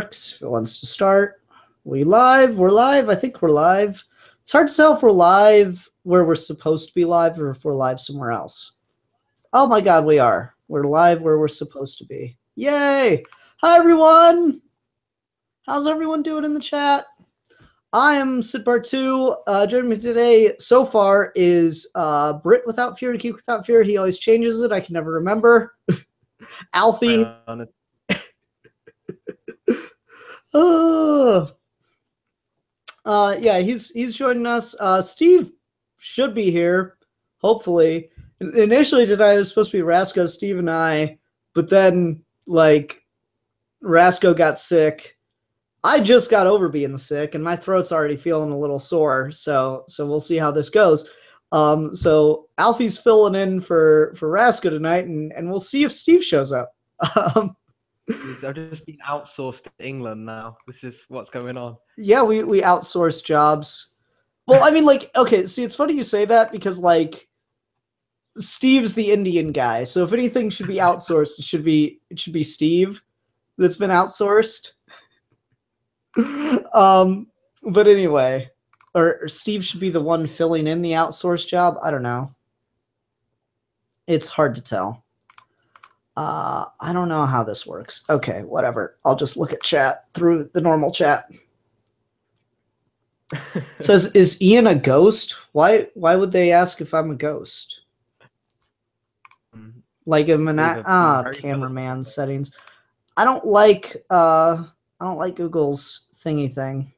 works. If it wants to start. We live? We're live? I think we're live. It's hard to tell if we're live where we're supposed to be live or if we're live somewhere else. Oh my god, we are. We're live where we're supposed to be. Yay! Hi everyone! How's everyone doing in the chat? I am Sidbar2. Joining me today so far is Brit without fear, Geek without fear. He always changes it. I can never remember. Alfie. Oh. Yeah, he's joining us. Steve should be here, hopefully. Initially, today it was supposed to be Rasco, Steve, and I, but then like Rasco got sick. I just got over being sick, and my throat's already feeling a little sore. So we'll see how this goes. So Alfie's filling in for Rasco tonight, and we'll see if Steve shows up. I've just been outsourced to England now. This is what's going on. Yeah, we outsource jobs. Well, I mean, like, okay, see, it's funny you say that because, like, Steve's the Indian guy. So if anything should be outsourced, it should be Steve that's been outsourced. But anyway, or Steve should be the one filling in the outsourced job. I don't know. It's hard to tell. I don't know how this works. Okay, whatever. I'll just look at chat through the normal chat. Says, is Ian a ghost? Why would they ask if I'm a ghost? Like cameraman settings. I don't like Google's thingy thing.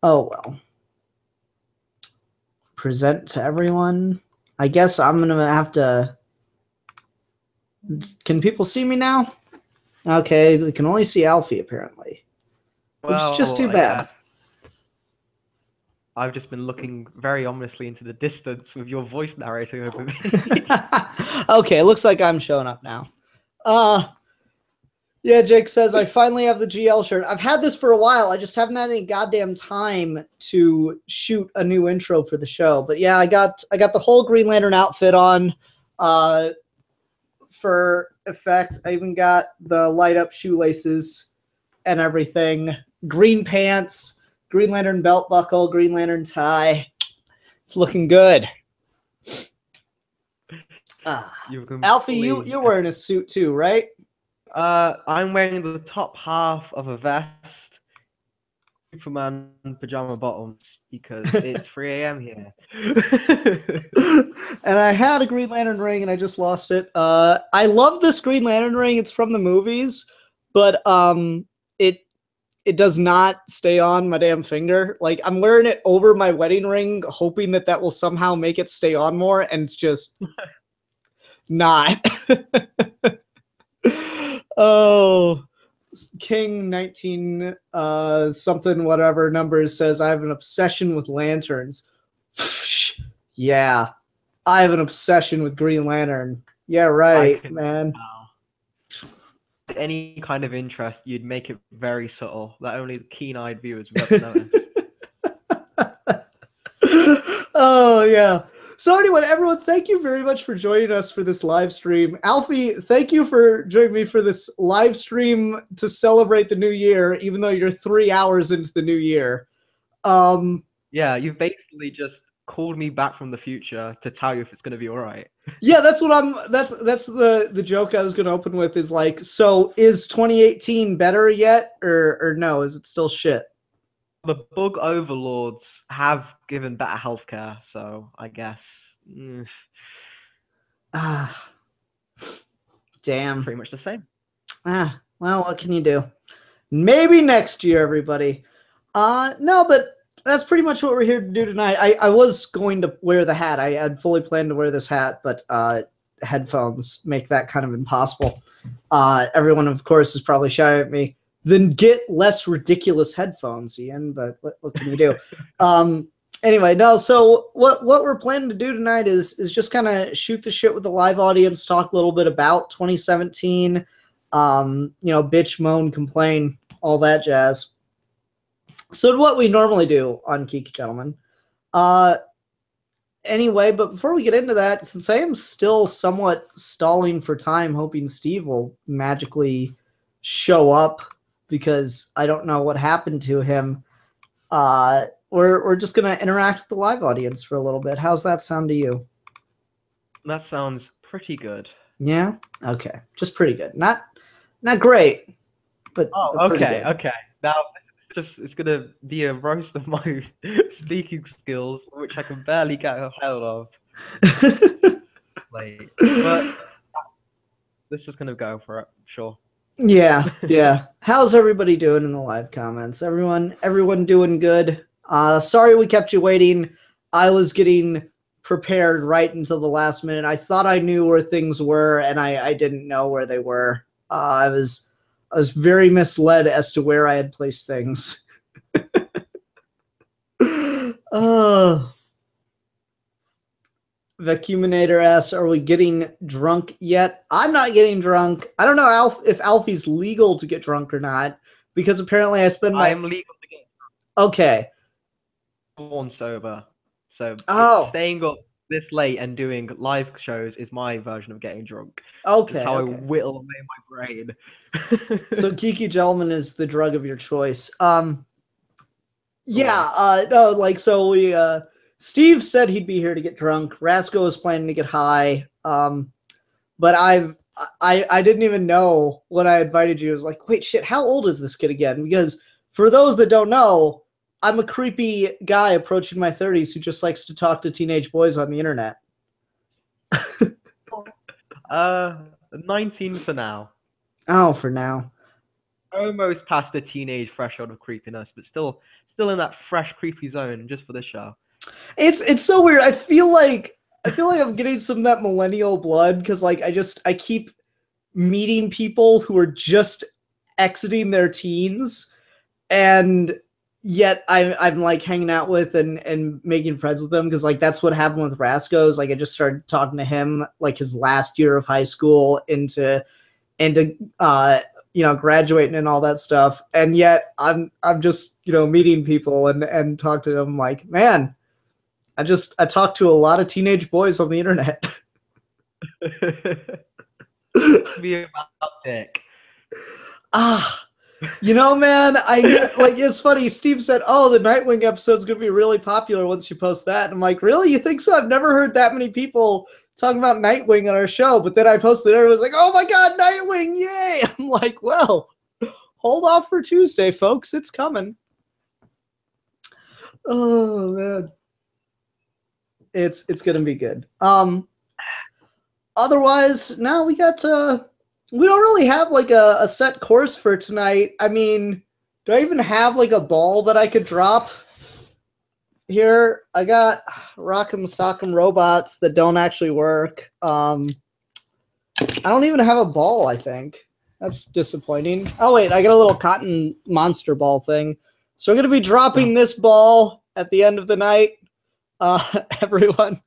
Oh well. Present to everyone. I guess I'm going to have to... Can people see me now? Okay, they can only see Alfie, apparently. Which is just too bad. Yes. I've just been looking very ominously into the distance with your voice narrating over me. Okay, looks like I'm showing up now. Yeah, Jake says, I finally have the GL shirt. I've had this for a while. I just haven't had any goddamn time to shoot a new intro for the show. But yeah, I got the whole Green Lantern outfit on for effect. I even got the light up shoelaces and everything. Green pants, Green Lantern belt buckle, Green Lantern tie. It's looking good. Alfie, you're wearing a suit too, right? I'm wearing the top half of a vest, Superman pajama bottoms, because it's 3 a.m. here. And I had a Green Lantern ring, and I just lost it. I love this Green Lantern ring. It's from the movies, but it does not stay on my damn finger. Like, I'm wearing it over my wedding ring, hoping that will somehow make it stay on more, and it's just not. Oh, King 19 something whatever numbers says I have an obsession with lanterns. Yeah, I have an obsession with Green Lantern. Yeah, right, man. Any kind of interest, you'd make it very subtle that only the keen-eyed viewers would ever notice. Oh yeah. So anyway, everyone, thank you very much for joining us for this live stream. Alfie, thank you for joining me for this live stream to celebrate the new year, even though you're 3 hours into the new year. Yeah, you've basically just called me back from the future to tell you if it's going to be all right. Yeah, that's what that's the joke I was going to open with is like, so is 2018 better yet or no? Is it still shit? The bug overlords have given better healthcare, so I guess. Damn. Pretty much the same. Well, what can you do? Maybe next year, everybody. No, but that's pretty much what we're here to do tonight. I was going to wear the hat. I had fully planned to wear this hat, but headphones make that kind of impossible. Everyone, of course, is probably shy at me. Then get less ridiculous headphones, Ian, but what can you do? Anyway, no, so what we're planning to do tonight is just kind of shoot the shit with the live audience, talk a little bit about 2017, you know, bitch, moan, complain, all that jazz. So what we normally do on Geeky Gentlemen, anyway, but before we get into that, since I am still somewhat stalling for time, hoping Steve will magically show up because I don't know what happened to him. We're just gonna interact with the live audience for a little bit. How's that sound to you? That sounds pretty good. Yeah. Okay. Just pretty good. Not great, but pretty okay, good. okay. Now it's gonna be a roast of my speaking skills, which I can barely get a hold of. Like, but this is gonna go for it, sure. Yeah. How's everybody doing in the live comments? Everyone doing good? Sorry we kept you waiting. I was getting prepared right until the last minute. I thought I knew where things were, and I didn't know where they were. I was very misled as to where I had placed things. Vacuuminator asks, are we getting drunk yet? I'm not getting drunk. I don't know if Alfie's legal to get drunk or not, because apparently I spend my... I am legal to get Okay. born sober. So Oh. staying up this late and doing live shows is my version of getting drunk. Okay. It's how okay. I whittle away my brain. So Geeky Gentlemen is the drug of your choice. Yeah, Always. no, like, so we, Steve said he'd be here to get drunk. Rasco was planning to get high. But I didn't even know when I invited you. I was like, wait, shit, how old is this kid again? Because for those that don't know, I'm a creepy guy approaching my 30s who just likes to talk to teenage boys on the internet. 19 for now. Oh, for now. Almost past the teenage threshold of creepiness, but still in that fresh creepy zone just for this show. It's so weird. I feel like I'm getting some of that millennial blood because like I keep meeting people who are just exiting their teens, and yet I'm like hanging out with and making friends with them because like that's what happened with Rasco's. Like I just started talking to him like his last year of high school into graduating and all that stuff, and yet I'm just meeting people and talk to them like, man, I talk to a lot of teenage boys on the internet. Be about dick. Man, I knew, like, it's funny. Steve said, "Oh, the Nightwing episode's gonna be really popular once you post that." And I'm like, "Really? You think so?" I've never heard that many people talking about Nightwing on our show. But then I posted it. Everyone's like, "Oh my god, Nightwing! Yay!" I'm like, "Well, hold off for Tuesday, folks. It's coming." Oh man, it's gonna be good. Otherwise, now we got we don't really have like a set course for tonight. I mean, do I even have like a ball that I could drop here? I got Rock'em Sock'em robots that don't actually work. I don't even have a ball, I think. That's disappointing. Oh, wait, I got a little cotton monster ball thing. So we're going to be dropping this ball at the end of the night, everyone.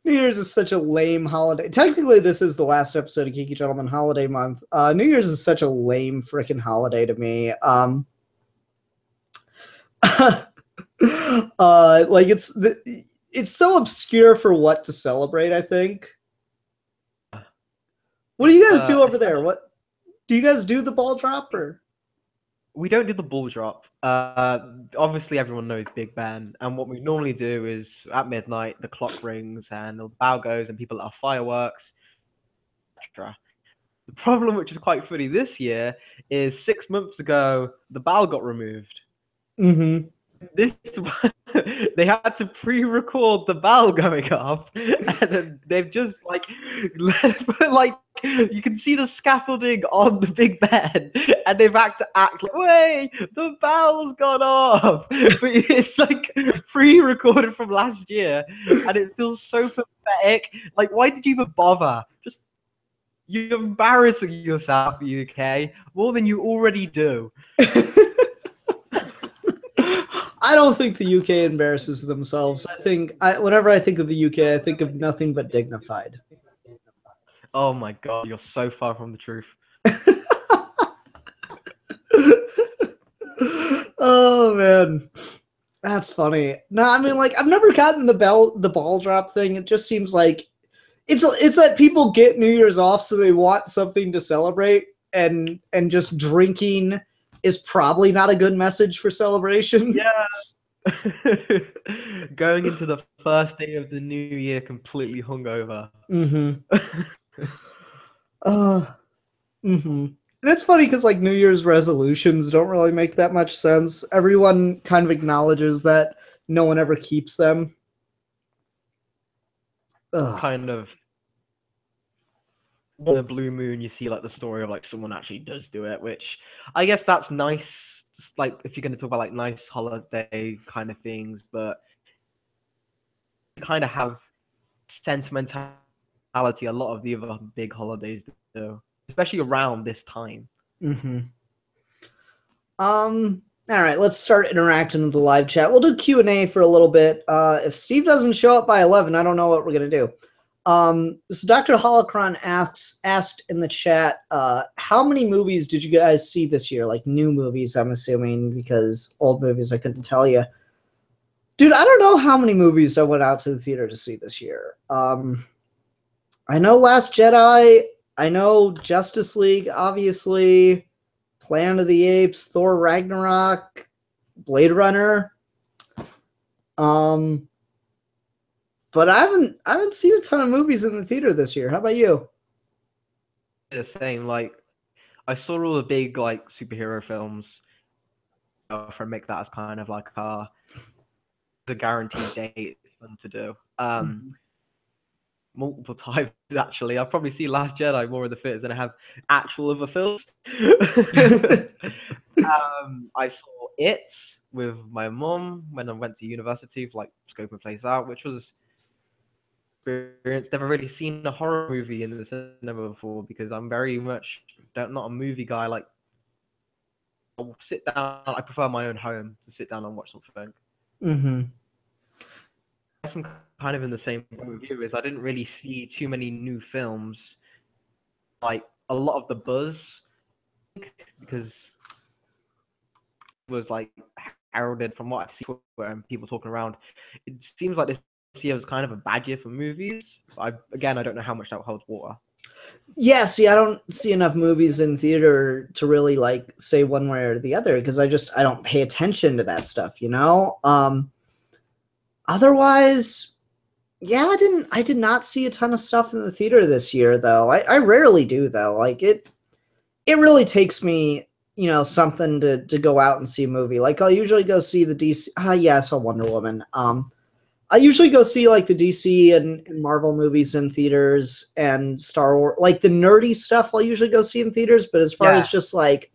New Year's is such a lame holiday. Technically, this is the last episode of Geeky Gentlemen Holiday Month. New Year's is such a lame freaking holiday to me. Like it's so obscure for what to celebrate, I think. What do you guys do over there? What do you guys do, the ball drop or? We don't do the ball drop. Obviously, everyone knows Big Ben, and what we normally do is at midnight the clock rings and the bell goes, and people let off fireworks, etc. The problem, which is quite funny this year, is 6 months ago the bell got removed. Mm-hmm. This one, they had to pre-record the bell going off, and then they've just like you can see the scaffolding on the Big Ben, and they've had to act like, wait, the bell's gone off, but it's like pre-recorded from last year, and it feels so pathetic. Like, why did you even bother? Just you're embarrassing yourself, UK, more than you already do. I don't think the UK embarrasses themselves. I think whenever I think of the UK, I think of nothing but dignified. Oh my god, you're so far from the truth. Oh man. That's funny. No, I mean, like, I've never gotten the ball drop thing. It just seems like it's that people get New Year's off, so they want something to celebrate, and just drinking is probably not a good message for celebration. Yeah. Going into the first day of the new year completely hungover. Mm-hmm. Uh, mm-hmm. And it's funny because like New Year's resolutions don't really make that much sense. Everyone kind of acknowledges that no one ever keeps them. Ugh. Kind of the blue moon, you see like the story of like someone actually does do it, which I guess that's nice. Just like if you're going to talk about like nice holiday kind of things, but you kind of have sentimentality a lot of the other big holidays do, especially around this time. Mm-hmm. All right, let's start interacting with the live chat. We'll do Q&A for a little bit. If Steve doesn't show up by 11, I don't know what we're going to do. So Dr. Holocron asked in the chat, how many movies did you guys see this year? Like new movies, I'm assuming, because old movies I couldn't tell you. Dude, I don't know how many movies I went out to the theater to see this year. I know Last Jedi. I know Justice League, obviously. Planet of the Apes, Thor Ragnarok, Blade Runner. But I haven't seen a ton of movies in the theater this year. How about you? The same, like I saw all the big like superhero films. If I make that as kind of like the guaranteed date, it's fun to do. Multiple times actually. I'll probably see Last Jedi more in the theaters than I have actual other films. I saw It with my mum when I went to university for like scoping place out, which was experience. Never really seen a horror movie in the cinema before because I'm very much not a movie guy. Like I'll sit down. I prefer my own home to sit down and watch something. Mm-hmm. I'm kind of in the same boat with you. Is I didn't really see too many new films. Like a lot of the buzz because it was like heralded from what I see and people talking around. It seems like this year was kind of a bad year for movies. I don't know how much that holds water. Yeah, see, I don't see enough movies in theater to really like say one way or the other because I don't pay attention to that stuff, you know? Otherwise, yeah, I did not see a ton of stuff in the theater this year though. I rarely do though. Like it really takes me, you know, something to go out and see a movie. Like I'll usually go see the DC. Yeah, I saw Wonder Woman. I usually go see like the DC and Marvel movies in theaters and Star Wars, like the nerdy stuff. I'll usually go see in theaters. But as far as just like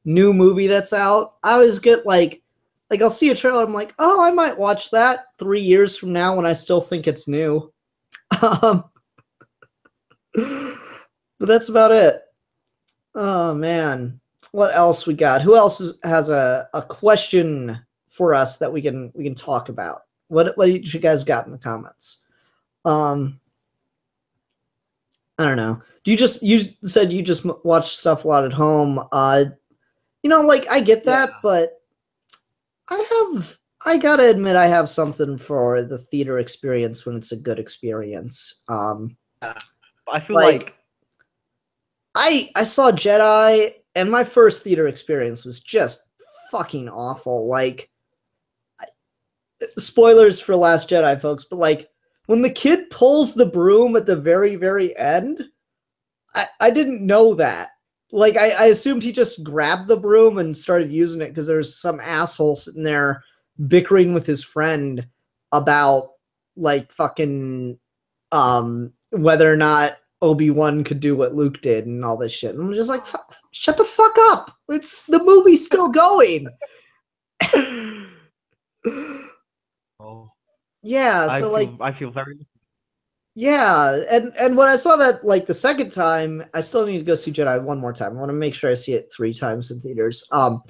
new movie that's out, I always get like I'll see a trailer. I'm like, oh, I might watch that 3 years from now when I still think it's new. But that's about it. Oh man, what else we got? Who else has a question for us that we can talk about? What you guys got in the comments? I don't know. You said you just watch stuff a lot at home. You know, like I get that, but I gotta admit I have something for the theater experience when it's a good experience. I feel like I saw Jedi, and my first theater experience was just fucking awful. Like, spoilers for Last Jedi, folks, but like when the kid pulls the broom at the very, very end, I didn't know that. Like, I assumed he just grabbed the broom and started using it because there's some asshole sitting there bickering with his friend about like fucking whether or not Obi-Wan could do what Luke did and all this shit. And I'm just like, shut the fuck up. It's the movie's still going. Oh. Yeah, so I feel very. Yeah, and when I saw that like the second time, I still need to go see Jedi one more time. I want to make sure I see it 3 times in theaters. When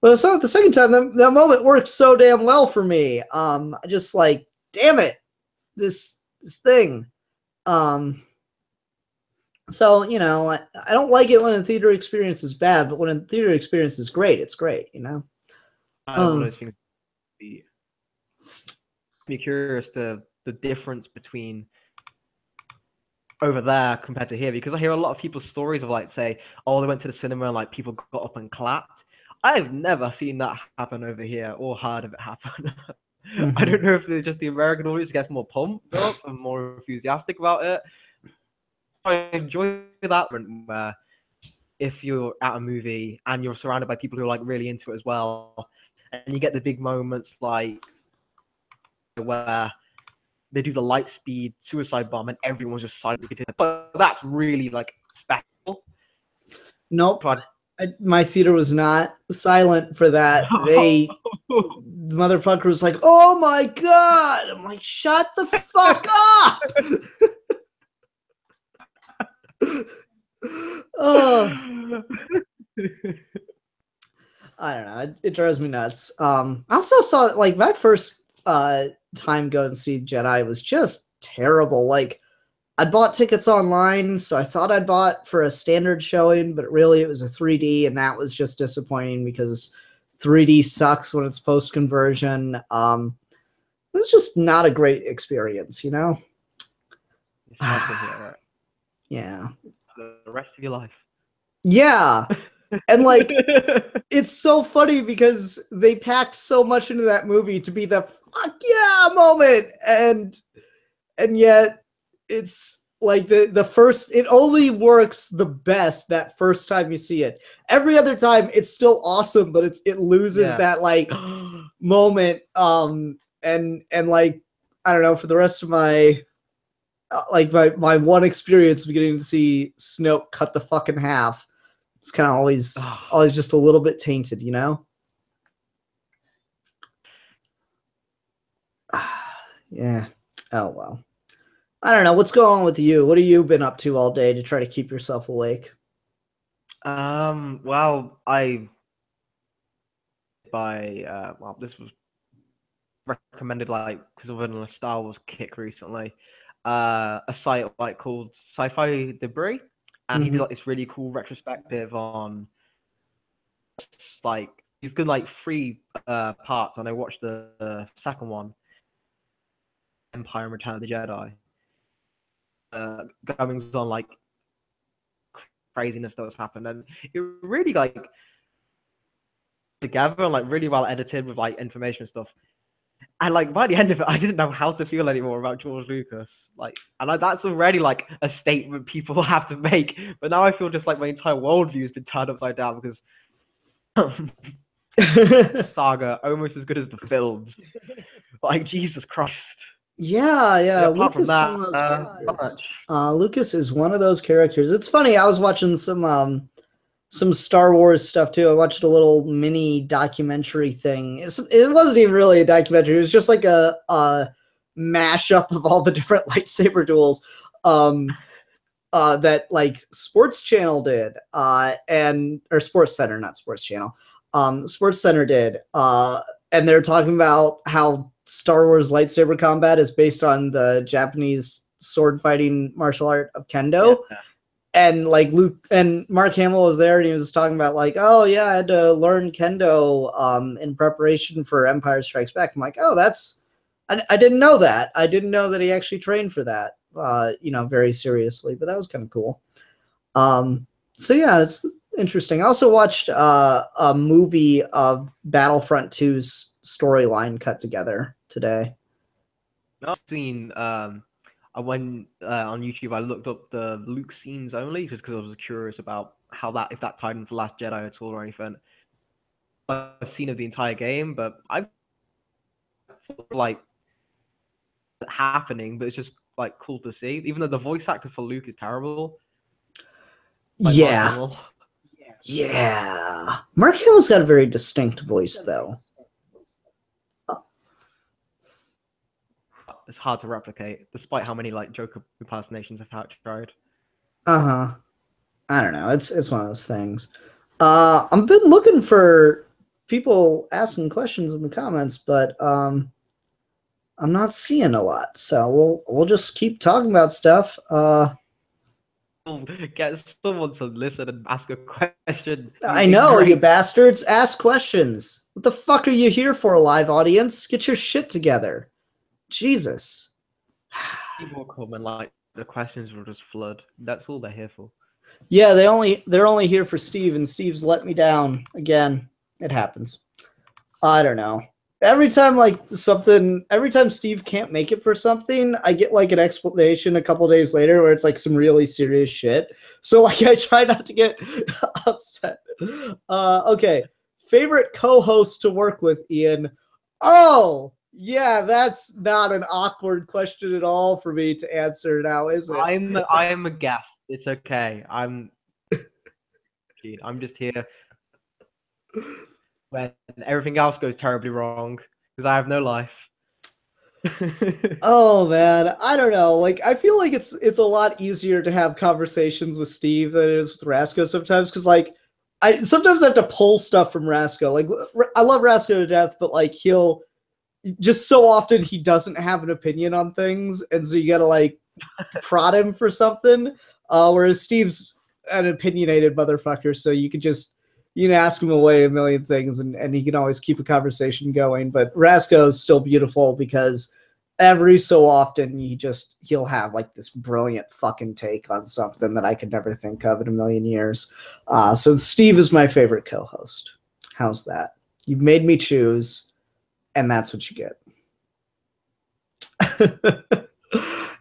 I saw it the second time, that moment worked so damn well for me. I just like, damn it, this thing. So you know, I don't like it when a theater experience is bad, but when a theater experience is great, it's great. You know. kind of one of those things. Be curious the difference between over there compared to here, because I hear a lot of people's stories of like, say, oh, they went to the cinema and like people got up and clapped. I've never seen that happen over here or heard of it happen. I don't know if it's just the American audience gets more pumped up and more enthusiastic about it. I enjoy that where if you're at a movie and you're surrounded by people who are like really into it as well, and you get the big moments like where they do the light speed suicide bomb and everyone's just silent. But that's really like special. Nope. My theater was not silent for that. The motherfucker was like, "Oh my god!" I'm like, "Shut the fuck up!" Oh, I don't know. It drives me nuts. I also saw like my first time going to see Jedi was just terrible. Like, I bought tickets online, so I thought I'd bought for a standard showing, but really it was a 3D, and that was just disappointing because 3D sucks when it's post conversion. It was just not a great experience, you know. It's hard to hear it. Yeah. For the rest of your life. Yeah. And like, it's so funny because they packed so much into that movie to be the fuck yeah moment, and yet it's like the first, it only works the best that first time you see it. Every other time it's still awesome, but it loses that like moment. And like, I don't know, for the rest of my like my one experience of getting to see Snoke cut the fuck in half, it's kind of always just a little bit tainted, you know? Yeah. Oh, well. I don't know. What's going on with you? What have you been up to all day to try to keep yourself awake? Well, this was recommended like because of a Star Wars kick recently. A site like called Sci-Fi Debris, and he did like this really cool retrospective on like he's done like 3 parts, and I watched the second one, Empire and Return of the Jedi. Goings on like craziness that was happened, and it really like together and like really well edited with like information and stuff. And like by the end of it, I didn't know how to feel anymore about George Lucas. Like, and that's already like a statement people have to make. But now I feel just like my entire worldview has been turned upside down because saga almost as good as the films. Like Jesus Christ. Yeah. Apart Lucas, from that, Lucas is one of those characters. It's funny. I was watching some Star Wars stuff too. I watched a little mini documentary thing. It wasn't even really a documentary. It was just like a mashup of all the different lightsaber duels that like Sports Channel did, or Sports Center, not Sports Channel. Sports Center did, and they're talking about how Star Wars lightsaber combat is based on the Japanese sword fighting martial art of Kendo. Yeah. And like Luke and Mark Hamill was there, and he was talking about like, oh yeah, I had to learn Kendo in preparation for Empire Strikes Back. I'm like, oh, I didn't know that. I didn't know that he actually trained for that, very seriously. But that was kind of cool. So yeah, it's interesting. I also watched a movie of Battlefront 2's storyline cut together today. I've seen I went on YouTube. I looked up the Luke scenes only just because I was curious about if that tied into Last Jedi at all or anything. I've seen of the entire game, but I feel like happening, but it's just like cool to see. Even though the voice actor for Luke is terrible. Like yeah. Yeah. Mark Hamill's got a very distinct voice, though. It's hard to replicate, despite how many like Joker impersonations I've tried. I don't know. It's one of those things. I've been looking for people asking questions in the comments, but I'm not seeing a lot. So we'll just keep talking about stuff. get someone to listen and ask a question. I You'd be know, you great. bastards. Ask questions. What the fuck are you here for, live audience? Get your shit together. Jesus. People will come and like the questions will just flood. That's all they're here for. Yeah, they're only here for Steve, and Steve's let me down again. It happens. I don't know. Every time Steve can't make it for something, I get like an explanation a couple days later where it's like some really serious shit. So like I try not to get upset. Okay. Favorite co-host to work with, Ian? Oh, yeah, that's not an awkward question at all for me to answer now, is it? I am a guest. It's okay. I'm just here when everything else goes terribly wrong because I have no life. Oh man, I don't know. Like I feel like it's a lot easier to have conversations with Steve than it is with Rasco sometimes because like I sometimes have to pull stuff from Rasco. Like I love Rasco to death, but like he'll just so often he doesn't have an opinion on things, and so you gotta like prod him for something. Whereas Steve's an opinionated motherfucker, so you can ask him away a million things, and he can always keep a conversation going. But Rasco's still beautiful because every so often he'll have like this brilliant fucking take on something that I could never think of in a million years. So Steve is my favorite co-host. How's that? You've made me choose, and that's what you get.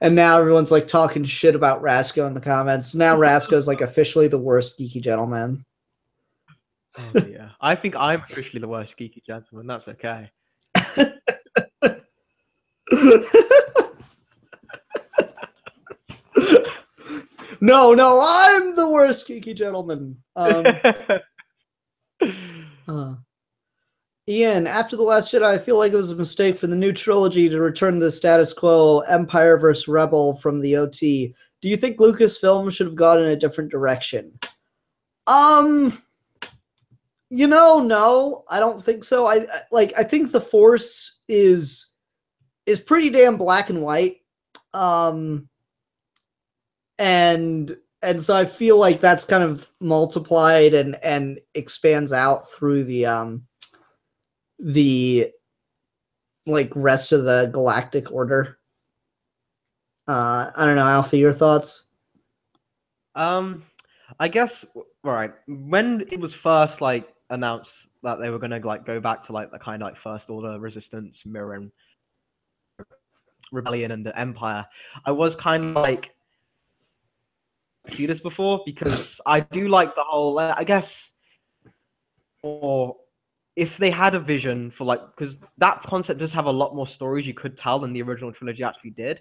And now everyone's like talking shit about Rasco in the comments. Now Rasco's like officially the worst geeky gentleman. Oh yeah, I think I'm officially the worst geeky gentleman. That's okay. No, I'm the worst geeky gentleman. Ian, after The Last Jedi, I feel like it was a mistake for the new trilogy to return to the status quo, Empire versus Rebel from the OT. Do you think Lucasfilm should have gone in a different direction? No, I don't think so. I think the Force is pretty damn black and white. And so I feel like that's kind of multiplied and expands out through the like rest of the galactic order. I don't know, Alfie, your thoughts? I guess right when it was first like announced that they were gonna like go back to like the kind of like First Order, Resistance, Mirror, and Rebellion, and the Empire, I was kind of like see this before because I do like the whole. I guess, or if they had a vision for like, because that concept does have a lot more stories you could tell than the original trilogy actually did.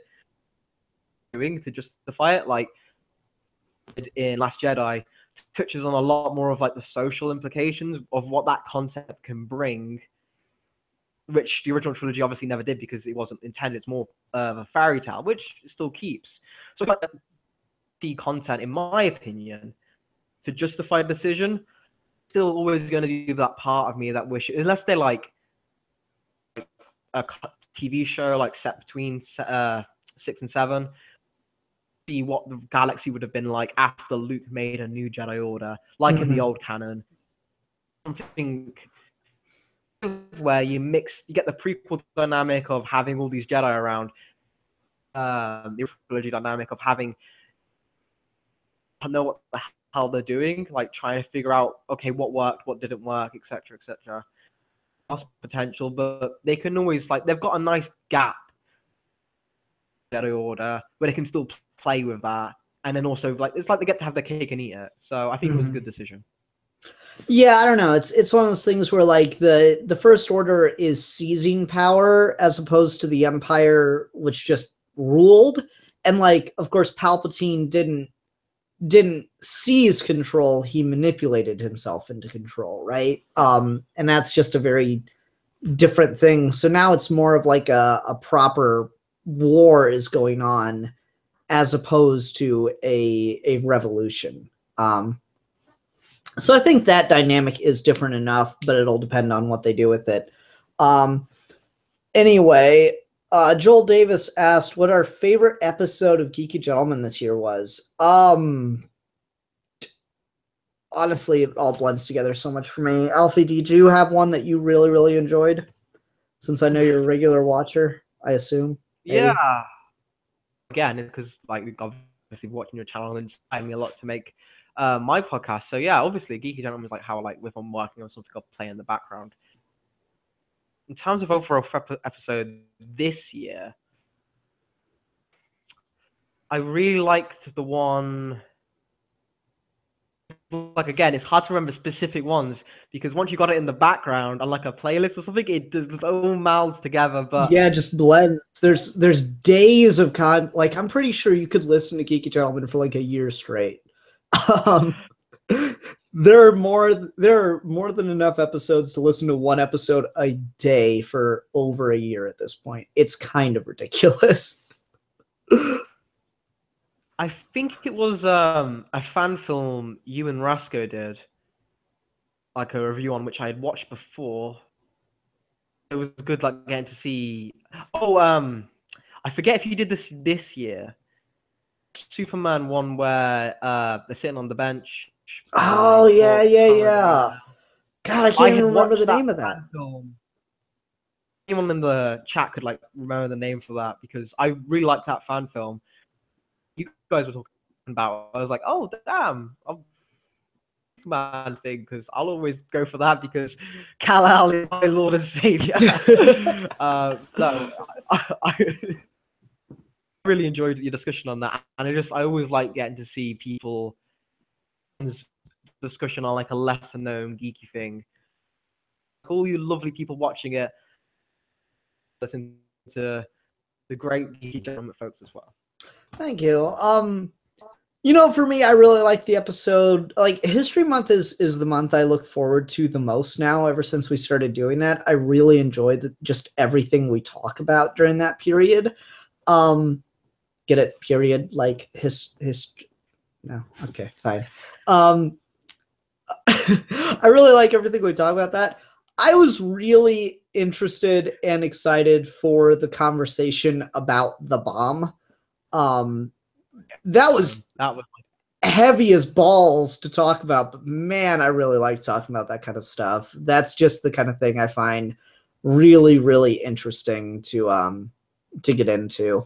Doing to justify it, like in Last Jedi, touches on a lot more of like the social implications of what that concept can bring, which the original trilogy obviously never did because it wasn't intended. It's more of a fairy tale, which it still keeps. So like the content, in my opinion, to justify a decision, still always going to be that part of me that wish, unless they're like a TV show like set between 6 and 7, see what the galaxy would have been like after Luke made a new Jedi Order, like in the old canon. Something where you get the prequel dynamic of having all these Jedi around, the trilogy dynamic of having to know what the hell they're doing, like trying to figure out, okay, what worked, what didn't work, etc., etc. Lost potential, but they can always like they've got a nice gap Jedi Order where they can still play with that, and then also like it's like they get to have their cake and eat it. So I think it was a good decision. Yeah, I don't know. It's one of those things where like the First Order is seizing power as opposed to the Empire, which just ruled. And like, of course, Palpatine didn't seize control; he manipulated himself into control, right? And that's just a very different thing. So now it's more of like a proper war is going on as opposed to a revolution. So I think that dynamic is different enough, but it'll depend on what they do with it. Anyway, Joel Davis asked what our favorite episode of Geeky Gentlemen this year was. Honestly, it all blends together so much for me. Alfie, did you have one that you really, really enjoyed? Since I know you're a regular watcher, I assume. Maybe? Yeah. Again, because like obviously watching your channel inspired me a lot to make my podcast. So yeah, obviously Geeky Gentlemen is like how like if I'm working on something, I'll play in the background. In terms of overall episode this year, I really liked the one. Like again, it's hard to remember specific ones because once you got it in the background on like a playlist or something, it does its own mouths together. But yeah, just blends. There's days of like I'm pretty sure you could listen to Geeky Gentlemen for like a year straight. Um, there are more than enough episodes to listen to one episode a day for over a year at this point. It's kind of ridiculous. I think it was a fan film you and Rasco did, like a review on which I had watched before. It was good, like getting to see. Oh, I forget if you did this year. Superman one where they're sitting on the bench. Oh yeah, yeah, can't remember yeah. now. God, I can't I even had remember the watched that name of that. fan film. Anyone in the chat could like remember the name for that because I really liked that fan film. You guys were talking about. I was like, oh damn, man thing because I'll always go for that because Kal-El is my Lord and Savior. No, I really enjoyed your discussion on that, and I always like getting to see people discussion on like a lesser known geeky thing. All you lovely people watching it, listen to the great Geeky Gentlemen folks as well. Thank you. You know, for me, I really like the episode. Like History Month is the month I look forward to the most now. Ever since we started doing that, I really enjoy just everything we talk about during that period. Get it? Period. Like No, okay, fine. I really like everything we talk about that. I was really interested and excited for the conversation about the bomb. That was heavy as balls to talk about, but man, I really like talking about that kind of stuff. That's just the kind of thing I find really, really interesting to get into.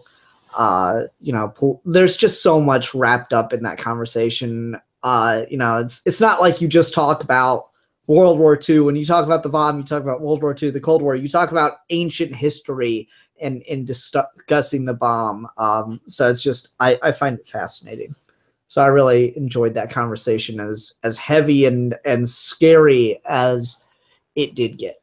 You know, there's just so much wrapped up in that conversation. You know, it's not like you just talk about World War II. When you talk about the bomb, you talk about World War II, the Cold War. You talk about ancient history in discussing the bomb. So it's just I find it fascinating. So I really enjoyed that conversation as heavy and scary as it did get.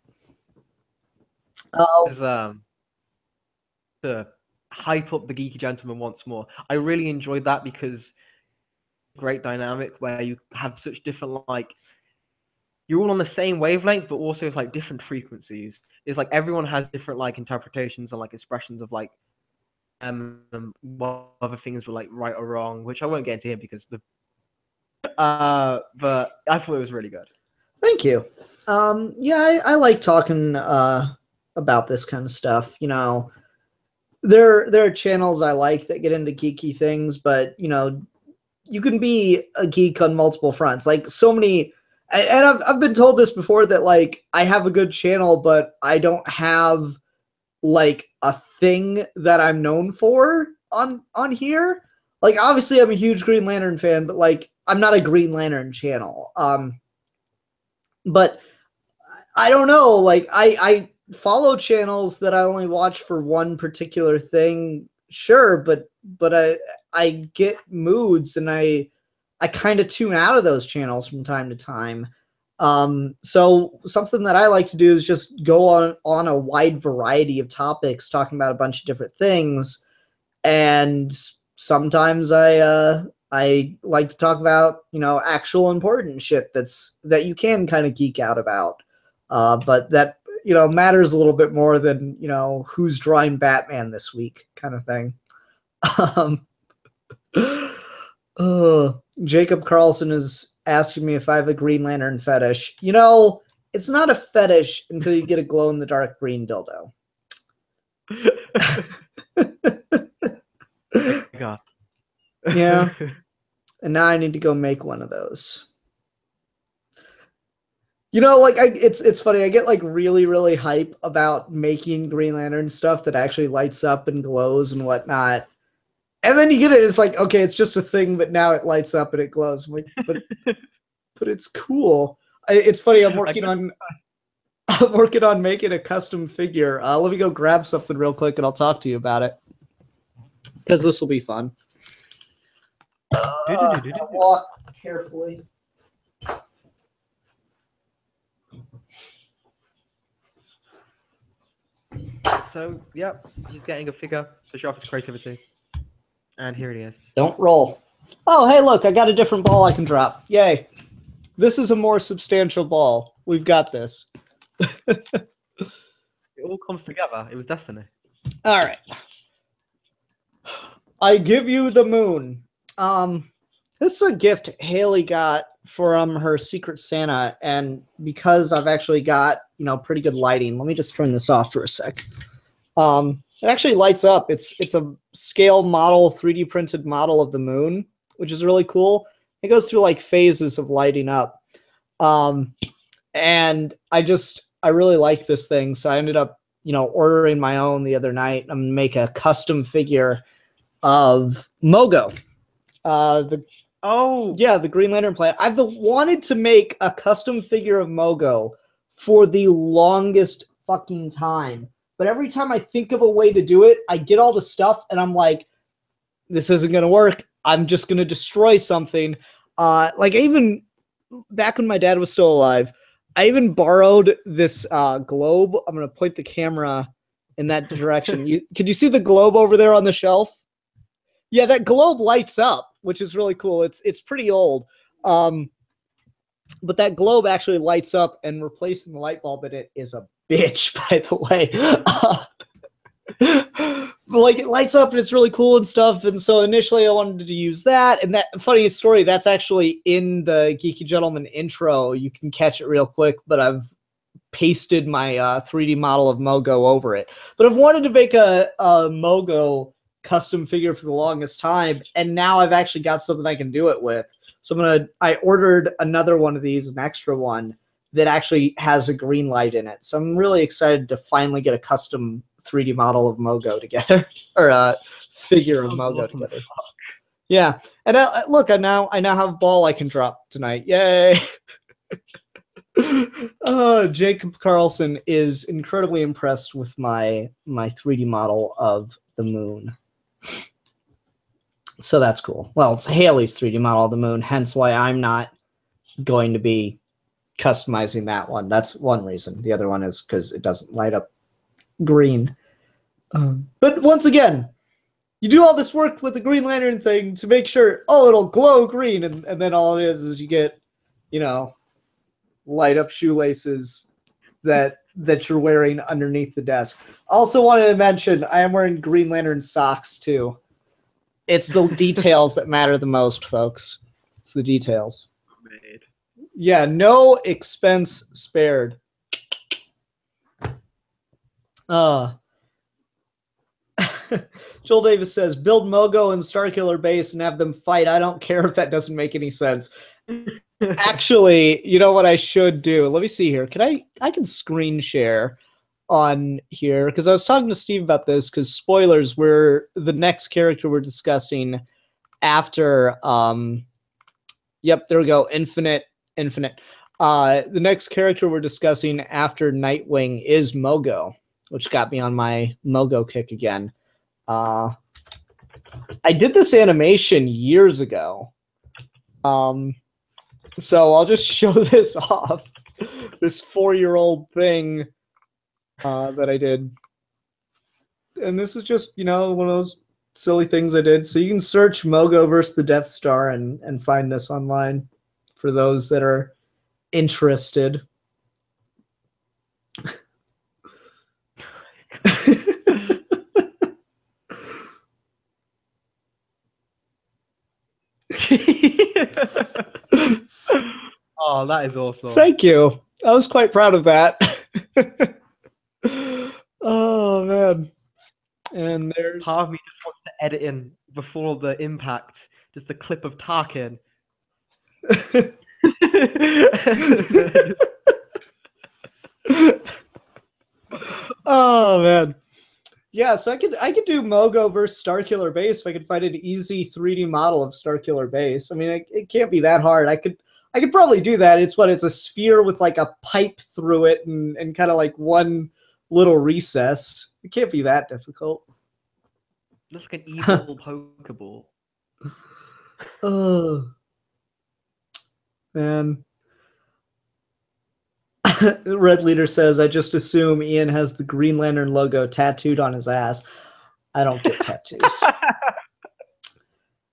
To hype up the Geeky Gentleman once more. I really enjoyed that because great dynamic where you have such different like you're all on the same wavelength, but also it's like different frequencies. It's like everyone has different like interpretations and like expressions of like what other things were like right or wrong, which I won't get into here because the but I thought it was really good. Thank you. Yeah, I like talking about this kind of stuff. You know, there are channels I like that get into geeky things, but you know, you can be a geek on multiple fronts. Like so many, and I've been told this before that like I have a good channel, but I don't have like a thing that I'm known for on here. Like obviously I'm a huge Green Lantern fan, but like I'm not a Green Lantern channel. But I don't know, like I follow channels that I only watch for one particular thing, sure, but I get moods and I kind of tune out of those channels from time to time. So something that I like to do is just go on a wide variety of topics, talking about a bunch of different things. And sometimes I like to talk about, you know, actual important shit that you can kind of geek out about. But that, you know, matters a little bit more than, you know, who's drawing Batman this week kind of thing. Jacob Carlson is asking me if I have a Green Lantern fetish. You know, it's not a fetish until you get a glow in the dark green dildo. God. Yeah. And now I need to go make one of those. You know, like it's funny. I get like really, really hype about making Green Lantern stuff that actually lights up and glows and whatnot. And then you get it, it's like, okay, it's just a thing, but now it lights up and it glows. I'm like, but it's cool. It's funny. I'm working on making a custom figure. Let me go grab something real quick, and I'll talk to you about it because this will be fun. Walk carefully. So, yep, he's getting a figure to show off his creativity. And here it is. Don't roll. Oh, hey, look, I got a different ball I can drop. Yay. This is a more substantial ball. We've got this. It all comes together. It was destiny. All right. I give you the moon. This is a gift Haley got from her Secret Santa, and because I've actually got, pretty good lighting, let me just turn this off for a sec. It actually lights up. It's a scale model, 3D printed model of the moon, which is really cool. It goes through like phases of lighting up. And I really like this thing. So I ended up, ordering my own the other night. I'm gonna make a custom figure of Mogo. The Green Lantern planet. I've wanted to make a custom figure of Mogo for the longest fucking time. But every time I think of a way to do it, I get all the stuff and I'm like, this isn't going to work. I'm just going to destroy something. Like even back when my dad was still alive, I even borrowed this globe. I'm going to point the camera in that direction. Could you see the globe over there on the shelf? Yeah, that globe lights up, which is really cool. It's pretty old. But that globe actually lights up, and replacing the light bulb in it is a bitch, by the way. But like it lights up and it's really cool and stuff. And so initially I wanted to use that. And that funny story, that's actually in the Geeky Gentlemen intro. You can catch it real quick, but I've pasted my 3D model of Mogo over it. But I've wanted to make a Mogo custom figure for the longest time, and now I've actually got something I can do it with. So I ordered another one of these, an extra one that actually has a green light in it. So I'm really excited to finally get a custom 3D model of Mogo together, or a figure of Mogo together. Yeah, and look, I now have a ball I can drop tonight. Yay! Jacob Carlson is incredibly impressed with my 3D model of the moon. So that's cool. Well, it's Haley's 3D model of the moon, hence why I'm not going to be customizing that one. That's one reason. The other one is because it doesn't light up green. But once again, you do all this work with the Green Lantern thing to make sure, it'll glow green, and then all it is you get, light up shoelaces that you're wearing underneath the desk. Also wanted to mention, I am wearing Green Lantern socks too. It's the details that matter the most, folks. It's the details. Yeah, no expense spared. Joel Davis says, build Mogo and Starkiller base and have them fight. I don't care if that doesn't make any sense. Actually, you know what I should do? Let me see here. I can screen share on here, because I was talking to Steve about this, because spoilers, the next character we're discussing after yep, there we go, Infinite. The next character we're discussing after Nightwing is Mogo, which got me on my Mogo kick again. I did this animation years ago. So I'll just show this off. This 4-year-old thing that I did. And this is just, one of those silly things I did. So you can search Mogo versus the Death Star and find this online for those that are interested. Oh, that is awesome. Thank you. I was quite proud of that. Oh, man. And there's Part of me just wants to edit in before the impact, just a clip of Tarkin. oh man. Yeah, so I could do Mogo versus Starkiller Base if I could find an easy 3D model of Starkiller Base. I mean, it can't be that hard. I could probably do that. It's a sphere with like a pipe through it and kind of like one little recess. It can't be that difficult. Looks like an evil Pokeball. Oh man. Red Leader says, I just assume Ian has the Green Lantern logo tattooed on his ass. I don't get tattoos.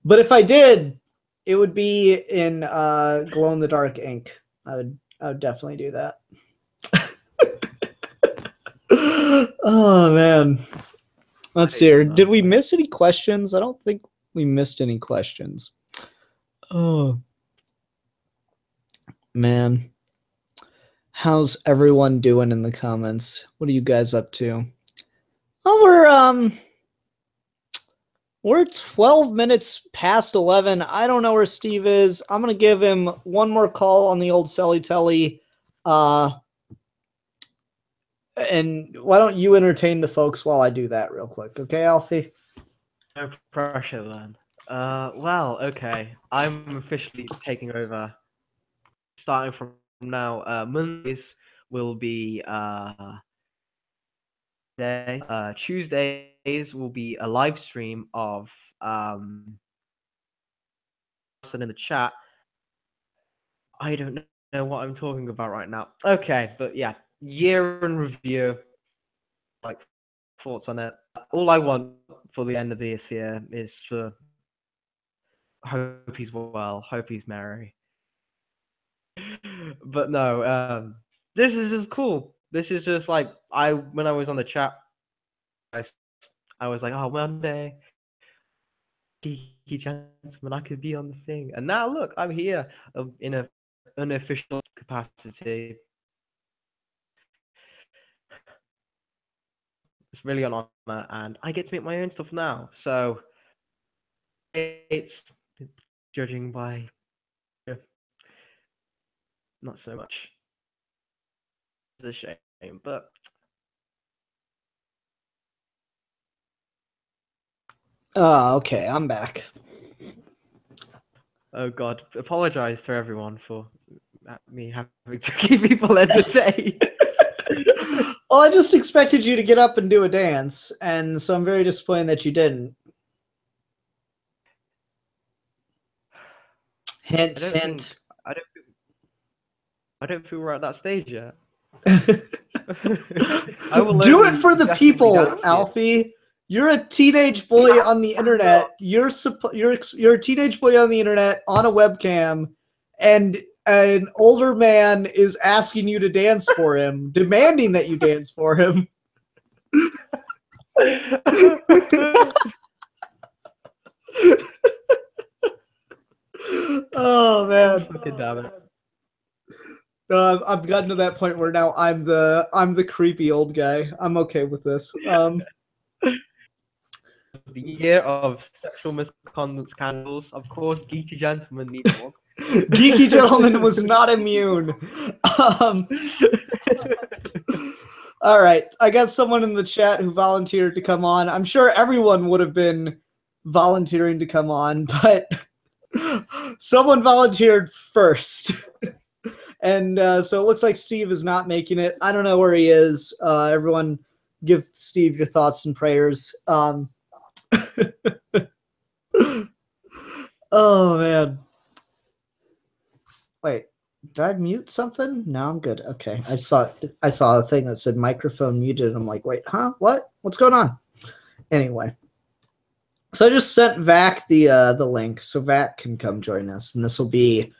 But if I did, it would be in glow-in-the-dark ink. I would definitely do that. Oh, man. Let's see here. Did we miss any questions? I don't think we missed any questions. Oh, man. How's everyone doing in the comments? What are you guys up to? Oh, we're 12 minutes past 11. I don't know where Steve is. I'm going to give him one more call on the old Selly Telly. And why don't you entertain the folks while I do that real quick? Okay, Alfie? No pressure then. Well, okay. I'm officially taking over. Starting from now, Mondays will be day. Tuesdays will be a live stream of in the chat. I don't know what I'm talking about right now. Okay, but yeah, year in review, like thoughts on it. All I want for the end of this year is for hope he's well, hope he's merry. But no, this is just cool. This is just like when I was on the chat, I was like, oh, Monday, Geeky Gentlemen, I could be on the thing. And now look, I'm here in an unofficial capacity. It's really an honor, and I get to make my own stuff now. So it's judging by not so much. It's a shame, but Okay, I'm back. oh god, apologize to everyone for me having to keep people entertained. Well, I just expected you to get up and do a dance, and so I'm very disappointed that you didn't. Hint, hint. I don't feel we're at that stage yet. I will do it for the people, Alfie. You're a teenage boy on the internet. You're a teenage boy on the internet on a webcam, and an older man is asking you to dance for him, demanding that you dance for him. Oh man! Fucking damn it! I've gotten to that point where now I'm the creepy old guy. I'm okay with this. The year of sexual misconduct scandals. Of course, Geeky Gentlemen need more. Geeky Gentleman was not immune. All right, I got someone in the chat who volunteered to come on. I'm sure everyone would have been volunteering to come on, but someone volunteered first. And so it looks like Steve is not making it. I don't know where he is. Everyone give Steve your thoughts and prayers. Oh, man. Wait, did I mute something? No, I'm good. Okay, I saw a thing that said microphone muted. I'm like, wait, huh? What? What's going on? Anyway, so I just sent Vac the link so Vac can come join us, and this will be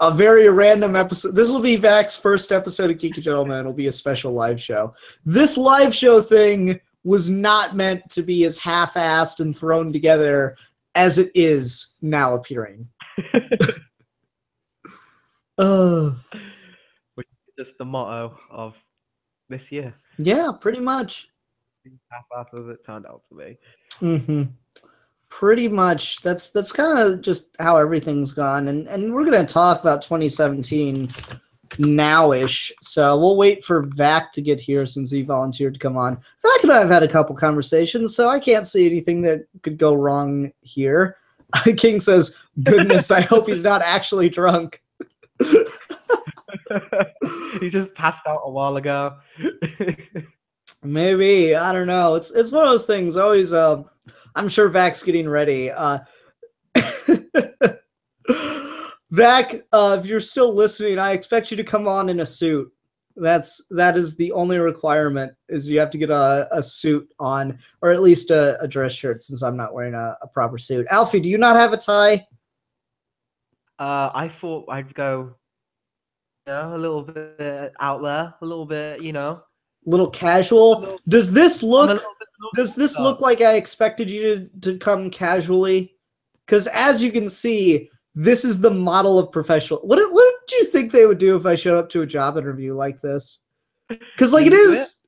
a very random episode. This will be Vac's first episode of Geeky Gentlemen. It'll be a special live show. This live show thing was not meant to be as half-assed and thrown together as it is now appearing. Which is just the motto of this year. Yeah, pretty much. half-assed as it turned out to be. Mm-hmm. Pretty much. That's kind of just how everything's gone, and we're gonna talk about 2017 now-ish. So we'll wait for Vac to get here since he volunteered to come on. Vac and I have had a couple conversations, so I can't see anything that could go wrong here. King says, "Goodness, I hope he's not actually drunk." He just passed out a while ago. Maybe, I don't know. It's one of those things. Always, I'm sure Vac's getting ready. Vac, if you're still listening, I expect you to come on in a suit. That is the only requirement, is you have to get a suit on, or at least a dress shirt, since I'm not wearing a proper suit. Alfie, do you not have a tie? I thought I'd go, a little bit out there, a little bit, Little casual. Does this look stuff. like I expected you to come casually? Because as you can see, this is the model of professional. What did you think they would do if I showed up to a job interview like this? Because like it is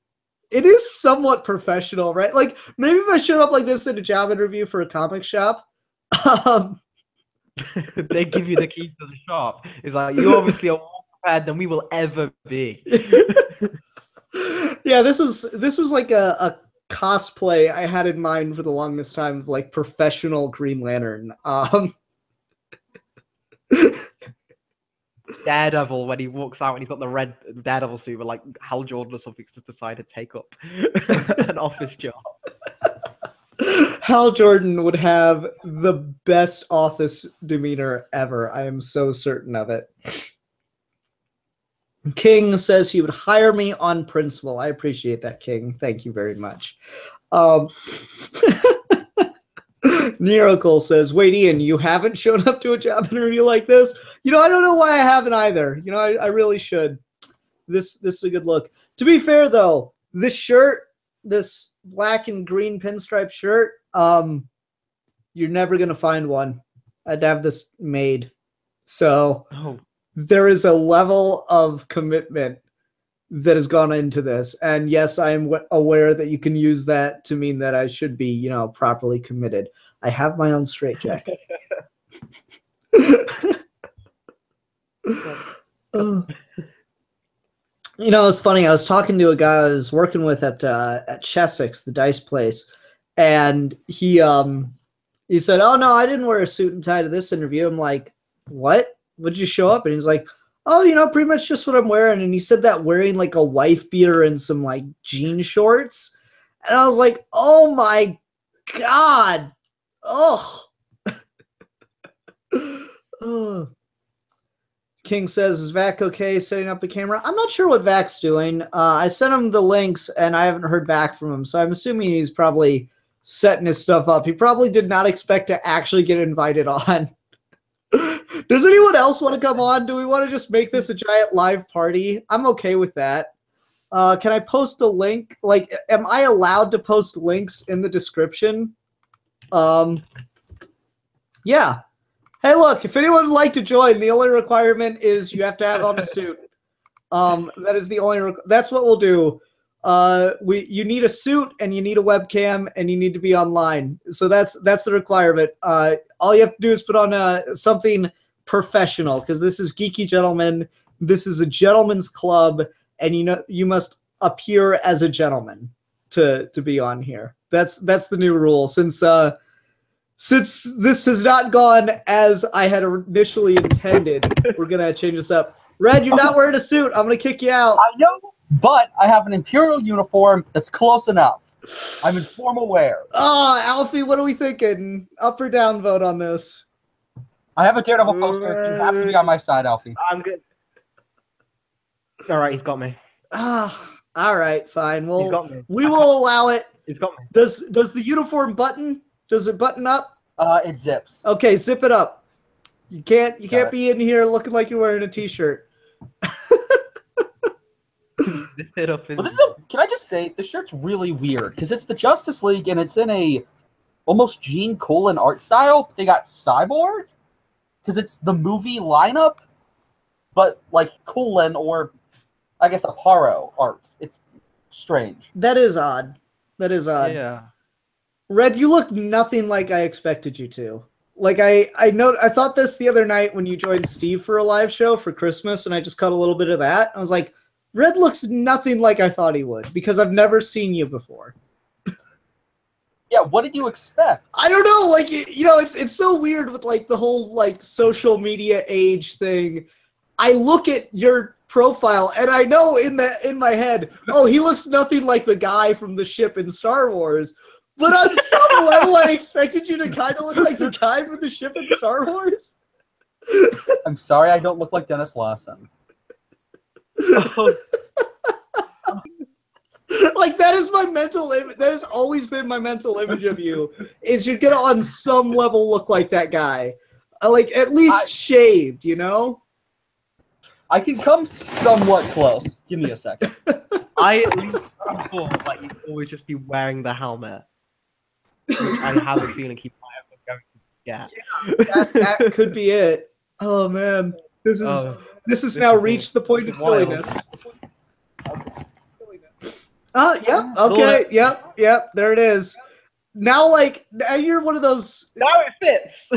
somewhat professional, right? Like maybe if I showed up like this in a job interview for a comic shop, They give you the keys to the shop. It's like, you obviously are more prepared than we will ever be. Yeah, this was like a cosplay I had in mind for the longest time of like professional Green Lantern. Daredevil, when he walks out and he's got the red Daredevil suit, but like Hal Jordan or something just decided to take up an office job. Hal Jordan would have the best office demeanor ever. I am so certain of it. King says he would hire me on principle. I appreciate that, King. Thank you very much. Miracle says, wait, Ian, you haven't shown up to a job interview like this? I don't know why I haven't either. I really should. This is a good look. To be fair, though, this shirt, this black and green pinstripe shirt, you're never going to find one. I'd have this made. So there is a level of commitment that has gone into this. And yes, I am aware that you can use that to mean that I should be, properly committed. I have my own straitjacket. It's funny. I was talking to a guy I was working with at Chessex, the dice place, and he said, "Oh no, I didn't wear a suit and tie to this interview." I'm like, "What? Would you show up?" And he's like, "Oh, pretty much just what I'm wearing." And he said that wearing like a wife beater and some like jean shorts, and I was like, "Oh my god, oh." Oh. King says, is Vac okay setting up a camera? I'm not sure what Vac's doing. I sent him the links, and I haven't heard back from him, so I'm assuming he's probably setting his stuff up. He probably did not expect to actually get invited on. Does anyone else want to come on? Do we want to just make this a giant live party? I'm okay with that. Can I post a link? Like, am I allowed to post links in the description? Yeah. Hey, look, if anyone would like to join, the only requirement is you have to have on a suit. That is the only that's what we'll do. You need a suit, and you need a webcam, and you need to be online. So that's the requirement. All you have to do is put on something professional, because this is Geeky Gentlemen. This is a gentleman's club, and you must appear as a gentleman to be on here. That's the new rule. Since this has not gone as I had initially intended, we're going to change this up. Red, you're not wearing a suit. I'm going to kick you out. I know, but I have an Imperial uniform that's close enough. I'm in formal wear. Oh, Alfie, what are we thinking? Up or down vote on this? I have a Daredevil poster. You have to be on my side, Alfie. I'm good. All right, he's got me. All right, fine. He's got me. We will allow it. He's got me. Does the uniform button? Does it button up? It zips. Okay, zip it up. You can't be in here looking like you're wearing a t-shirt. Can I just say, the shirt's really weird, because it's the Justice League, and it's in a almost Gene Colan art style. They got Cyborg, because it's the movie lineup, but like Colan, or I guess Aparo art. It's strange. That is odd. That is odd. Yeah. Red, you look nothing like I expected you to. Like I thought this the other night when you joined Steve for a live show for Christmas, and I just caught a little bit of that. I was like, Red looks nothing like I thought he would because I've never seen you before. Yeah, what did you expect? I don't know, like it's so weird with like the whole like social media age thing. I look at your profile and I know in my head, oh, he looks nothing like the guy from the ship in Star Wars. But on some level, I expected you to kind of look like the guy from the ship in Star Wars. I'm sorry I don't look like Dennis Lawson. Like, that is my mental image. That has always been my mental image of you, is you're going to on some level look like that guy. Like, at least shaved, you know? I can come somewhat close. Give me a second. I at least thought like you'd always just be wearing the helmet. Which I have a feeling he might have been going to get. That could be it. Oh man, this has now reached the point of silliness. Yep. Okay. Yep. There it is. Now, now you're one of those. Now it fits.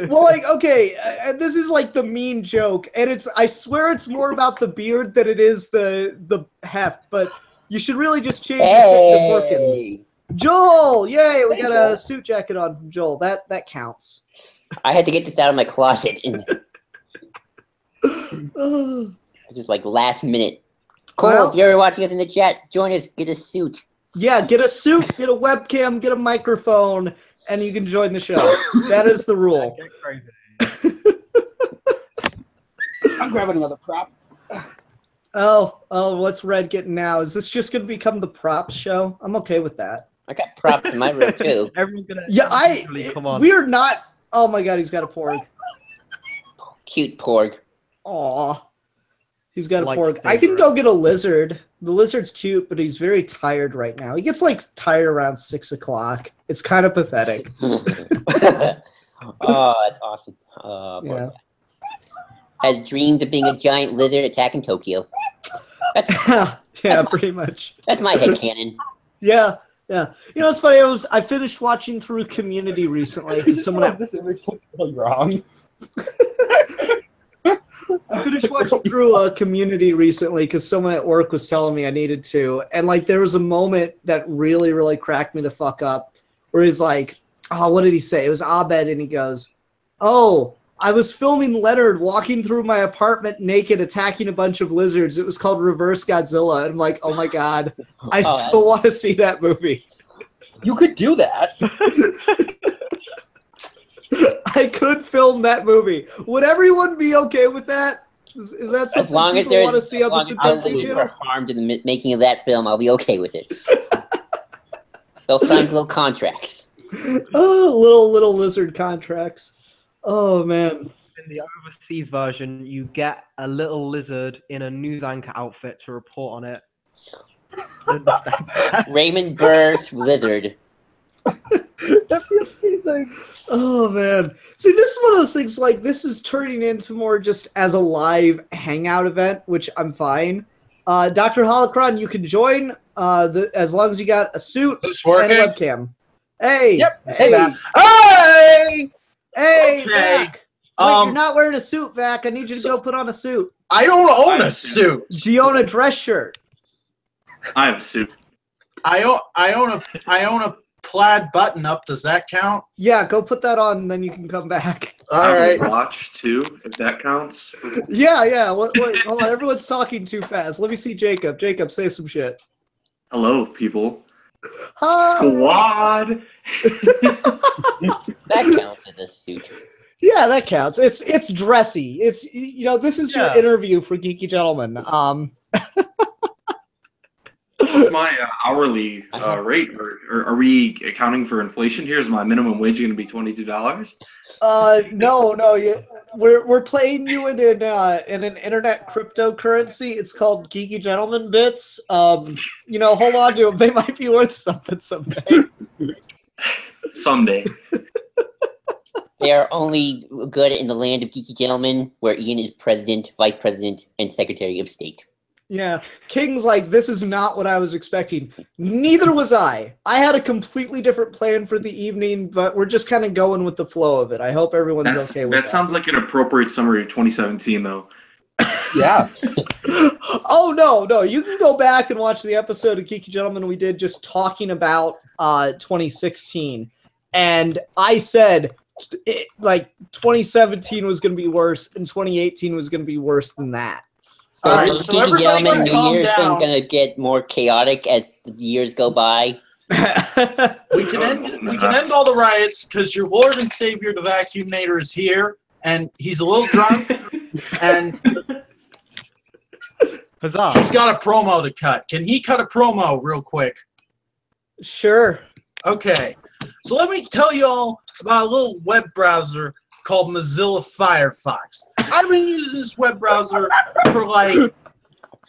Well, like, okay, this is like the mean joke, and I swear it's more about the beard than it is the heft. But you should really just change it to Porkins. Joel, yay! We got a suit jacket on from Joel. That counts. I had to get this out of my closet. And this was like last minute. Cole, Well, if you're watching us in the chat, join us. Get a suit. Yeah, get a suit, get a webcam, get a microphone, and you can join the show. That is the rule. Get crazy. I'm grabbing another prop. Oh, what's Red getting now? Is this just going to become the props show? I'm okay with that. I got props in my room too. Everyone's gonna. Yeah, Come on. we're not. Oh my God, he's got a porg. Cute porg. Aw, he's got a Likes porg. I can favorite. go get a lizard. The lizard's cute, but he's very tired right now. He gets like tired around 6 o'clock. It's kind of pathetic. Oh, that's awesome. Oh, poor Yeah. guy. Has dreams of being a giant lizard attacking Tokyo. Yeah, pretty much. That's my headcanon. Yeah. You know, it's funny. I finished watching through Community recently. This image looks really wrong. I finished watching through Community recently because someone at work was telling me I needed to, and like there was a moment that really, really cracked me the fuck up, where he's like, "Oh, what did he say?" It was Abed, and he goes, "Oh, I was filming Leonard walking through my apartment naked, attacking a bunch of lizards. It was called Reverse Godzilla." And I'm like, "Oh my God, I still want to see that movie." You could do that. I could film that movie. Would everyone be okay with that? Is that something As long as people want to there's see on the Simplicity channel? harmed in the making of that film, I'll be okay with it. They'll sign little contracts. Oh, little lizard contracts. Oh man. In the overseas version, you get a little lizard in a news anchor outfit to report on it. Understand? Raymond Burr's lizard. That'd be amazing. Oh man. See, this is one of those things, like, this is turning into more just as a live hangout event, which I'm fine. Dr. Holocron, you can join as long as you got a suit Is this and a working? webcam. Hey. Yep. Hey. Hey! Hey, Okay. Vac. Wait, you're not wearing a suit, Vac. I need you to go put on a suit. I don't own a suit. Do you own a dress shirt? I have a suit. I own a plaid button up. Does that count? Yeah, go put that on, and then you can come back. All I right. have a watch too, if that counts. Yeah. Wait, hold on. Everyone's talking too fast. Let me see Jacob. Jacob, say some shit. Hello, people. Hi. Squad. That counts as a suit. Yeah, that counts. It's dressy. It's, you know, this is your interview for Geeky Gentlemen. What's my hourly rate? Or are we accounting for inflation here? Is my minimum wage going to be $22? No. We're playing you in an internet cryptocurrency. It's called Geeky Gentlemen bits. You know, hold on to them. They might be worth something someday. Someday. They are only good in the land of geeky gentlemen, where Ian is president, vice president, and secretary of state. Yeah, King's like, this is not what I was expecting. Neither was I. I had a completely different plan for the evening, but we're just kind of going with the flow of it. I hope everyone's okay with that. That sounds like an appropriate summary of 2017, though. Yeah. Oh, no. You can go back and watch the episode of Geeky Gentlemen we did just talking about 2016. And I said, 2017 was going to be worse, and 2018 was going to be worse than that. So, All right, so Geeky everybody Gentlemen, New calm Year's down. going to get more chaotic as the years go by. We can end all the riots because your Lord and Savior, the Vacuumator, is here, and he's a little drunk, and Huzzah. he's got a promo to cut. Can he cut a promo real quick? Sure. Okay, so let me tell you all about a little web browser called Mozilla Firefox. I've been using this web browser for like,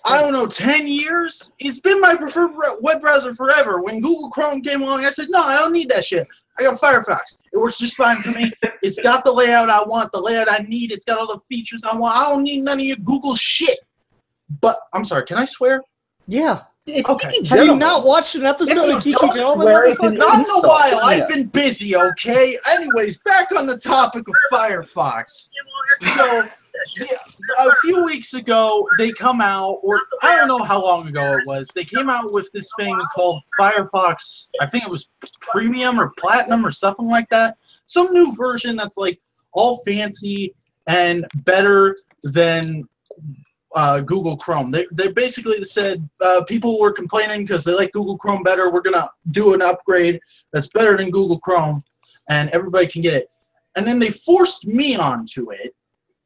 I don't know, 10 years? It's been my preferred web browser forever. When Google Chrome came along, I said, no, I don't need that shit. I got Firefox. It works just fine for me. It's got the layout I want, the layout I need. It's got all the features I want. I don't need none of your Google shit. But, I'm sorry, can I swear? Yeah. It's Okay. Geeky Have you Gentlemen. not watched an episode of If you Geeky don't Gentlemen? swear, it's an motherfucker? Not in a insult. while. Yeah. I've been busy, okay? Anyways, back on the topic of Firefox. So, a few weeks ago, they come out, or I don't know how long ago it was, they came out with this thing called Firefox, I think it was Premium or Platinum or something like that. Some new version that's like all fancy and better than Google Chrome. They basically said people were complaining because they like Google Chrome better. We're going to do an upgrade that's better than Google Chrome, and everybody can get it. And then they forced me onto it.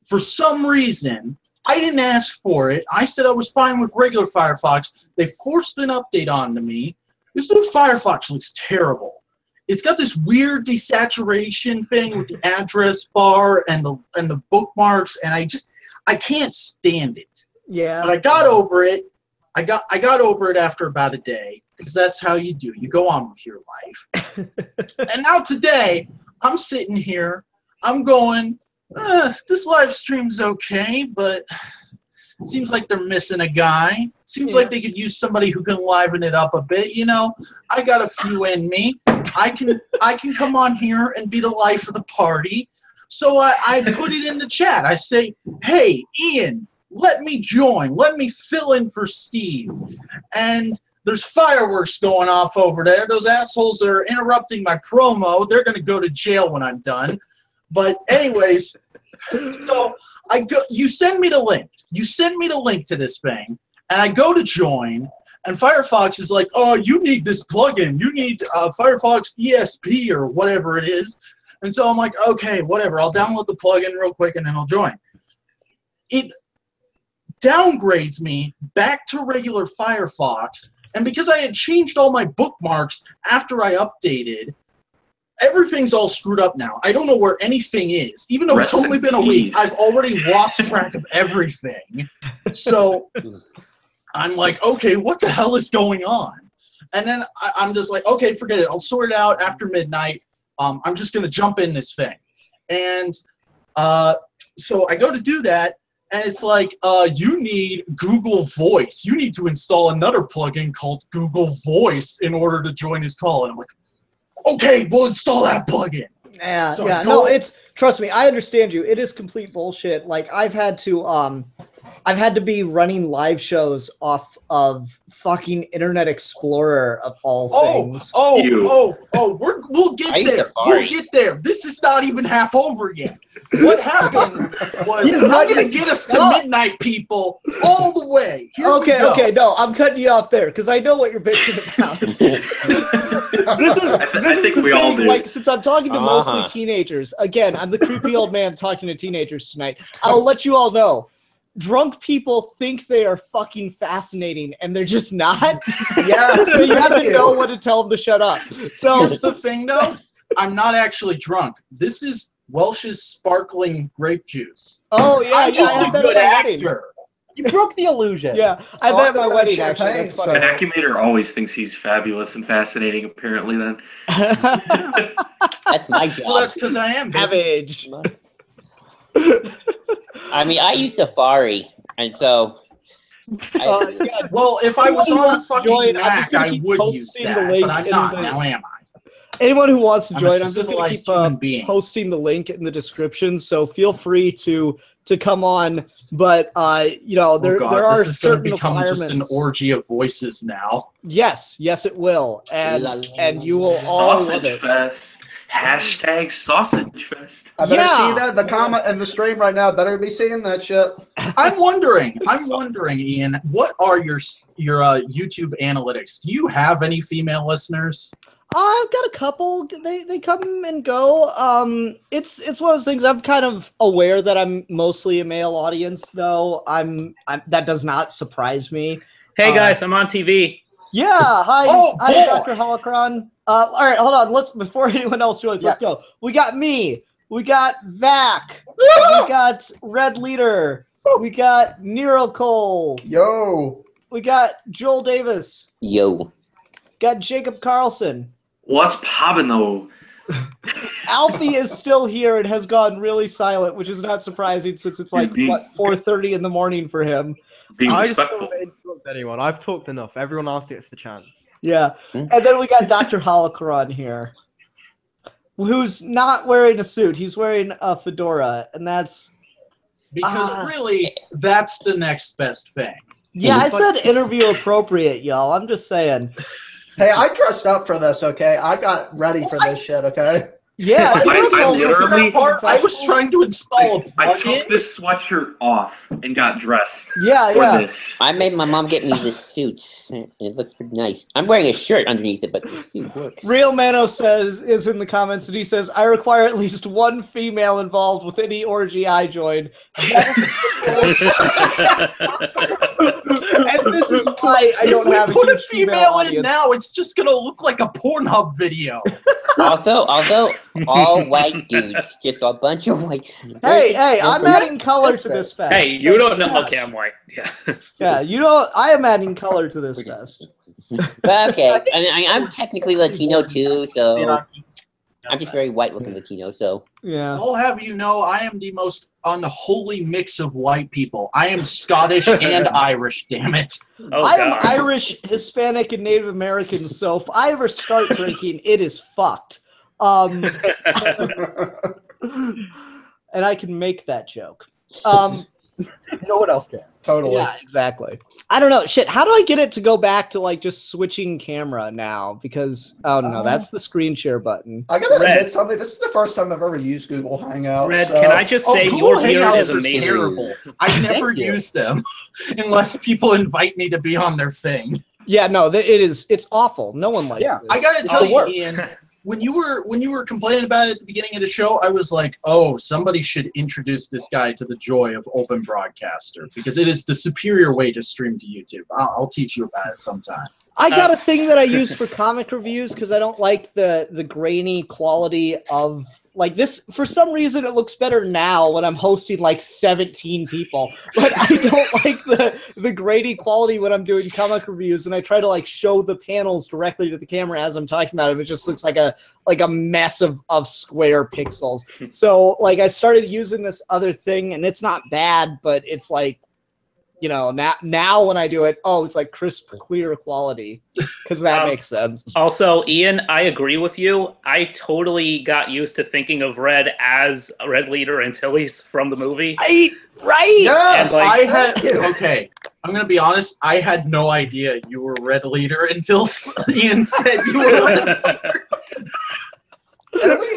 For some reason, I didn't ask for it. I said I was fine with regular Firefox. They forced an update onto me. This new Firefox looks terrible. It's got this weird desaturation thing with the address bar and the bookmarks, and I can't stand it. Yeah. But I got over it. I got over it after about a day, because that's how you do. You go on with your life. And now today, I'm sitting here. I'm going, this live stream's okay, but it seems like they're missing a guy. Seems like they could use somebody who can liven it up a bit. You know, I got a few in me. I can come on here and be the life of the party. So I put it in the chat. I say, hey, Ian, let me join. Let me fill in for Steve. And there's fireworks going off over there. Those assholes that are interrupting my promo, they're going to go to jail when I'm done. But anyways, so you send me the link. You send me the link to this thing, and I go to join, and Firefox is like, oh, you need this plugin. You need Firefox ESP or whatever it is. And so I'm like, okay, whatever. I'll download the plugin real quick, and then I'll join. It downgrades me back to regular Firefox, and because I had changed all my bookmarks after I updated, everything's all screwed up now. I don't know where anything is. Even though it's only been a week, I've already lost track of everything. So I'm like, okay, what the hell is going on? And then I'm just like, okay, forget it. I'll sort it out after midnight. I'm just going to jump in this thing. And so I go to do that, and it's like, you need Google Voice. You need to install another plugin called Google Voice in order to join this call. And I'm like, okay, we'll install that plugin. Yeah, So yeah. No, trust me, I understand you. It is complete bullshit. Like I've had to be running live shows off of fucking Internet Explorer of all things. We'll get there. We'll get there. This is not even half over yet. What happened was I'm gonna get us to midnight, people, all the way. Okay, no, I'm cutting you off there because I know what you're bitching about. This is the we all thing. do. Like, since I'm talking to mostly teenagers, again, I'm the creepy old man talking to teenagers tonight. I'll let you all know. Drunk people think they are fucking fascinating, and they're just not. Yeah. So you have to know when to tell them to shut up. So here's the thing, though. I'm not actually drunk. This is Welch's sparkling grape juice. Oh yeah, I'm just I had a that good at my wedding. actor. You broke the illusion. Yeah, I had that at my wedding. Actually, that's The funny. Vacuumator always thinks he's fabulous and fascinating, apparently, then. That's my job. Well, that's because I am. Savage. I mean, I use Safari, and so I, Well, if I was Anyone on a wants to fucking join, I'm just Mac, gonna I keep would use posting that, the link but I'm in not. the- Now am I? Anyone who wants to I'm a join, I'm just going to civilized keep human being. posting the link in the description. So feel free to come on. But you know, there are this is going to certain become just requirements. an orgy of voices now. Yes, it will, and you will all love Sausage it. Fest. Hashtag Sausage Fest. I better Yeah. see that in the comment and the stream right now. Better be seeing that shit. I'm wondering, Ian, what are your YouTube analytics? Do you have any female listeners? I've got a couple. They come and go. It's one of those things. I'm kind of aware that I'm mostly a male audience, though. I'm that does not surprise me. Hey guys, I'm on TV. Yeah, hi, Oh, hi, boy. Dr. Holocron. All right, hold on. Let's before anyone else joins, let's go. We got me. We got Vac. We got Red Leader. We got Nero Cole. Yo. We got Joel Davis. yo. Got Jacob Carlson. What's poppin' though? Alfie is still here and has gone really silent, which is not surprising since it's like what 4:30 in the morning for him. Being I just don't respectful. want to interrupt anyone. I've talked enough. Everyone else gets the chance. Yeah, and then we got Dr. Holocron here, who's not wearing a suit. He's wearing a fedora, and that's Because really, that's the next best thing. yeah. I said interview appropriate, y'all. I'm just saying. Hey, I dressed up for this, okay? I got ready for this shit, okay? Yeah, I literally- I was trying to install a I plugin. took this sweatshirt off and got dressed Yeah, for yeah. this. I made my mom get me this suit. It looks pretty nice. I'm wearing a shirt underneath it, but the suit works. Real Mano is in the comments, and he says, "I require at least one female involved with any orgy I join." And this is why I don't have a Put a huge female female in audience. now. It's just gonna look like a Pornhub video. Also, all white dudes. Just a bunch of white. Hey, I'm adding color to this fest. Hey, you don't know. Okay, I'm white. Yeah. Yeah, you know, I am adding color to this fest. But okay, I mean, I'm technically Latino too, so I'm just very white-looking Latino. So Yeah. I'll have you know, I am the most unholy mix of white people. I am Scottish and Irish. Damn it! Oh, I am God. Irish, Hispanic, and Native American, so if I ever start drinking, it is fucked. And I can make that joke. No one else can. Totally. Yeah, exactly. I don't know. Shit, how do I get it to go back to like just switching camera now? Because oh no, that's the screen share button. I gotta Red. admit something. This is the first time I've ever used Google Hangouts. Red, so- can I just say Google your beard Hangouts is are amazing? terrible. I never Thank you. use them unless people invite me to be on their thing. Yeah, no, it is. It's awful. No one likes Yeah, this. I gotta It's tell the you, worst. Ian, when you were complaining about it at the beginning of the show, I was like, oh, somebody should introduce this guy to the joy of Open Broadcaster because it is the superior way to stream to YouTube. I'll teach you about it sometime. I got a thing that I use for comic reviews because I don't like the grainy quality of like this. For some reason, it looks better now when I'm hosting like 17 people, but I don't like the grainy quality when I'm doing comic reviews. And I try to like show the panels directly to the camera as I'm talking about it. It just looks like a mess of square pixels. So like I started using this other thing, and it's not bad, but it's like, you know, now when I do it, oh, it's like crisp, clear quality, because that makes sense. Also, Ian, I agree with you. I totally got used to thinking of Red as a Red Leader and Tilly's from the movie. Right? Yes, And, like- I had thank you. okay. I'm gonna be honest. I had no idea you were Red Leader until Ian said you were Red.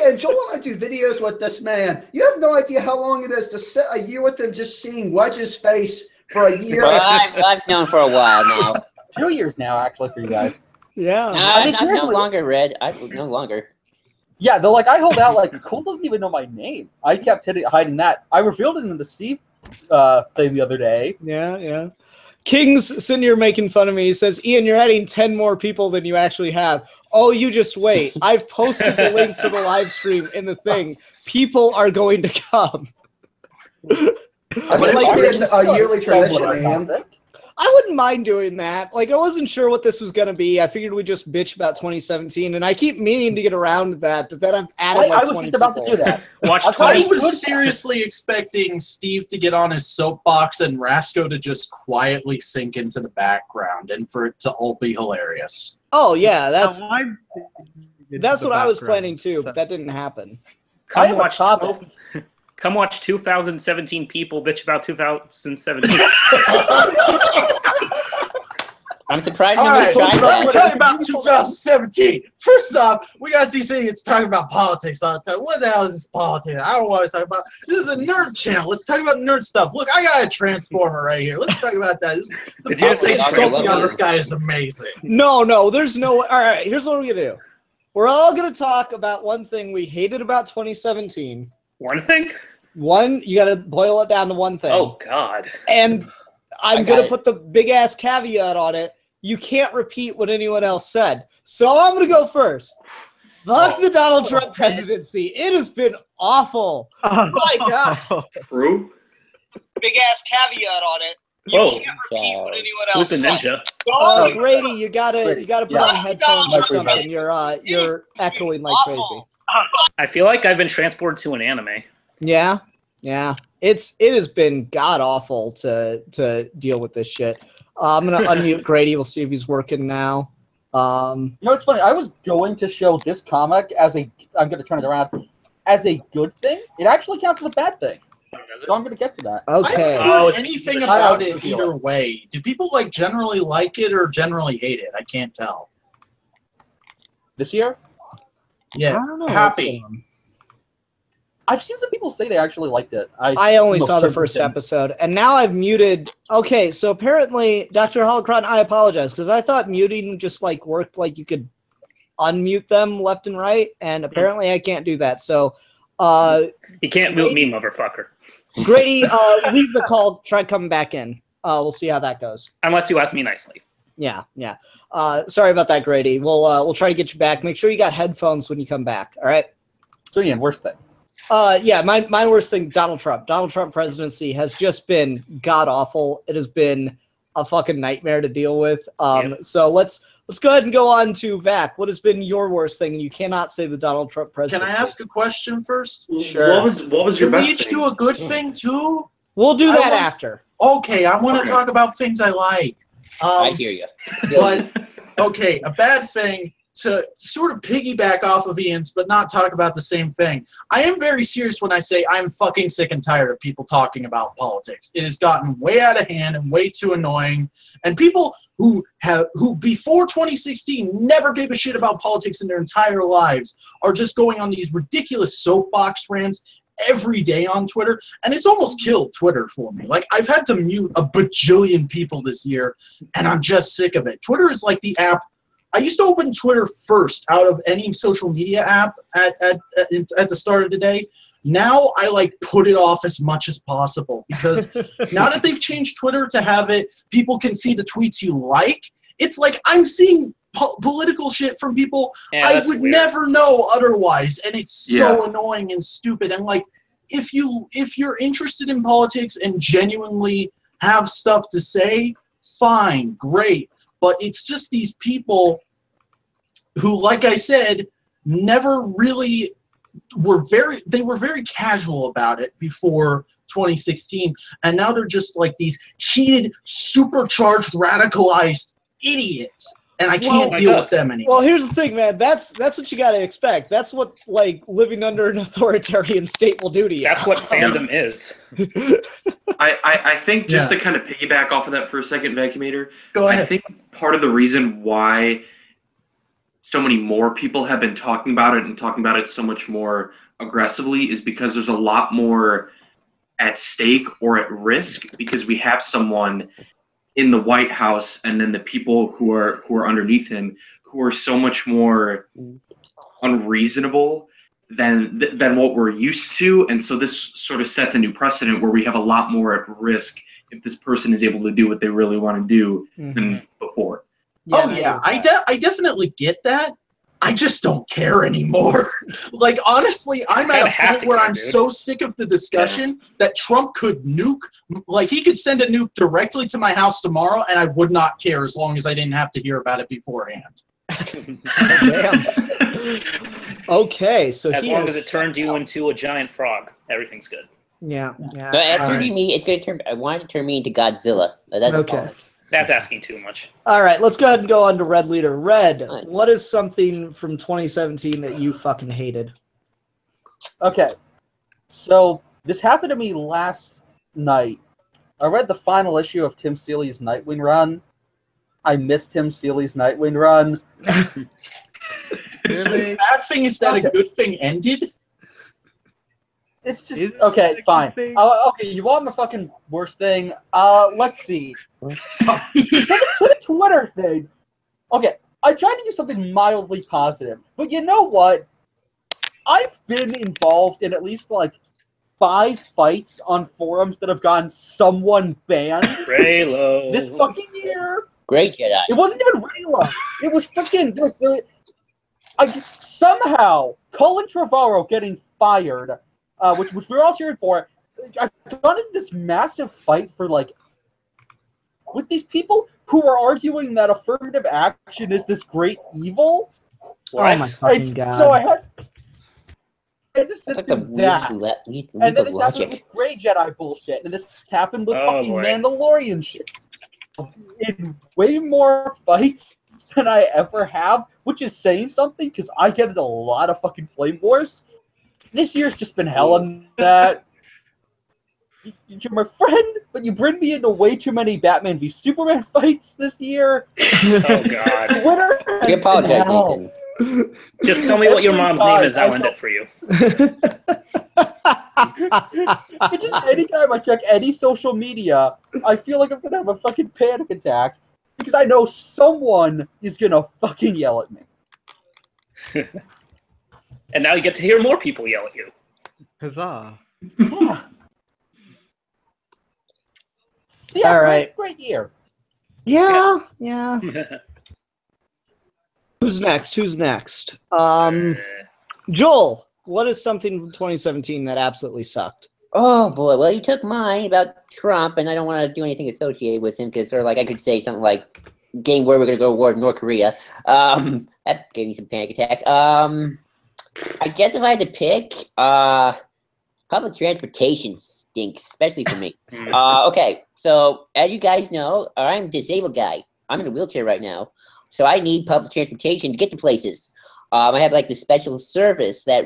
And Joel and I do videos with this man. You have no idea how long it is to sit a year with him just seeing Wedge's face for a year. well, I've known for a while now. 2 years now, actually, for you guys. Yeah. I'm no seriously- longer Red. I'm no longer. Yeah, they're like, I hold out, like, Cole doesn't even know my name. I kept hiding that. I revealed it in the Steve thing the other day. Yeah. King's sitting here making fun of me. He says, Ian, you're adding 10 more people than you actually have. Oh, you just wait. I've posted the link to the live stream in the thing. People are going to come. I would like it a yearly tradition, Somewhat Ian. authentic. I wouldn't didn't mind doing that. Like, I wasn't sure what this was going to be. I figured we'd just bitch about 2017, and I keep meaning to get around to that, but then I've added I was just about to do that. Watch I 20. was seriously expecting Steve to get on his soapbox and Rasco to just quietly sink into the background and for it to all be hilarious. Oh, yeah, that's That's what I was planning too, but that didn't happen. I Come have a watch, topic. come watch 2017 people bitch about 2017. I'm surprised All nobody right, tried let me that. tell you about 2017. First off, we got these idiots talking about politics all the time. What the hell is this politics? I don't want to talk about. This is a nerd channel. Let's talk about nerd stuff. Look, I got a transformer right here. Let's talk about that. Did you say Sculpting on transformer? this guy is amazing. No, there's no. All right, here's what we're going to do. We're all going to talk about one thing we hated about 2017. One thing? You got to boil it down to one thing. Oh, God. And I'm I going got to it. put the big-ass caveat on it. You can't repeat what anyone else said. So I'm going to go first. Fuck the Donald Trump presidency. It has been awful. Oh my God. True. Big-ass caveat on it. You Whoa. can't repeat what anyone Who's else the said. ninja? Oh, Grady, you gotta put Yeah. on headphones or Like something. Grady. You're echoing like crazy. I feel like I've been transported to an anime. Yeah. It has been god awful to deal with this shit. I'm gonna unmute Grady. We'll see if he's working now. You know, it's funny. I was going to show this comic as I'm going to turn it around as a good thing. It actually counts as a bad thing. So I'm going to get to that. Okay. I haven't Oh, heard anything I about don't it feel either way. Do people like generally like it or generally hate it? I can't tell. This year, Yeah, I don't know. happy. I've seen some people say they actually liked it. I only most saw the certainly first didn't. episode, and now I've muted. Okay, so apparently, Dr. Holocron, I apologize because I thought muting just like worked, like you could unmute them left and right, and apparently I can't do that. So, He can't mute me, motherfucker. Grady, leave the call. Try coming back in. We'll see how that goes. Unless you ask me nicely. Yeah. Sorry about that, Grady. We'll try to get you back. Make sure you got headphones when you come back. All right. So Ian, worst thing. Yeah, my worst thing, Donald Trump. Donald Trump presidency has just been god awful. It has been a fucking nightmare to deal with. So let's go ahead and go on to Vac. What has been your worst thing? You cannot say the Donald Trump Can presidency. I ask a question first? Sure. What was your Can we best each thing? do a good thing too? We'll do I that want- after. Okay, I want to Okay. talk about things I like. I hear you. But okay, a bad thing to sort of piggyback off of Ian's, but not talk about the same thing. I am very serious when I say I'm fucking sick and tired of people talking about politics. It has gotten way out of hand and way too annoying. And people who before 2016 never gave a shit about politics in their entire lives are just going on these ridiculous soapbox rants every day on Twitter, and it's almost killed Twitter for me. Like, I've had to mute a bajillion people this year, and I'm just sick of it. Twitter is like the app. I used to open Twitter first out of any social media app at the start of the day. Now I like put it off as much as possible because now that they've changed Twitter to have it, people can see the tweets you like. It's like I'm seeing political shit from people Yeah, I that's would weird. never know otherwise, and it's so annoying and stupid. And like, if you're interested in politics and genuinely have stuff to say, fine, great. But it's just these people who, like I said, never really were very casual about it before 2016, and now they're just like these heated, supercharged, radicalized idiots. And I can't deal with them anymore. Well, here's the thing, man. That's what you got to expect. That's what like living under an authoritarian state will do to you. That's what fandom is. I think just to kind of piggyback off of that for a second, Vacuumator, Go ahead. I think part of the reason why so many more people have been talking about it and talking about it so much more aggressively is because there's a lot more at stake or at risk, because we have someone in the White House and then the people who are underneath him who are so much more unreasonable than what we're used to. And so this sort of sets a new precedent where we have a lot more at risk if this person is able to do what they really want to do than before. I definitely get that. I just don't care anymore. Like, honestly, I'm at a point where I'm so sick of the discussion that Trump could nuke, like, he could send a nuke directly to my house tomorrow, and I would not care as long as I didn't have to hear about it beforehand. Damn. Okay, so as long as it turned you into a giant frog, everything's good. Yeah. So it's going to turn. I wanted to turn me into Godzilla. That's okay. That's asking too much. All right, let's go ahead and go on to Red Leader. Red, what is something from 2017 that you fucking hated? Okay, so this happened to me last night. I read the final issue of Tim Seeley's Nightwing run. I missed Tim Seeley's Nightwing run. So the bad thing is that a good thing ended? It's just okay, fine. Okay, you want the fucking worst thing? Let's see. The Twitter thing. Okay, I tried to do something mildly positive, but you know what? I've been involved in at least like 5 fights on forums that have gotten someone banned Raylo. this fucking year. Great Jedi. It wasn't even Raylo. It was freaking. Somehow Colin Trevorrow getting fired. Which we were all cheering for. I got in this massive fight for with these people who are arguing that affirmative action is this great evil. What? Oh my fucking god! So I had to sit like through that, and then this happened with Grey Jedi bullshit, and this happened with fucking Mandalorian shit. In way more fights than I ever have, which is saying something because I get in a lot of fucking flame wars. This year's just been hell on that. You're my friend, but you bring me into way too many Batman v Superman fights this year. Oh god. Twitter. I apologize, Nathan. Just tell me what your mom's name is. I'll end it for you. Just anytime I check any social media, I feel like I'm gonna have a fucking panic attack because I know someone is gonna fucking yell at me. And now you get to hear more people yell at you. Huzzah. Yeah, all right. Great year. Yeah. Who's next? Joel, what is something from 2017 that absolutely sucked? Oh boy, well you took mine about Trump, and I don't want to do anything associated with him because, I could say something like, "Game where we're gonna go to war with North Korea." That gave me some panic attacks. I guess if I had to pick, public transportation stinks, especially for me. Okay, so as you guys know, I'm a disabled guy. I'm in a wheelchair right now, so I need public transportation to get to places. I have this special service that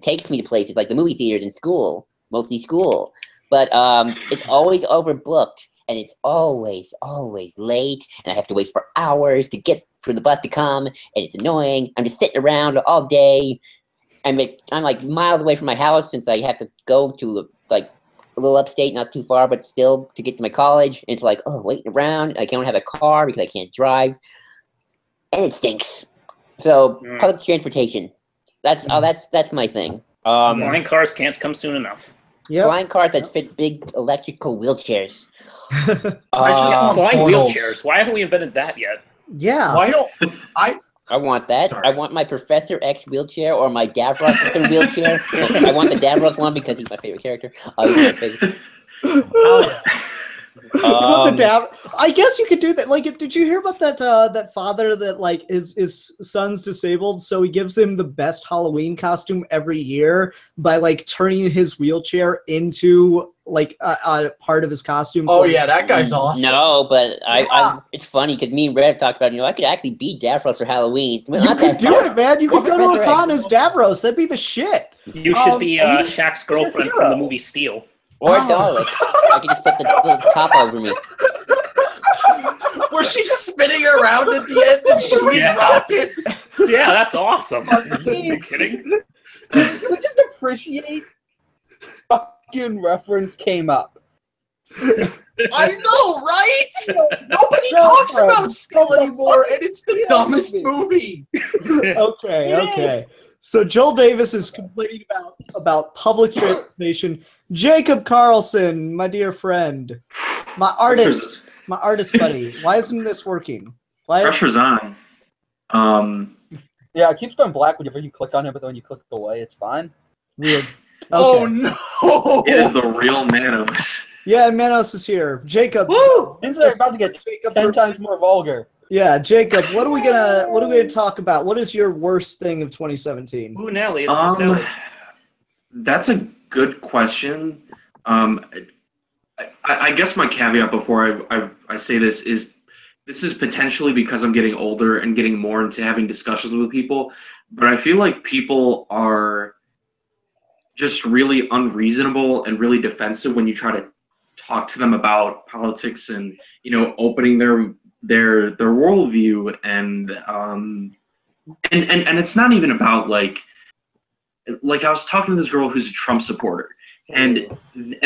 takes me to places like the movie theaters and school, mostly school. But it's always overbooked, and it's always late, and I have to wait for hours to get for the bus to come, and it's annoying. I'm just sitting around all day. I'm miles away from my house since I have to go to a little upstate, not too far, but still to get to my college. And it's waiting around. I can't have a car because I can't drive, and it stinks. So public transportation. That's my thing. Flying cars can't come soon enough. Yep. Flying cars that fit big electrical wheelchairs. Flying wheelchairs. Why haven't we invented that yet? Yeah. Why don't I want that. Sorry. I want my Professor X wheelchair or my Davros wheelchair. I want the Davros one because he's my favorite character. He's my favorite. I guess you could do that. Did you hear about that father that his son's disabled, so he gives him the best Halloween costume every year by turning his wheelchair into a part of his costume. Oh yeah, that guy's awesome. No, but it's funny because me and Rev talked about I could actually be Davros for Halloween. You could do it, man. You could go to a con as Davros. That'd be the shit. You should be Shaq's girlfriend from the movie Steel. Or Dalek. I can just put the little top over me. Where she's spinning around at the end and shooting rockets. Yeah, that's awesome. Are you kidding? Can we just appreciate fucking reference came up? I know, right? Nobody talks about Steel anymore, and it's the dumbest movie. Okay. So Joel Davis is complaining about public transportation. Jacob Carlson, my dear friend, my artist buddy. Why isn't this working? Pressure's on. Yeah, it keeps going black whenever you click on it, but then when you click away, it's fine. Weird. Oh Okay. no! It is the real Manos. Yeah, Manos is here. Jacob. Woo! Means they're let's- about to get Jacob 10 for- times more vulgar. Yeah, Jacob. What are we gonna talk about? What is your worst thing of 2017? Ooh, Nelly, it's Costelli. That's a good question. I guess my caveat before I say this is potentially because I'm getting older and getting more into having discussions with people, but I feel like people are just really unreasonable and really defensive when you try to talk to them about politics and, you know, opening their worldview and it's not even about like I was talking to this girl who's a Trump supporter. And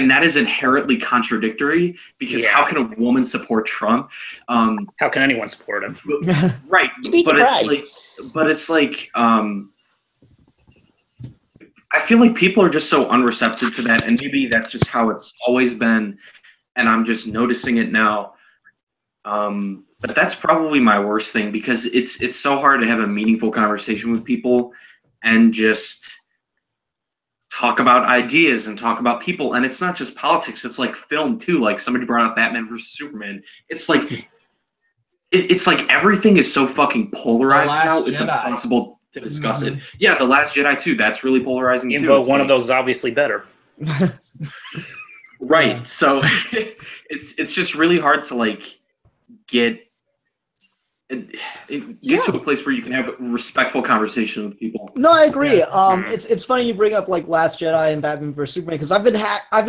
that is inherently contradictory because how can a woman support Trump? How can anyone support him? Right, You'd be surprised. it's like I feel like people are just so unreceptive to that, and maybe that's just how it's always been, and I'm just noticing it now. But that's probably my worst thing because it's so hard to have a meaningful conversation with people and just talk about ideas and talk about people. And it's not just politics, it's like film too. Like somebody brought up Batman versus Superman. It's like it's like everything is so fucking polarized now, it's impossible to discuss it. Yeah, The Last Jedi too, that's really polarizing too. But one of those is obviously better. Right. So it's just really hard to like get to a place where you can have a respectful conversation with people. No, I agree. It's funny you bring up like Last Jedi and Batman vs Superman because I've been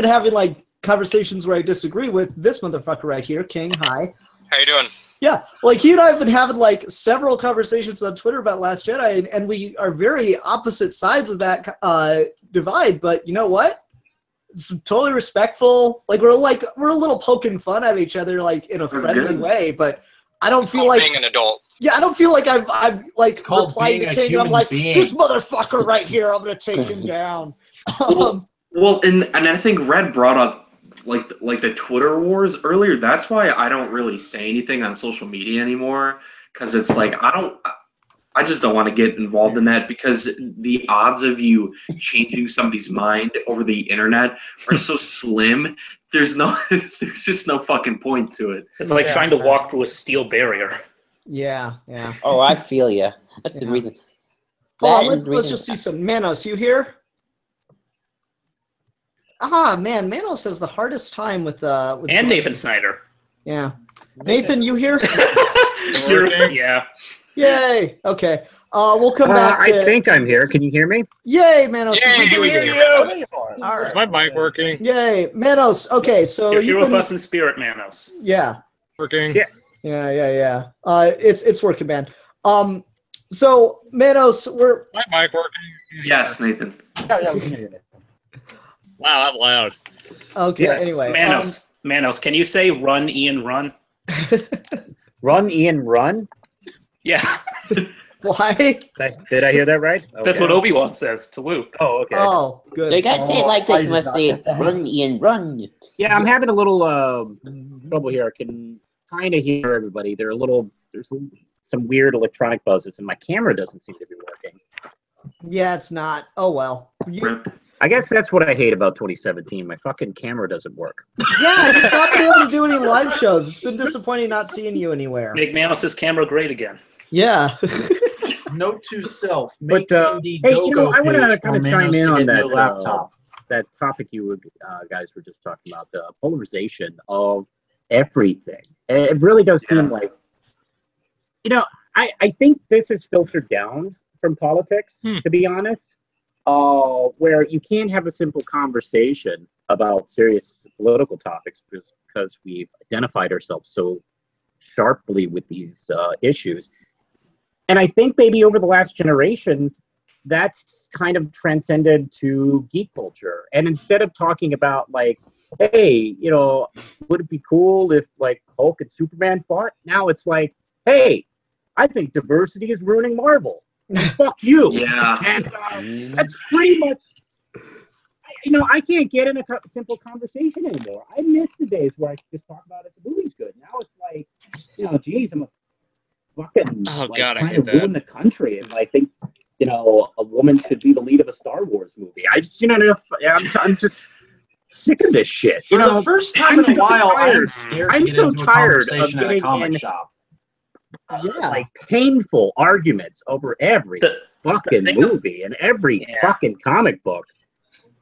having like conversations where I disagree with this motherfucker right here, King. Hi. How you doing? Yeah, like he and I have been having like several conversations on Twitter about Last Jedi, and we are very opposite sides of that divide. But you know what? It's totally respectful. Like we're a little poking fun at each other, like in a friendly way. But I don't feel like being an adult. Yeah, I don't feel like I've like replied to King, and I'm like, being. this motherfucker right here, I'm gonna take him down. Well, and I think Red brought up like the Twitter wars earlier. That's why I don't really say anything on social media anymore, because it's like I just don't want to get involved in that because the odds of you changing somebody's mind over the internet are so slim. There's just no fucking point to it. It's like trying to walk through a steel barrier. Yeah. Oh, I feel you. That's the reason. Hold on, let's just see some Manos. You here? Ah, man, Manos has the hardest time with And Nathan Snyder. Yeah, Nathan, you here? Yeah. Yay. Okay. We'll come back to. I think I'm here. Can you hear me? Yay, Manos. Yay, we we hear hear you. you. All right. Is my mic working? Yay, Manos. Okay, so If you're you've with been. us in spirit, Manos. Yeah. Working? Yeah. It's working, man. So Manos, we're. My mic working? Yes, Nathan. Yeah, we can hear you. Wow, that loud. Okay. Yes. Anyway. Manos, can you say "Run, Ian, run"? Run, Ian, run? Yeah. Why? Did I hear that right? That's what Obi-Wan says to Luke. Oh, okay. Oh, good. They gotta say it like this. You must say, run, Ian, run. Yeah, I'm having a little trouble here. I can kind of hear everybody. There's some weird electronic buzzes, and my camera doesn't seem to be working. Yeah, it's not. Oh well. I guess that's what I hate about 2017. My fucking camera doesn't work. Yeah, you've not been able to do any live shows. It's been disappointing not seeing you anywhere. Make Manos' camera great again. Yeah. Note to self: But make hey, Indiegogo I want to page kind of for chime Manos in to on get a that new laptop. that topic you guys were just talking about, the polarization of everything. It really does seem like, I think this is filtered down from politics, to be honest, where you can't have a simple conversation about serious political topics because we've identified ourselves so sharply with these issues. And I think maybe over the last generation, that's kind of transcended to geek culture. And instead of talking about like, hey, would it be cool if like Hulk and Superman fought? Now it's like, hey, I think diversity is ruining Marvel. Fuck you. Yeah. And that's pretty much, I can't get in a simple conversation anymore. I miss the days where I could just talk about it. The movie's good. Now it's like, geez, fucking Oh, like God, I trying hate to ruin the country, and I think a woman should be the lead of a Star Wars movie. I just I'm just sick of this shit. For the first time in a while, I'm scared to I'm get so into a tired of conversation at a getting comic in shop. like painful arguments over every fucking thing movie and every fucking comic book.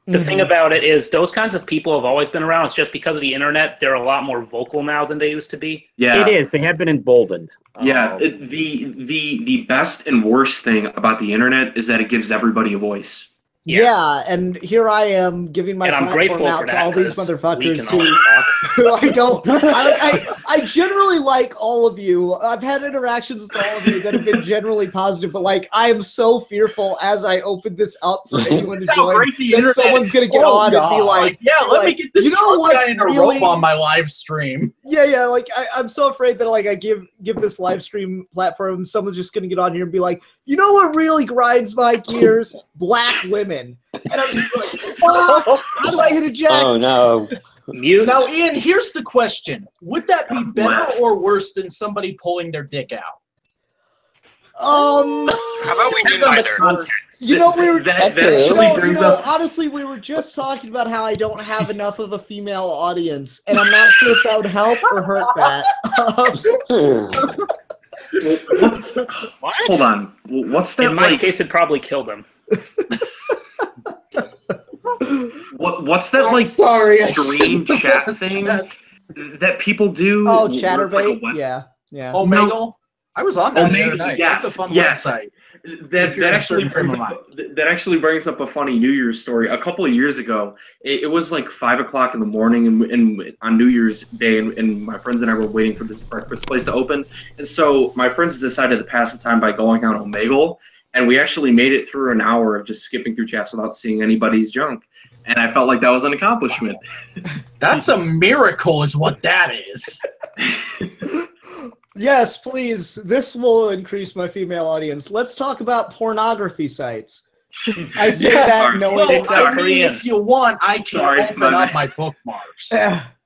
The thing about it is those kinds of people have always been around. It's just because of the internet, they're a lot more vocal now than they used to be. Yeah, it is. They have been emboldened. Yeah, the best and worst thing about the internet is that it gives everybody a voice. Yeah, and here I am giving my And I'm platform grateful out for to that, all these 'cause we motherfuckers can all talk. who I don't. I generally like all of you. I've had interactions with all of you that have been generally positive, but like I am so fearful as I open this up for anyone to join that someone's gonna get on and be like, yeah, let me get this drunk guy in a robe on my live stream. Yeah, like I'm so afraid that like I give this live stream platform, someone's just gonna get on here and be like, you know what really grinds my gears? Black women. And I'm just like, oh, how do I hit eject? Oh no. Mute. Now, Ian, here's the question: would that be better or worse than somebody pulling their dick out? How about we do neither? You know, we were that actually brings up. honestly, we were just talking about how I don't have enough of a female audience, and I'm not sure if that would help or hurt that. Hold on. What's that? In my case, it'd probably kill them. What's that like? Stream chat thing that people do? Oh, where it's Chatterbait. like a web- Yeah. Omegle. I was on that the other Omegle, night. yes, That's a fun yes. website. That actually brings up a funny New Year's story. A couple of years ago, it was like 5 o'clock in the morning, and on New Year's Day, and my friends and I were waiting for this breakfast place to open. And so my friends decided to pass the time by going on Omegle, and we actually made it through an hour of just skipping through chats without seeing anybody's junk. And I felt like that was an accomplishment. That's a miracle, is what that is. Yes, please. This will increase my female audience. Let's talk about pornography sites. I say that knowing if you want, I can open up my bookmarks.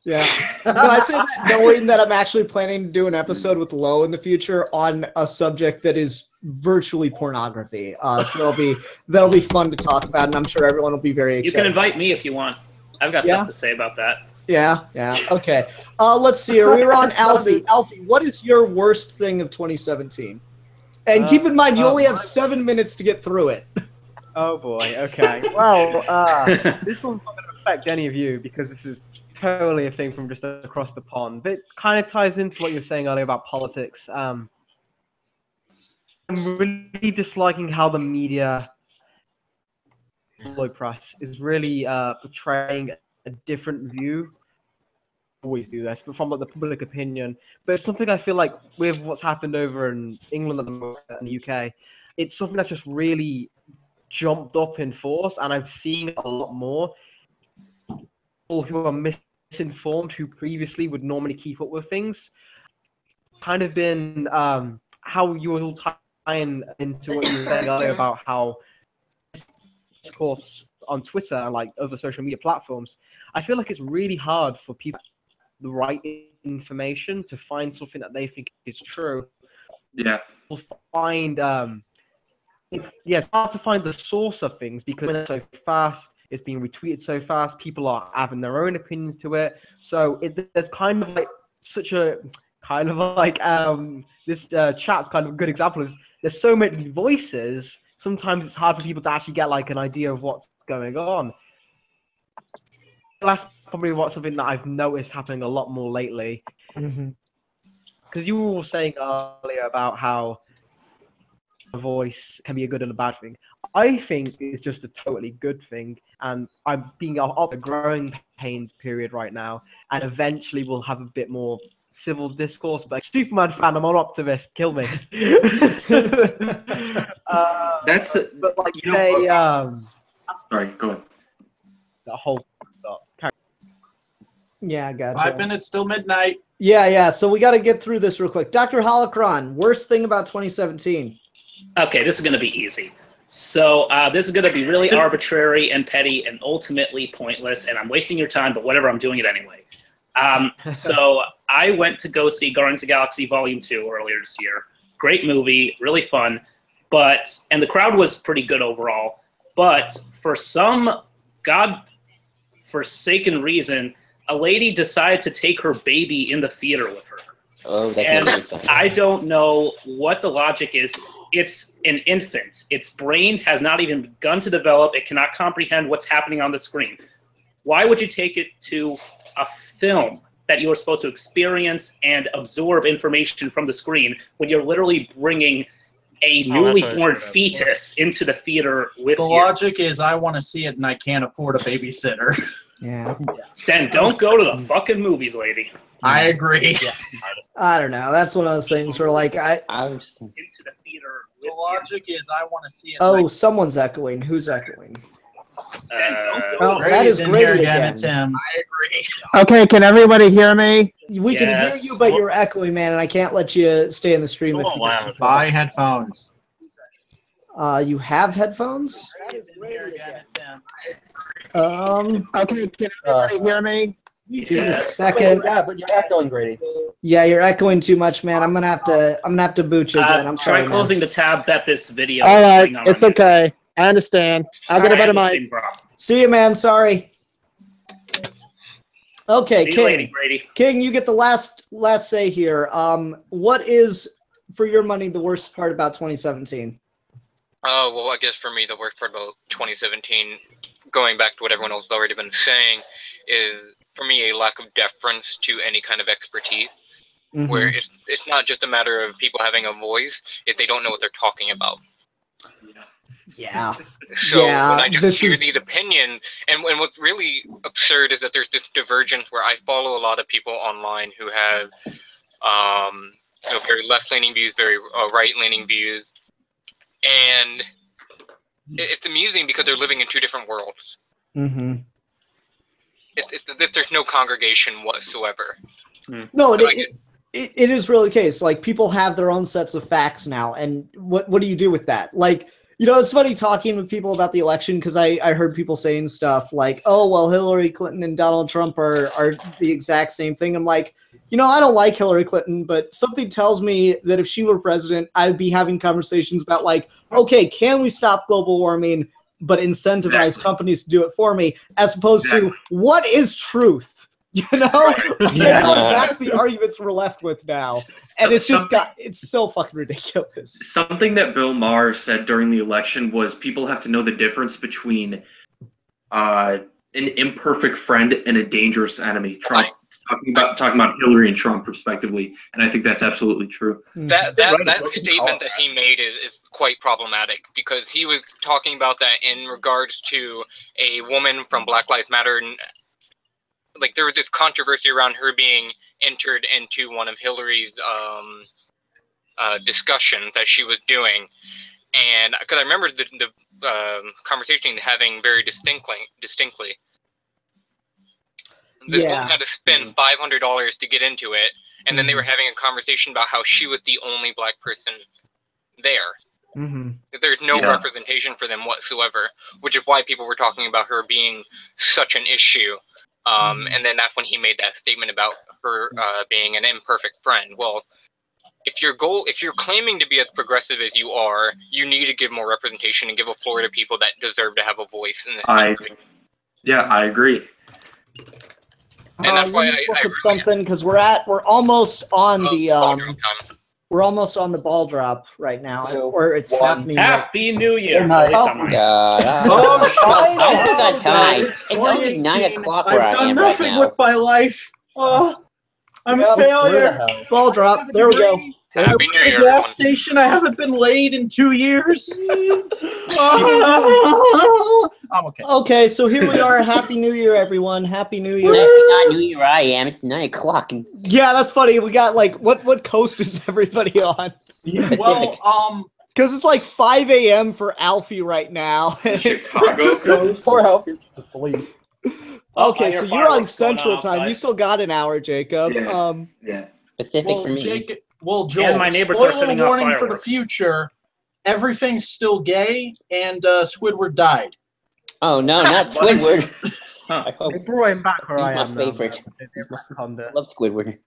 Yeah. No, I say that knowing that I'm actually planning to do an episode with Lo in the future on a subject that is virtually pornography. So that'll be fun to talk about, and I'm sure everyone will be very excited. You can invite me if you want. I've got stuff to say about that. Yeah. Okay. Let's see here. We were on Alfie. Alfie, what is your worst thing of 2017? And keep in mind, you only have 7 minutes to get through it. Oh boy. Okay. Well, this one's not going to affect any of you because this is totally a thing from just across the pond. But it kind of ties into what you were saying earlier about politics. I'm really disliking how the media, press, is really portraying a different view. Always do this, but from like the public opinion. But it's something I feel like with what's happened over in England and the UK, it's something that's just really jumped up in force, and I've seen a lot more people who are misinformed, who previously would normally keep up with things. Kind of been how you were all tying into what you were saying earlier about how discourse on Twitter and like other social media platforms. I feel like it's really hard for people the right information to find something that they think is true. Yeah. Find it's hard to find the source of things because it's so fast, it's being retweeted so fast, people are having their own opinions to it. So there's kind of like such a kind of like this chat's kind of a good example of there's so many voices, sometimes it's hard for people to actually get like an idea of what's going on. That's probably something that I've noticed happening a lot more lately. Because you were all saying earlier about how a voice can be a good and a bad thing. I think it's just a totally good thing, and I'm being up a growing pains period right now, and eventually we'll have a bit more civil discourse. But like Superman fan, I'm an optimist. Kill me. That's but like say sorry, go ahead. The whole Yeah, gotcha. 5 minutes till midnight. Yeah. So we got to get through this real quick. Dr. Holocron, worst thing about 2017? Okay, this is going to be easy. So this is going to be really arbitrary and petty and ultimately pointless, and I'm wasting your time, but whatever, I'm doing it anyway. So I went to go see Guardians of the Galaxy Volume 2 earlier this year. great movie, really fun, and the crowd was pretty good overall. But for some godforsaken reason, a lady decided to take her baby in the theater with her. Oh, that's And not fun. I don't know what the logic is. It's an infant. Its brain has not even begun to develop. It cannot comprehend what's happening on the screen. Why would you take it to a film that you are supposed to experience and absorb information from the screen when you're literally bringing a newly born fetus into the theater with The you? logic is I want to see it and I can't afford a babysitter. Yeah. Then don't go to the fucking movies, lady. I agree. I don't know. That's one of those things where, like, I was Into the theater The logic is I want to see it. oh, someone's echoing. Who's echoing? well, that is in here Grady again. again. It's him. I agree. Okay, can everybody hear me? We can hear Yes. you, but you're echoing, man, and I can't let you stay in the stream if you loud. Buy headphones. You have headphones? Okay, can everybody hear me? Give me a second. Yeah, but you're echoing, Grady. Yeah, you're echoing too much, man. I'm gonna have to boot you again. I'm try sorry, man. closing the tab that this video All is right, putting on it's our okay. I understand. I'll get a better mic. See you, man. Sorry. Okay, See you later, King. Grady. King, you get the last say here. What is, for your money, the worst part about 2017? Well, I guess for me, the worst part about 2017, going back to what everyone else has already been saying, is for me a lack of deference to any kind of expertise. Mhm. Where it's not just a matter of people having a voice; if they don't know what they're talking about. Yeah. So Yeah, when I just this hear is- these opinions, and what's really absurd is that there's this divergence where I follow a lot of people online who have, very left-leaning views, very right-leaning views, and it's amusing because they're living in two different worlds. Mm-hmm. There's no congregation whatsoever. No, So it is really the case. Like, people have their own sets of facts now, and what do you do with that? Like, you know, it's funny talking with people about the election because I heard people saying stuff like, oh, well, Hillary Clinton and Donald Trump are the exact same thing. I'm like, you know, I don't like Hillary Clinton, but something tells me that if she were president, I'd be having conversations about, like, okay, can we stop global warming, but incentivize companies to do it for me, as opposed to what is truth? You know, Yeah. like, that's the arguments we're left with now, and it's just it's so fucking ridiculous. Something that Bill Maher said during the election was people have to know the difference between an imperfect friend and a dangerous enemy. Trump talking about Hillary and Trump respectively, and I think that's absolutely true. That statement that he made is quite problematic because he was talking about that in regards to a woman from Black Lives Matter. And, like, there was this controversy around her being entered into one of Hillary's discussions that she was doing, and because I remember the conversation having very distinctly. This woman had to spend $500 to get into it, and then they were having a conversation about how she was the only black person there. Mm-hmm. There's no representation for them whatsoever, which is why people were talking about her being such an issue. And then that's when he made that statement about her being an imperfect friend. Well, if you're claiming to be as progressive as you are, you need to give more representation and give a floor to people that deserve to have a voice in this country. I agree. And that's why look at something because we're almost on the we're almost on the ball drop right now, or it's happening. Happy New Year! God. I still got time. It's only 9 o'clock where I've I done am right nothing now. with my life. I'm a failure. Ball drop. There we go. Happy New Year, Gas station. I haven't been laid in 2 years. I'm okay. Okay, so here we are. Happy New Year, everyone. Happy New Year. Actually, not New Year I am. It's 9 o'clock. Yeah, that's funny. We got, like, what coast is everybody on? Well, because it's like 5 a.m. for Alfie right now. Chicago coast. Poor Alfie's just asleep. Okay, so you're on fireworks Central going on Time. You outside. still got an hour, Jacob. Yeah. Pacific for me. Joel, And my neighbors are spoiler setting off warning for the fireworks. future. Everything's still gay, and Squidward died. Oh no, not Squidward. I hope. They brought him back where He's I my am now, favorite. man. They retconned it. Love Squidward.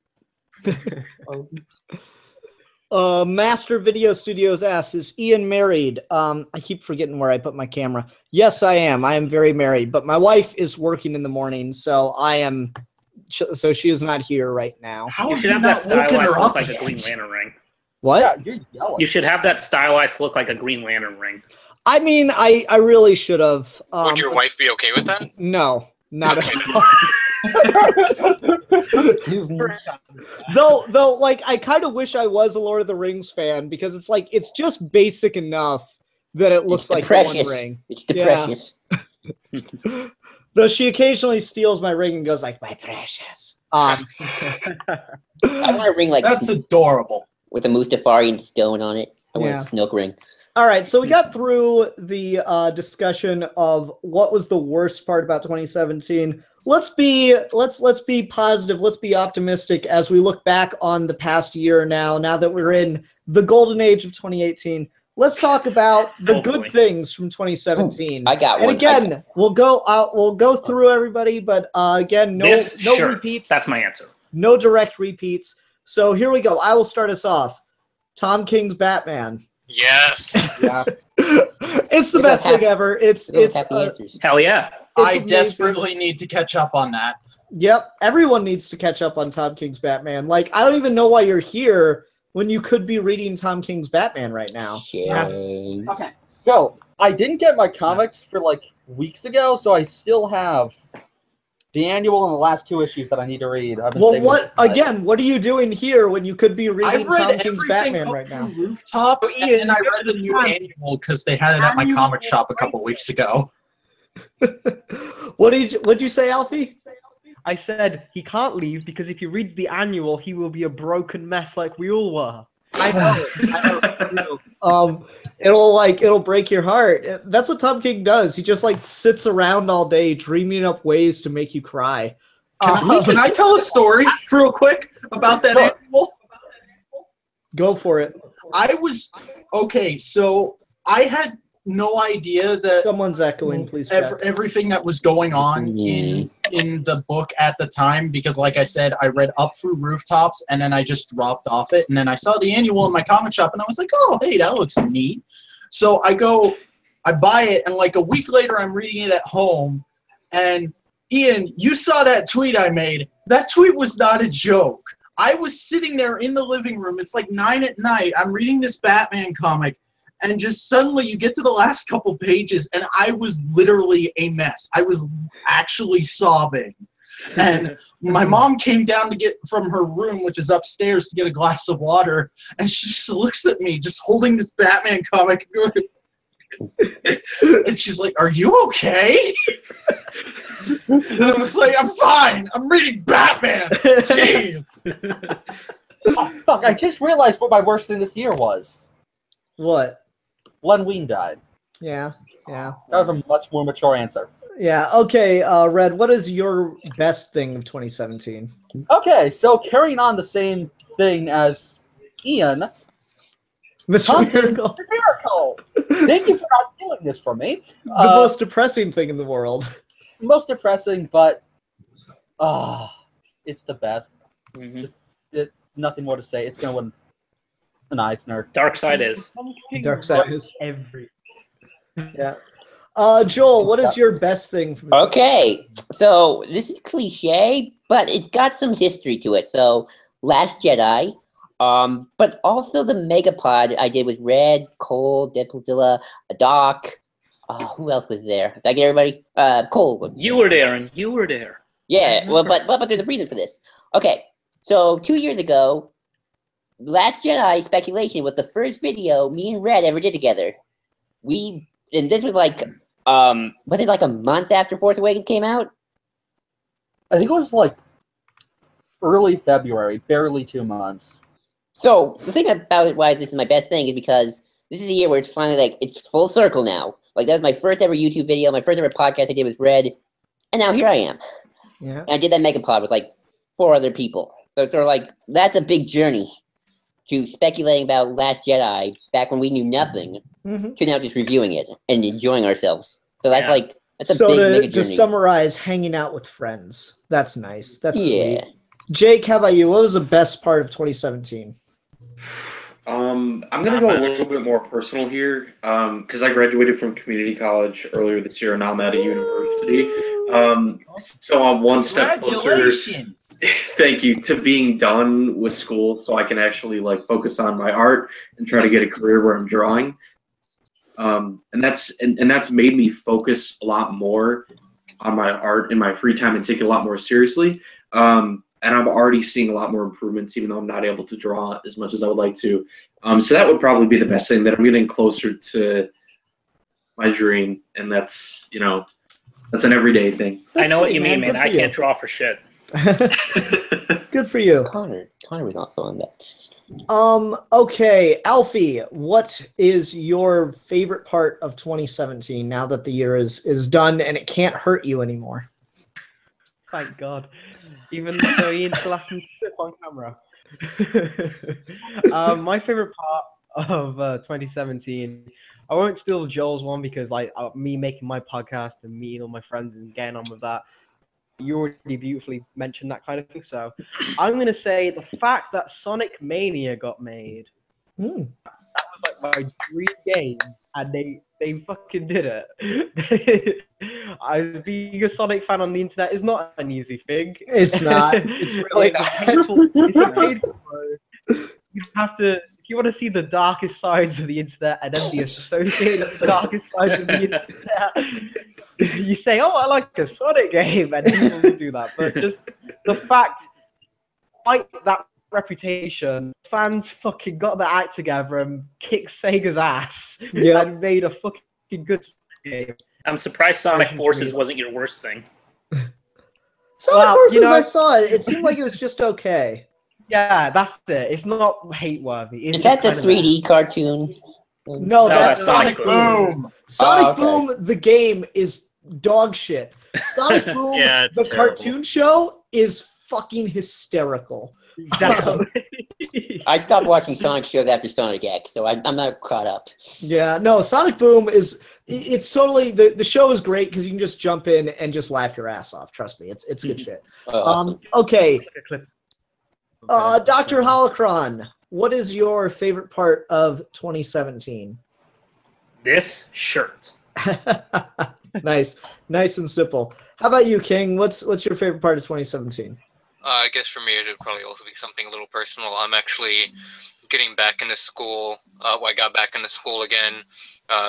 Master Video Studios asks, is Ian married? I keep forgetting where I put my camera. Yes, I am. I am very married, but my wife is working in the morning, so so she is not here right now. You should have that stylized to look like a Green Lantern ring. What? Yeah, you're yelling. You should have that stylized to look like a Green Lantern ring. I mean, I really should have. Would your wife be okay with that? No, not at all. though, like, I kind of wish I was a Lord of the Rings fan, because it's like, it's just basic enough that it looks like the One Ring. It's the precious. Though she occasionally steals my ring and goes like, my precious. I want a ring like That's adorable. with a Mustafarian stone on it. I want Yeah. a Snoke ring. All right, so we got through the discussion of what was the worst part about 2017. Let's be positive. Let's be optimistic as we look back on the past year now that we're in the golden age of 2018. Let's talk about the good things from 2017. I got one. And again, we'll go through everybody, but again, no repeats. That's my answer. No direct repeats. So here we go. I will start us off. Tom King's Batman. Yes. Yeah. It's the best thing ever. It's hell yeah. I amazing. desperately need to catch up on that. Yep, everyone needs to catch up on Tom King's Batman. Like, I don't even know why you're here when you could be reading Tom King's Batman right now. Yay. Okay, so I didn't get my comics for like weeks ago, so I still have the annual and the last 2 issues that I need to read. I've been Well, saving what them for again? What are you doing here when you could be reading I've read Tom King's everything Batman up right now? to Rooftops, and then I read the new annual because they had it at my comic shop a couple weeks ago. What'd you say, Alfie? I said he can't leave because if he reads the annual, he will be a broken mess like we all were. I know. It'll break your heart. That's what Tom King does. He just like sits around all day dreaming up ways to make you cry. Can I tell a story real quick about that annual? Go for it. So I had no idea that Someone's echoing. Please check. everything that was going on in the book at the time, because like I said, I read up through Rooftops and then I just dropped off it, and then I saw the annual in my comic shop and I was like, oh hey, that looks neat. So I buy it, and like a week later I'm reading it at home, and Ian, you saw that tweet I made. That tweet was not a joke. I was sitting there in the living room, it's like 9 at night, I'm reading this Batman comic, and just suddenly you get to the last couple pages, and I was literally a mess. I was actually sobbing. And my mom came down to get from her room, which is upstairs, to get a glass of water, and she just looks at me, just holding this Batman comic, and she's like, "Are you okay?" And I was like, "I'm fine. I'm reading Batman." Jeez. Oh, fuck! I just realized what my worst thing this year was. What? Len Wein died. Yeah. That was a much more mature answer. Yeah. Okay, Red, what is your best thing of 2017? Okay, so carrying on the same thing as Ian. Mr. Miracle. Miracle! Thank you for not stealing this from me. The most depressing thing in the world. Most depressing, but it's the best. Just nothing more to say. It's going to win an Eisner. Dark Side is. Yeah. Joel, what is your best thing from Okay, so this is cliche, but it's got some history to it. So, Last Jedi, but also the Megapod I did with Red, Cole, Deadpoolzilla, Doc. Who else was there? Did I get everybody? Cole. You were there, and you were there. Yeah, well, but there's a reason for this. Okay, so 2 years ago, Last Jedi speculation was the first video me and Red ever did together. And this was like, was it like a month after Force Awakens came out? I think it was like early February, barely 2 months. So the thing about it, why this is my best thing, is because this is a year where it's finally like, it's full circle now. Like, that was my first ever YouTube video, my first ever podcast I did with Red, and now here I am. Yeah. And I did that Megapod with like 4 other people. So it's sort of like, that's a big journey to speculating about Last Jedi back when we knew nothing, to now just reviewing it and enjoying ourselves. So that's that's a big mega journey. To summarize, hanging out with friends. That's nice. That's Yeah. sweet. Jake, how about you? What was the best part of 2017? I'm gonna go a little bit more personal here, because I graduated from community college earlier this year, and now I'm at a university. So I'm one step closer. Congratulations! Thank you, to being done with school, so I can actually like focus on my art and try to get a career where I'm drawing. And that's made me focus a lot more on my art in my free time and take it a lot more seriously. And I'm already seeing a lot more improvements, even though I'm not able to draw as much as I would like to. So that would probably be the best thing, that I'm getting closer to my dream, and that's that's an everyday thing. I know what you mean, man. I can't draw for shit. Good for you. Connor was not feeling that. Okay, Alfie, what is your favorite part of 2017 now that the year is done and it can't hurt you anymore? Thank God. Even though Ian's still asking me to flip on camera. My favorite part of 2017, I won't steal Joel's one because me making my podcast and meeting all my friends and getting on with that. You already beautifully mentioned that kind of thing. So I'm going to say the fact that Sonic Mania got made. That was like my dream game, and they fucking did it. Being a Sonic fan on the internet is not an easy thing. It's not. It's really not. It's a painful road. You have to, if you want to see the darkest sides of the internet and then be associated with the darkest sides of the internet, you say, "Oh, I like a Sonic game," and people will do that. But just the fact, like that reputation, fans fucking got their act together and kicked Sega's ass and made a fucking good game. I'm surprised Sonic Forces wasn't your worst thing. Sonic Forces, I saw it. It seemed like it was just okay. Yeah, that's it. It's not hate-worthy. Is that the 3D cartoon? No, that's Sonic Boom. Sonic Boom, the game, is dog shit. Sonic Boom, the cartoon show, is fucking hysterical. I stopped watching Sonic shows after Sonic X, so I'm not caught up. Yeah, no, Sonic Boom it's totally, the show is great because you can just jump in and just laugh your ass off. Trust me, it's good shit. Awesome. Okay. Dr. Holocron, what is your favorite part of 2017? This shirt. Nice and simple. How about you, King? What's your favorite part of 2017? I guess for me it would probably also be something a little personal. I'm actually getting back into school. I got back into school again,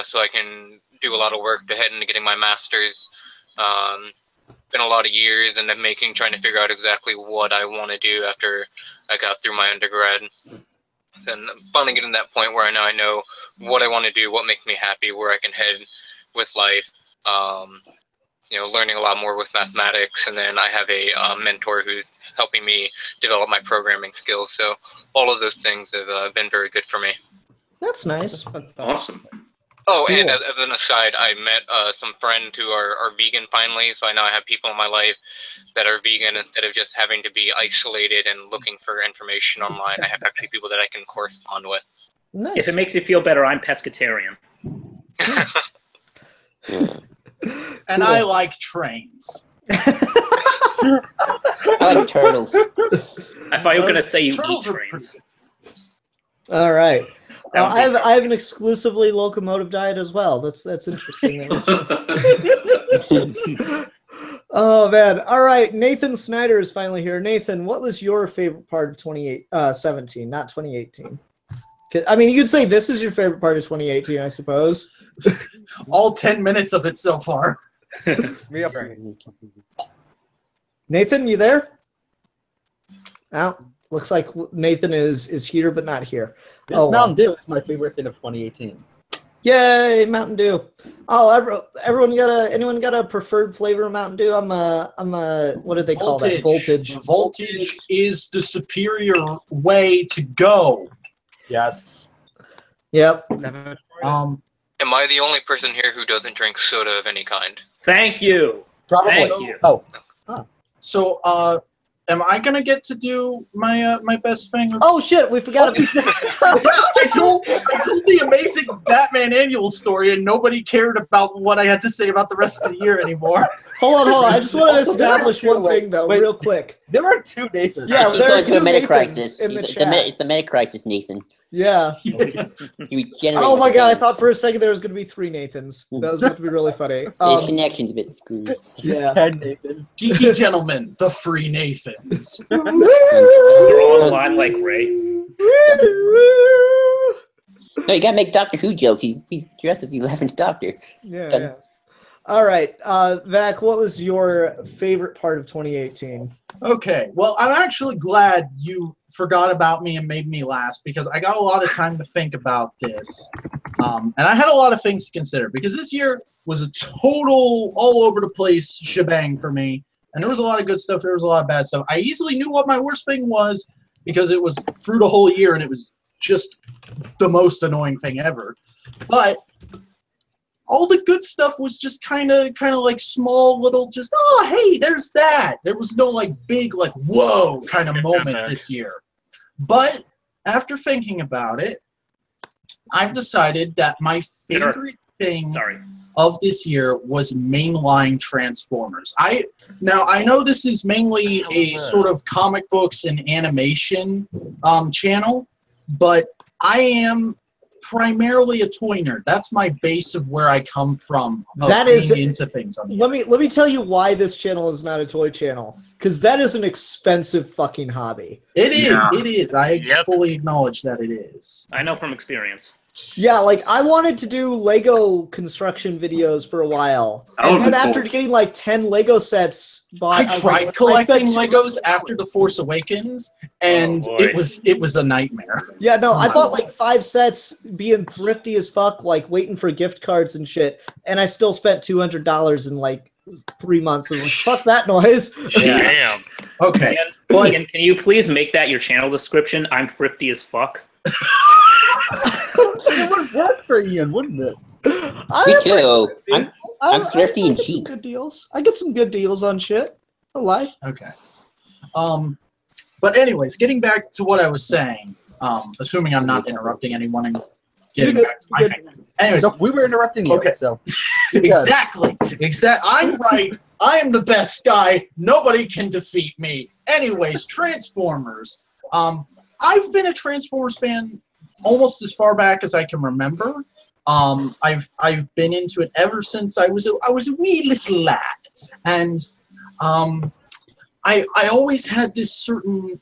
so I can do a lot of work to head into getting my master's. Been a lot of years, and I'm trying to figure out exactly what I want to do after I got through my undergrad. And I'm finally getting to that point where I know what I want to do, what makes me happy, where I can head with life. Learning a lot more with mathematics, and then I have a mentor who's helping me develop my programming skills. So all of those things have been very good for me. That's nice. That's awesome. Oh, cool. And as an aside, I met some friends who are vegan finally, so I now have people in my life that are vegan instead of just having to be isolated and looking for information online. I have actually people that I can correspond with. Nice. If it makes you feel better, I'm pescatarian. And I like trains. I like turtles. I thought you were going to say you Turtles eat trains. All right. I have an exclusively locomotive diet as well. That's interesting. Oh man! All right, Nathan Snyder is finally here. Nathan, what was your favorite part of 2017, not 2018? I mean, you could say this is your favorite part of 2018, I suppose. All 10 minutes of it so far. Nathan, you there? Oh, looks like Nathan is here but not here. This Mountain Dew is my favorite thing of 2018. Yay, Mountain Dew! Oh, anyone got a preferred flavor of Mountain Dew? I'm a what did they call that? Voltage. Voltage is the superior way to go. Yes. Yep. Am I the only person here who doesn't drink soda of any kind? Thank you. Probably. Thank you. Oh. So, am I gonna get to do my my best thing? Oh shit, we forgot. I told the amazing Batman annual story, and nobody cared about what I had to say about the rest of the year anymore. Hold on. I just want to establish one thing, though, real quick. There are 2 Nathans. Yeah, He's there going are through a 2 meta Nathans crisis. in the It's chat. a meta crisis, Nathan. Yeah. Oh my god, I thought for a second there was going to be 3 Nathans. That was going to be really funny. His connection's a bit screwed. Yeah. 10 Nathans. Geeky Gentlemen, the free Nathans. They're all in line like Ray. No, you gotta make Doctor Who jokes. He's dressed as the 11th Doctor. Yeah. All right, Vac, what was your favorite part of 2018? Okay, well, I'm actually glad you forgot about me and made me last because I got a lot of time to think about this. And I had a lot of things to consider because this year was a total all over the place shebang for me. And there was a lot of good stuff, there was a lot of bad stuff. I easily knew what my worst thing was because it was through the whole year and it was just the most annoying thing ever. But all the good stuff was just kind of like small little just, oh, hey, there's that. There was no like big like whoa kind of moment this year. But after thinking about it, I've decided that my favorite thing of this year was mainline Transformers. Now I know this is mainly a sort of comic books and animation channel, but I am primarily a toy nerd. That's my base of where I come from. That is into things. Let me tell you why this channel is not a toy channel. Because that is an expensive fucking hobby. It is. Yeah. It is. I fully acknowledge that it is. I know from experience. Yeah, like I wanted to do Lego construction videos for a while, and then after getting like 10 Lego sets, I tried collecting Legos after The Force Awakens, and it was a nightmare. Yeah, no, I bought like 5 sets, being thrifty as fuck, like waiting for gift cards and shit, and I still spent $200 in like 3 months. I was like, fuck that noise. Damn. Okay. Ian, can you please make that your channel description? I'm thrifty as fuck. It would work for Ian, wouldn't it? Me too. I'm thrifty and cheap. Good deals. I get some good deals on shit. I'll lie. Okay. But anyways, getting back to what I was saying, assuming I'm not interrupting anyone and getting back to my thing. Anyways, no, we were interrupting you. Okay. So Exactly. I'm right. I am the best guy. Nobody can defeat me. Anyways, Transformers. I've been a Transformers fan almost as far back as I can remember. I've been into it ever since I was a wee little lad, and I always had this certain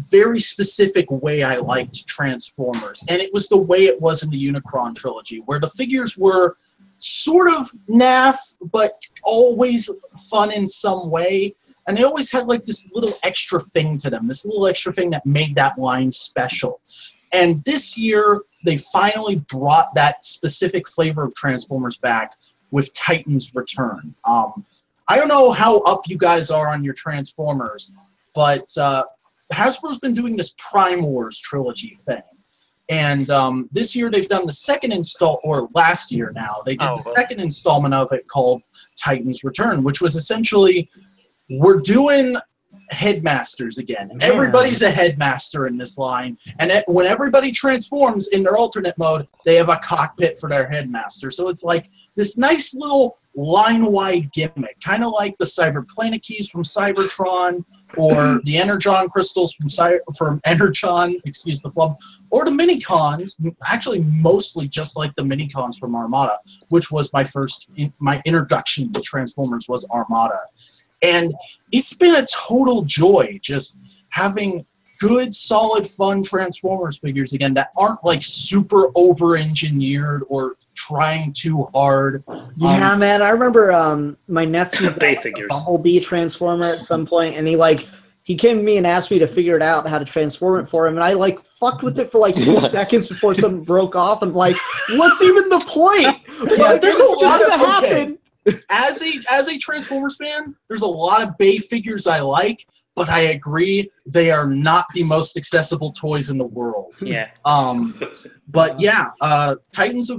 very specific way I liked Transformers, and it was the way it was in the Unicron trilogy, where the figures were sort of naff, but always fun in some way. And they always had like this little extra thing to them, this little extra thing that made that line special. And this year, they finally brought that specific flavor of Transformers back with Titan's Return. I don't know how up you guys are on your Transformers, but Hasbro's been doing this Prime Wars trilogy thing. And this year they've done the second or last year now, they did the second installment of it called Titan's Return, which was essentially, we're doing headmasters again. And everybody's a headmaster in this line. And when everybody transforms in their alternate mode, they have a cockpit for their headmaster. So it's like this nice little line-wide gimmick, kind of like the Cyber Planet Keys from Cybertron, or the Energon crystals from Energon, excuse the flub, or the Minicons, actually mostly just like the Minicons from Armada, which was my introduction to Transformers was Armada. And it's been a total joy just having good, solid, fun Transformers figures again that aren't like super over-engineered or trying too hard. Yeah, man, I remember my nephew got a Bumblebee Transformer at some point, and he came to me and asked me to figure it out how to transform it for him, and I like fucked with it for like 2 seconds before something broke off. I'm like, what's even the point? Like, there's it's just gonna happen. As a Transformers fan, there's a lot of Bay figures I like, but I agree they are not the most accessible toys in the world. Yeah. But yeah, Titan's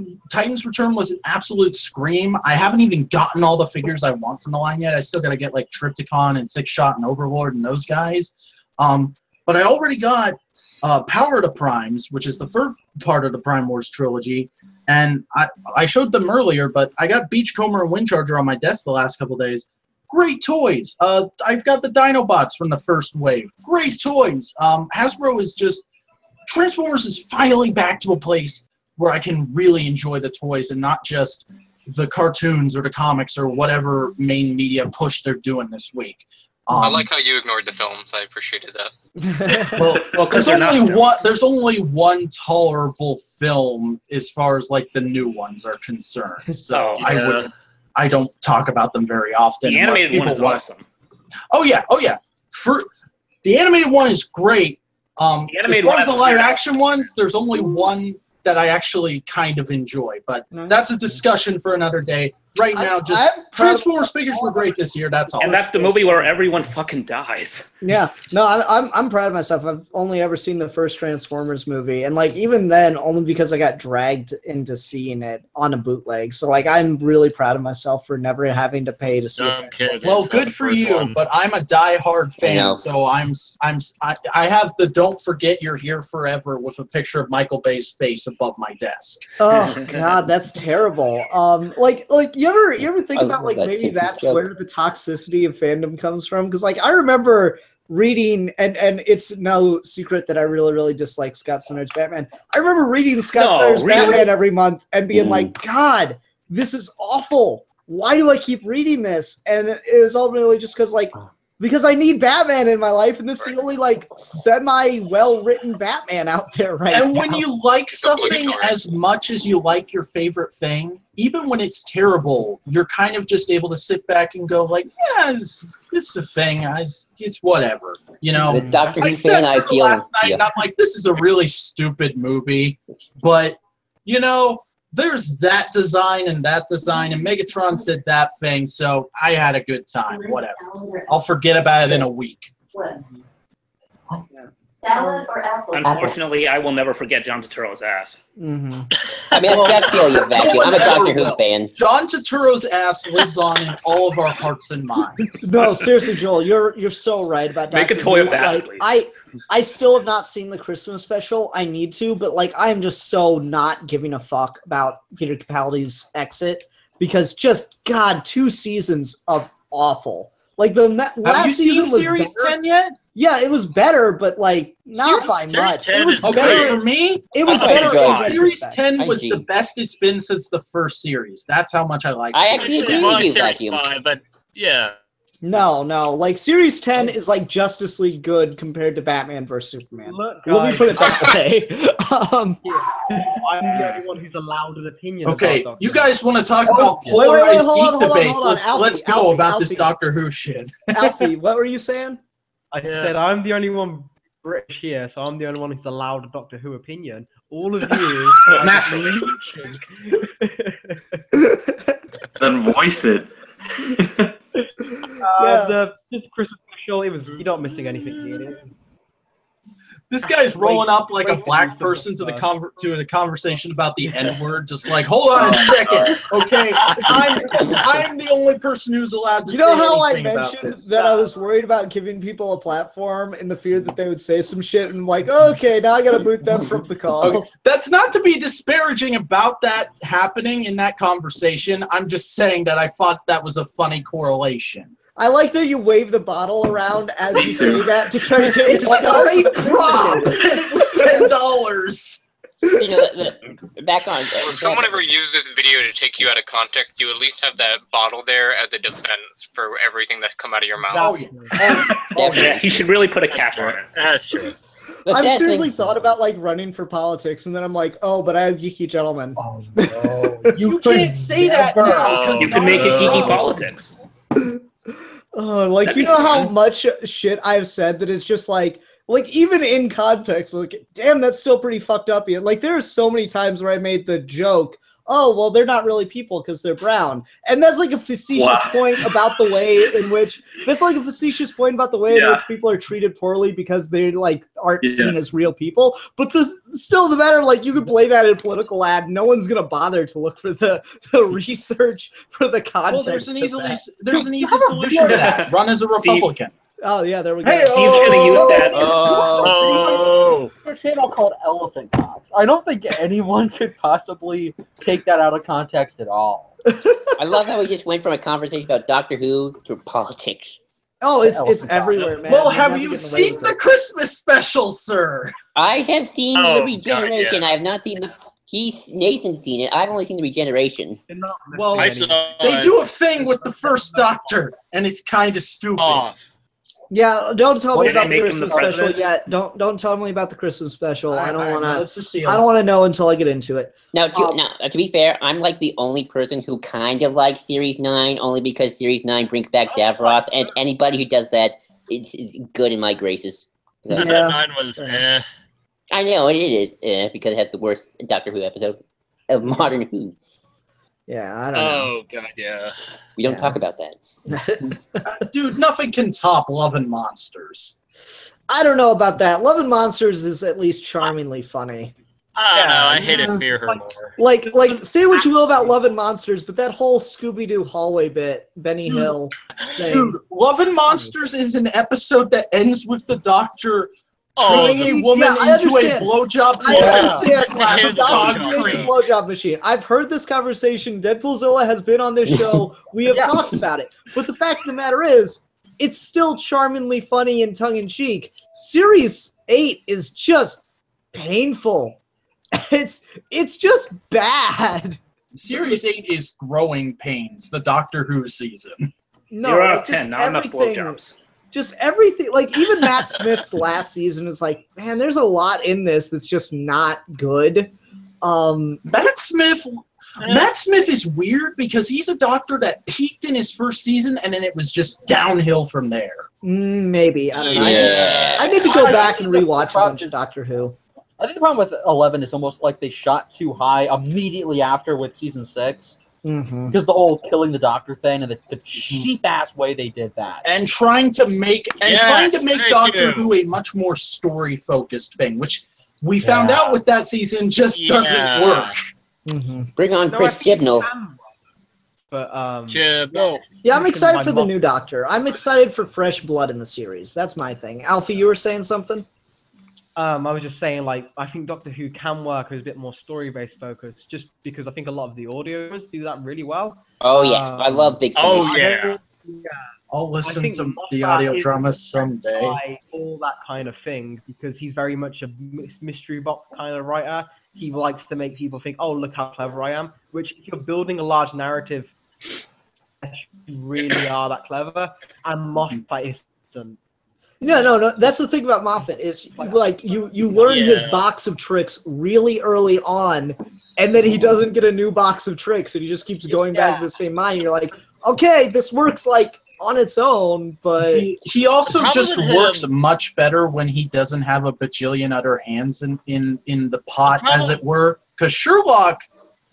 Return was an absolute scream. I haven't even gotten all the figures I want from the line yet. I still got to get like Trypticon and Six Shot and Overlord and those guys. But I already got Power to Primes, which is the first part of the Prime Wars trilogy, and I showed them earlier, but I got Beachcomber and Windcharger on my desk the last couple days. Great toys. I've got the Dinobots from the first wave. Great toys. Hasbro is just... Transformers is finally back to a place where I can really enjoy the toys and not just the cartoons or the comics or whatever main media push they're doing this week. I like how you ignored the films. I appreciated that. Well, there's only one tolerable film as far as like the new ones are concerned. So I don't talk about them very often. The animated one is awesome. Oh yeah. The animated one is great. As far as the live action ones, there's only one that I actually kind of enjoy, but that's a discussion for another day. Right now, just Transformers figures were great this year. That's all. And that's the movie where everyone fucking dies. Yeah, no, I'm proud of myself. I've only ever seen the first Transformers movie, and like even then, only because I got dragged into seeing it on a bootleg. So like, I'm really proud of myself for never having to pay to see it. Well, good for you, but I'm a die-hard fan, so I have the "Don't forget you're here forever" with a picture of Michael Bay's face above my desk. Oh God, that's terrible. Like you ever think about like maybe that's where the toxicity of fandom comes from? Because like I remember reading, and it's no secret that I really dislike Scott Snyder's Batman. I remember reading Scott Snyder's Batman every month and being like, God, this is awful. Why do I keep reading this? And it was ultimately just because I need Batman in my life, and this is the only like semi-well-written Batman out there right now. And when you like something as much as you like your favorite thing, even when it's terrible, you're kind of just able to sit back and go like, yeah, this is a thing. It's whatever, you know. The Doctor Who I said fan, I feel. last night, and I'm like, this is a really stupid movie, but you know. There's that design, and Megatron said that thing, so I had a good time. Whatever. I'll forget about it in a week. Salad or apple? Unfortunately, I will never forget John Turturro's ass. Mm-hmm. I mean, I feel you, Vacuum. I'm a Doctor Who fan. John Turturro's ass lives on in all of our hearts and minds. No, seriously, Joel, you're so right about Dr. Make a toy Who. of that, like, please. I still have not seen the Christmas special. I need to, but like I'm just so not giving a fuck about Peter Capaldi's exit because just God, 2 seasons of awful. Like the last season was Series better. 10 yet? Yeah, it was better, but like not by much. It was better for me. It was better. Series 10 was the best it's been since the first series. That's how much I like. I actually agree with you, Vacuum. But yeah. No. Like Series 10 is like Justice League good compared to Batman vs Superman. Let me put it that way. I'm the only one who's allowed an opinion. Okay, about you guys want to talk about polarized geek debates? Let's go about this Doctor Who shit. Alfie, what were you saying? I said I'm the only one British here, so I'm the only one who's allowed a Doctor Who opinion. All of you are naturally. Then voice it. This Christmas special, you're not missing anything here. This guy's rolling up like a black person to the conversation about the N-word, just like, hold on a second, okay? I'm the only person who's allowed to say anything about this. You know how I mentioned that I was worried about giving people a platform in the fear that they would say some shit, and I'm like, okay, now I gotta boot them from the call. Okay. That's not to be disparaging about that happening in that conversation. I'm just saying that I thought that was a funny correlation. I like that you wave the bottle around as you say that to try to get It's like a prop. It was $10. You know, back on. If someone ever used this video to take you out of context, you at least have that bottle there as a defense for everything that's come out of your mouth. Oh yeah. Yeah, he should really put a cap on it. That's true. I've seriously thought about like running for politics, and then I'm like, oh, but I have Geeky Gentlemen. Oh no, you can't say that now because you can make it geeky politics. Like that'd you know how much shit I've said that is just like even in context, like damn, that's still pretty fucked up. Like there are so many times where I made the joke, oh well, they're not really people because they're brown, and that's like a facetious point about the way in which people are treated poorly because they like aren't seen as real people. But still the matter, like you could play that in a political ad, no one's gonna bother to look for the research for the context. Well, there's an easy solution to that. Run as a Republican. Oh yeah, there we go. Steve's gonna use that. all called elephant cocks. I don't think anyone could possibly take that out of context at all. I love how we just went from a conversation about Doctor Who to politics. Oh, it's everywhere, man. Well, You're have never you getting away seen with the it. Christmas special, sir? I have seen Oh, the God, regeneration. yeah. I have not seen the. Nathan's seen it. I've only seen the regeneration. Well, I saw they it. do a thing with the first Doctor, and it's kind of stupid. Oh, Yeah, don't tell me Why about did they the make him the Christmas special president? yet. Don't tell me about the Christmas special. I don't want to. Let's just see. I don't want to know until I get into it. Now, to be fair, I'm like the only person who kind of likes Series 9, only because Series 9 brings back Davros, and anybody who does that is good in my graces. the Yeah. 9 was I know, it is, because it has the worst Doctor Who episode of modern Who. Yeah, I don't know. Oh, God, yeah. We don't Yeah. talk about that. Dude, nothing can top Love and Monsters. I don't know about that. Love and Monsters is at least charmingly funny. I don't know. I hated Fear Her more. Like, say what you will about Love and Monsters, but that whole Scooby-Doo hallway bit, Benny Hill thing. Dude, Love and Monsters is an episode that ends with the Doctor Oh, turning the- a woman yeah, I into a understand. blowjob. I understand. Slap Yeah. a dog Doctor creates a cream. blowjob machine. I've heard this conversation. Deadpoolzilla has been on this show. We have talked about it. But the fact of the matter is, it's still charmingly funny and tongue-in-cheek. Series 8 is just painful. It's just bad. Series 8 is Growing Pains, the Doctor Who season. No, 0 out of like, 10, not enough everything- blowjobs. Just everything, like even Matt Smith's last season is like, man, there's a lot in this that's just not good. Matt Smith is weird because he's a Doctor that peaked in his first season and then it was just downhill from there. Maybe, I don't know. Yeah. I need to go I back think and the rewatch a problem bunch of is- Doctor Who. I think the problem with 11 is almost like they shot too high immediately after with season 6 Mm-hmm. because the whole killing the Doctor thing and the cheap ass way they did that. And trying to make Yes, thank Doctor you. Who a much more story focused thing, which we found out with that season just doesn't work. Mm-hmm. Bring on Chris Chibnall. But Chibnall. Yeah, I'm excited for the mom- new Doctor. I'm excited for fresh blood in the series. That's my thing. Alfie, you were saying something? I was just saying, like, I think Doctor Who can work as a bit more story-based focus, just because I think a lot of the audios do that really well. Oh, yeah. I love Big Finish. Oh, yeah. I'll listen think to Moffat the audio is drama someday. By all that kind of thing, because he's very much a mystery box kind of writer. He likes to make people think, "Oh, look how clever I am." Which, if you're building a large narrative, you really are that clever. And Moffat isn't. No. That's the thing about Moffat is like you learn his Yeah. box of tricks really early on, and then he doesn't get a new box of tricks, and he just keeps going back to the same mind. You're like, okay, this works like on its own, but He also The problem just with him- works much better when he doesn't have a bajillion other hands in the pot, The as problem- it were. Because Sherlock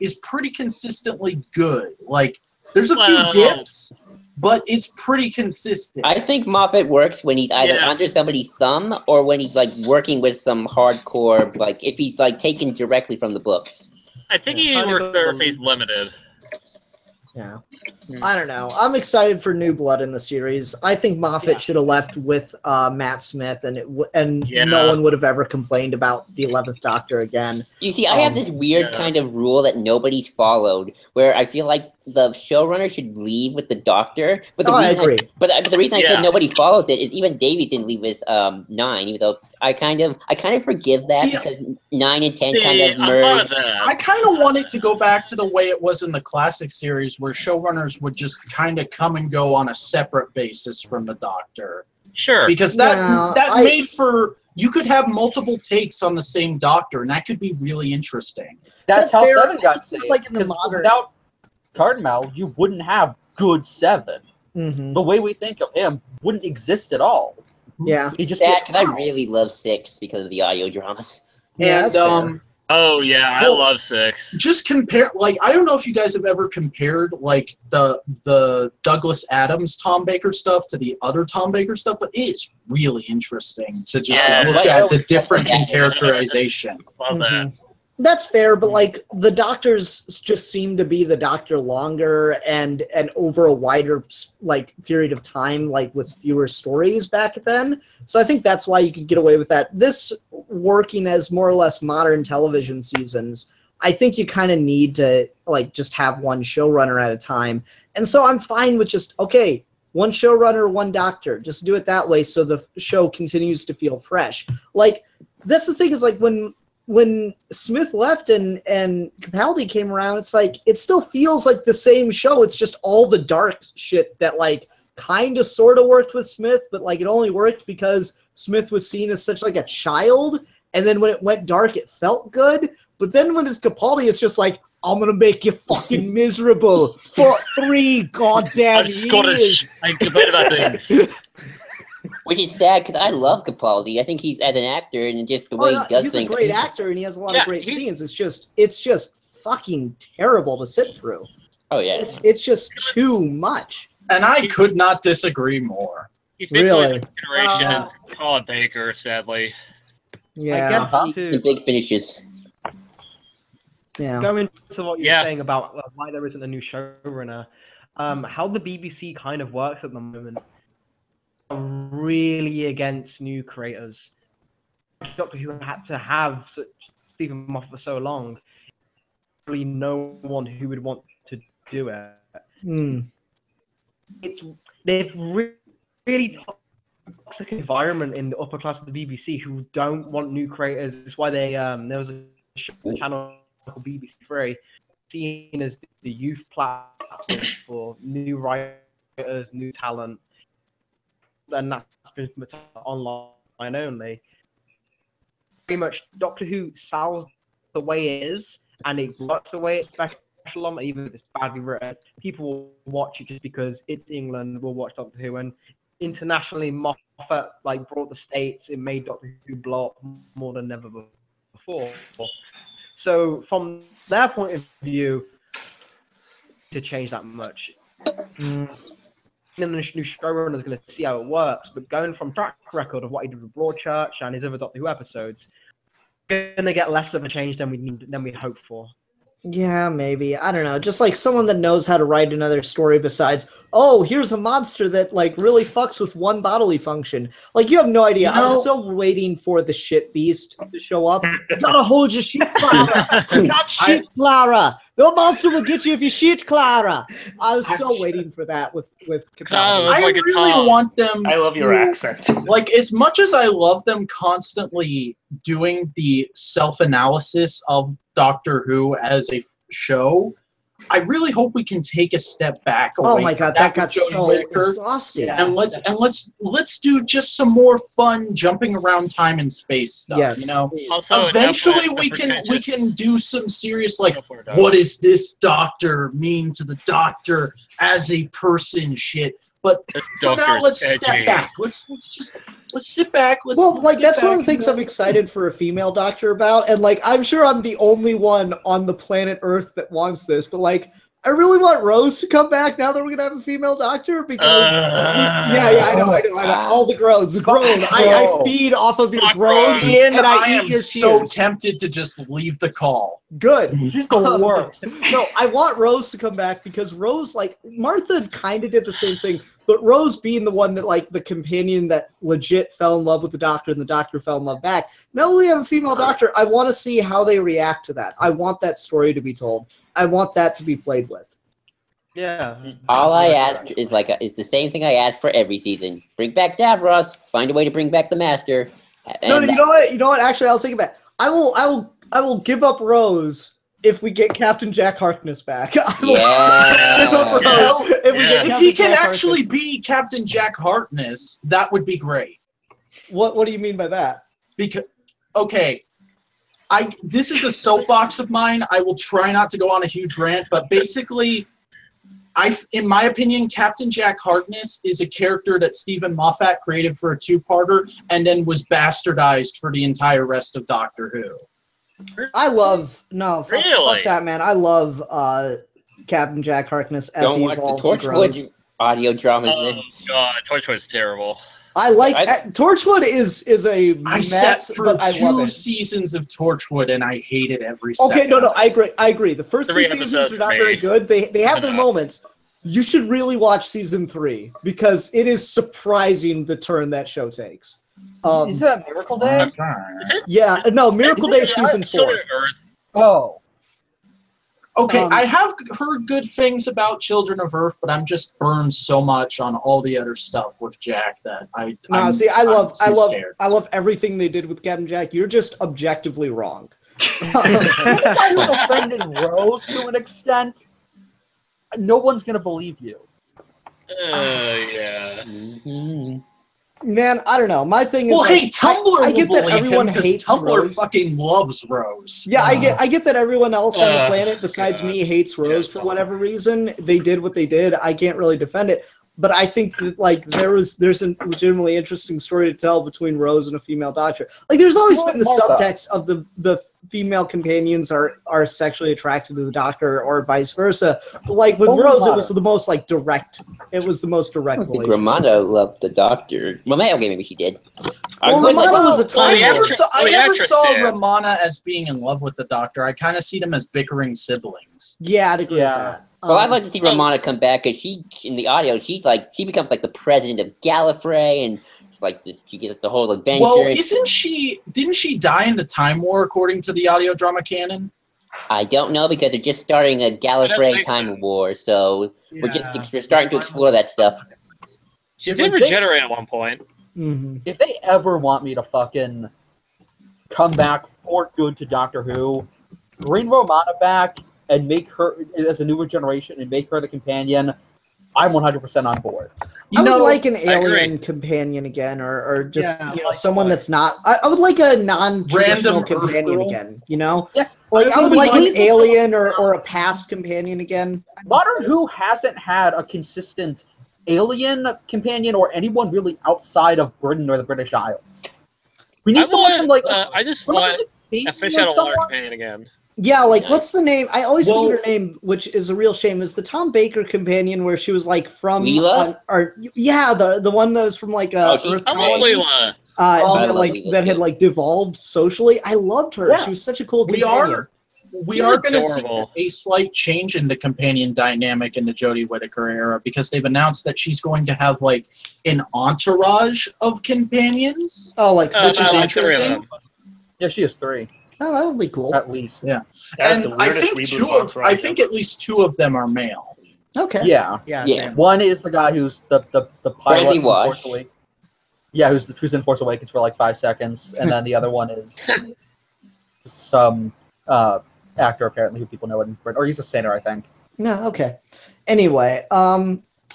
is pretty consistently good. Like, there's a few Well- dips, but it's pretty consistent. I think Moffat works when he's either Yeah. under somebody's thumb or when he's like working with some hardcore, like if he's like taken directly from the books. I think he Kinda works go better the- if he's limited. yeah. I don't know. I'm excited for new blood in the series. I think Moffat should have left with Matt Smith, and Yeah. no one would have ever complained about the 11th Doctor again. You see, I have this weird yeah. kind of rule that nobody's followed, where I feel like the showrunner should leave with the Doctor. But the Oh, I reason agree. but the reason I Yeah. said nobody follows it is even Davey didn't leave with 9, even though I kind of forgive that See, because 9 and 10 See, kind of I thought merge. of that. I kind of want it to go back to the way it was in the classic series, where showrunners would just kind of come and go on a separate basis from the Doctor, Sure. because No, that I- made for you could have multiple takes on the same Doctor, and that could be really interesting. That's That's how fair. 7 got It's saved. like in the 'cause modern- without Cardinal, you wouldn't have good 7. Mm-hmm. The way we think of him wouldn't exist at all. Yeah. He just That, because I really love 6 because of the audio dramas. Yeah, that's And fair. Oh, yeah. I Well, love 6. just compare, like, I don't know if you guys have ever compared like the Douglas Adams Tom Baker stuff to the other Tom Baker stuff, but it is really interesting to just Yeah, look right. at the difference in Yeah. characterization. Love that. Mhm. That's fair, but like the Doctors just seem to be the Doctor longer and over a wider like period of time, like with fewer stories back then. So I think that's why you could get away with that. This working as more or less modern television seasons, I think you kind of need to like just have one showrunner at a time. And so I'm fine with just, okay, one showrunner, one doctor. Just do it that way so the show continues to feel fresh. Like, that's the thing is, like, when Smith left and Capaldi came around, it's like, it still feels like the same show. It's just all the dark shit that, like, kind of sort of worked with Smith, but, like, it only worked because Smith was seen as such, like, a child. And then when it went dark, it felt good. But then when it's Capaldi, it's just like, I'm going to make you fucking miserable for 3 goddamn years. I complain about things. Which is sad because I love Capaldi. I think he's as an actor and just the way he does he's things. He's a great actor and he has a lot of great scenes. It's just fucking terrible to sit through. Oh yeah, it's just too much. And I could not disagree more. He's basically Really? generation's Colin Baker, sadly. Yeah. I guess the big finishes. Yeah. Going to what you're saying about why there isn't a new showrunner, how the BBC kind of works at the moment, really against new creators. Doctor Who had to have such Stephen Moffat for so long. Really, no one who would want to do it. They've really toxic environment in the upper class of the BBC who don't want new creators. That's why they there was a channel called BBC Three, seen as the youth platform for new writers, new talent, and that's been online only. Pretty much, Doctor Who sells the way it is, and it works the way it's special on, even if it's badly written. People will watch it just because it's England. Will watch Doctor Who, and internationally, Moffat like brought the States. It made Doctor Who blow up more than ever before. So from their point of view, to change that much, then the new showrunner is going to see how it works. But going from track record of what he did with Broadchurch and his other Doctor Who episodes, we're going to get less of a change than we hoped for. Yeah, maybe. I don't know. Just like someone that knows how to write another story besides, oh, here's a monster that like really fucks with one bodily function. Like, you have no idea. I was so waiting for the shit beast to show up. You gotta hold your shit, Clara. You got shit, Clara. No monster will get you if you shit, Clara. I was so waiting for that with Capaldi. I really want them. I love your accent. Like, as much as I love them constantly doing the self-analysis of Doctor Who as a show, I really hope we can take a step back. Oh my god, that got so exhausting. And let's do just some more fun jumping around time and space stuff. Yes. You know, Also, eventually we can do some serious, like, what does this Doctor mean to the Doctor as a person shit. But for now, let's step back. Let's sit back. That's one of the things I'm excited for a female Doctor about, and like I'm sure I'm the only one on the planet Earth that wants this, but like I really want Rose to come back now that we're gonna have a female Doctor because I know. All the groans, I feed off of your groans, Ian, and I am eat your so tears. tempted to just leave the call. Good. She's the worst. No, I want Rose to come back because Rose, like, Martha kind of did the same thing, but Rose being the one that, like, the companion that legit fell in love with the Doctor and the Doctor fell in love back. Now that we have a female Doctor, I want to see how they react to that. I want that story to be told. I want that to be played with. Yeah. All I ask is is the same thing I ask for every season. Bring back Davros. Find a way to bring back the Master. No, you know what? You know what? Actually, I'll take it back. I will give up Rose if we get Captain Jack Harkness back. Give up Rose if we get If he can actually be Captain Jack Harkness, that would be great. What do you mean by that? Because this is a soapbox of mine. I will try not to go on a huge rant, but basically, in my opinion, Captain Jack Harkness is a character that Stephen Moffat created for a two-parter and then was bastardized for the entire rest of Doctor Who. Fuck that, man. I love Captain Jack Harkness as Don't he watch the evolves and Torchwood grows. audio dramas. Oh god, Torchwood's terrible. I like Torchwood is a I mess, sat through but I love 2 it. seasons of Torchwood and I hated every second. Okay, no, I agree. The first 2 3 seasons episodes are not for very me. good. They have their moments. You should really watch season 3 because it is surprising the turn that show takes. Is that Miracle Day? Yeah, no, Miracle Day season 4. Oh. Okay, I have heard good things about Children of Earth, but I'm just burned so much on all the other stuff with Jack that I love everything they did with Captain Jack. You're just objectively wrong. The guy who offended Rose to an extent, no one's gonna believe you. Yeah. Man, I don't know. My thing is, well, hey, Tumblr I get will that believe everyone him 'cause hates Tumblr Rose. fucking loves Rose. Yeah, I get that everyone else on the planet besides me hates Rose for whatever reason. They did what they did. I can't really defend it. But I think that like there's a legitimately interesting story to tell between Rose and a female doctor. Like there's always been the subtext of the female companions are sexually attracted to the doctor or vice versa. But like with Rose, it was the most like direct. It was the most direct. I think Romana loved the doctor. Well, maybe she did. Well, Romana was a time. I never saw Romana as being in love with the doctor. I kind of see them as bickering siblings. Yeah, I'd agree with that. Well, I'd like to see Romana come back because she, in the audio, she becomes like the president of Gallifrey, and she's like this. She gets the whole adventure. Well, didn't she die in the Time War according to the audio drama canon? I don't know because they're just starting a Gallifrey Time War, so we're starting to explore that stuff. She did regenerate at one point. If they ever want me to fucking come back for good to Doctor Who, bring Romana back and make her as a newer generation and make her the companion, I'm 100% on board. I would like an alien companion again, or just someone that's not. I would like a non-traditional companion again. You know, yes. Like I would like an alien or a past companion again. Modern Who hasn't had a consistent alien companion or anyone really outside of Britain or the British Isles. We need someone from like. I just want a fish out of water companion again. Yeah, like what's the name? I always forget her name, which is a real shame. Is the Tom Baker companion where she was like from? The one that was from like Earth colony. That had like devolved socially. I loved her. Yeah. She was such a cool companion. We are going to see a slight change in the companion dynamic in the Jodie Whittaker era because they've announced that she's going to have like an entourage of companions. Oh, like which is interesting. Yeah, she has 3. Oh, that would be cool. At least, yeah. And I think at least 2 of them are male. Okay. Yeah. One is the guy who's the pilot. Unfortunately. Yeah, who's in Force Awakens for like 5 seconds, and then the other one is some actor apparently who people know in Britain, or he's a singer, I think. No, okay. Anyway,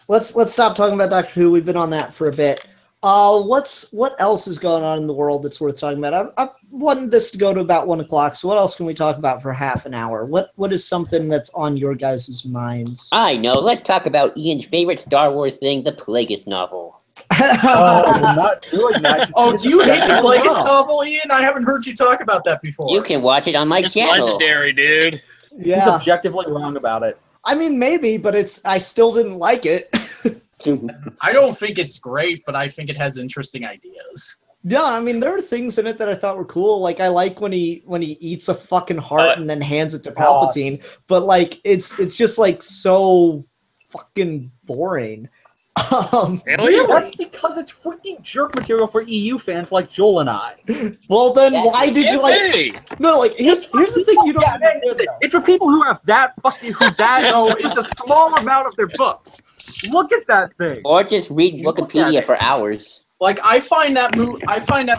let's stop talking about Doctor Who. We've been on that for a bit. What else is going on in the world that's worth talking about? I wanted this to go to about 1 o'clock, so what else can we talk about for half an hour? What is something that's on your guys' minds? I know. Let's talk about Ian's favorite Star Wars thing, the Plagueis novel. We're not doing that. Do you hate the Plagueis novel, Ian? I haven't heard you talk about that before. You can watch it on my channel. Legendary, dude. Yeah. He's objectively wrong about it. I mean, maybe, but I still didn't like it. I don't think it's great, but I think it has interesting ideas. Yeah, I mean, there are things in it that I thought were cool. Like, I like when he eats a fucking heart and then hands it to Palpatine. But like, it's just like so fucking boring. That's because it's freaking jerk material for EU fans like Joel and I. Well, then why did you like? No, like here's the thing you don't. It's for people who have it's a small amount of their books. Look at that thing. Or just read Wikipedia for hours. Like I find that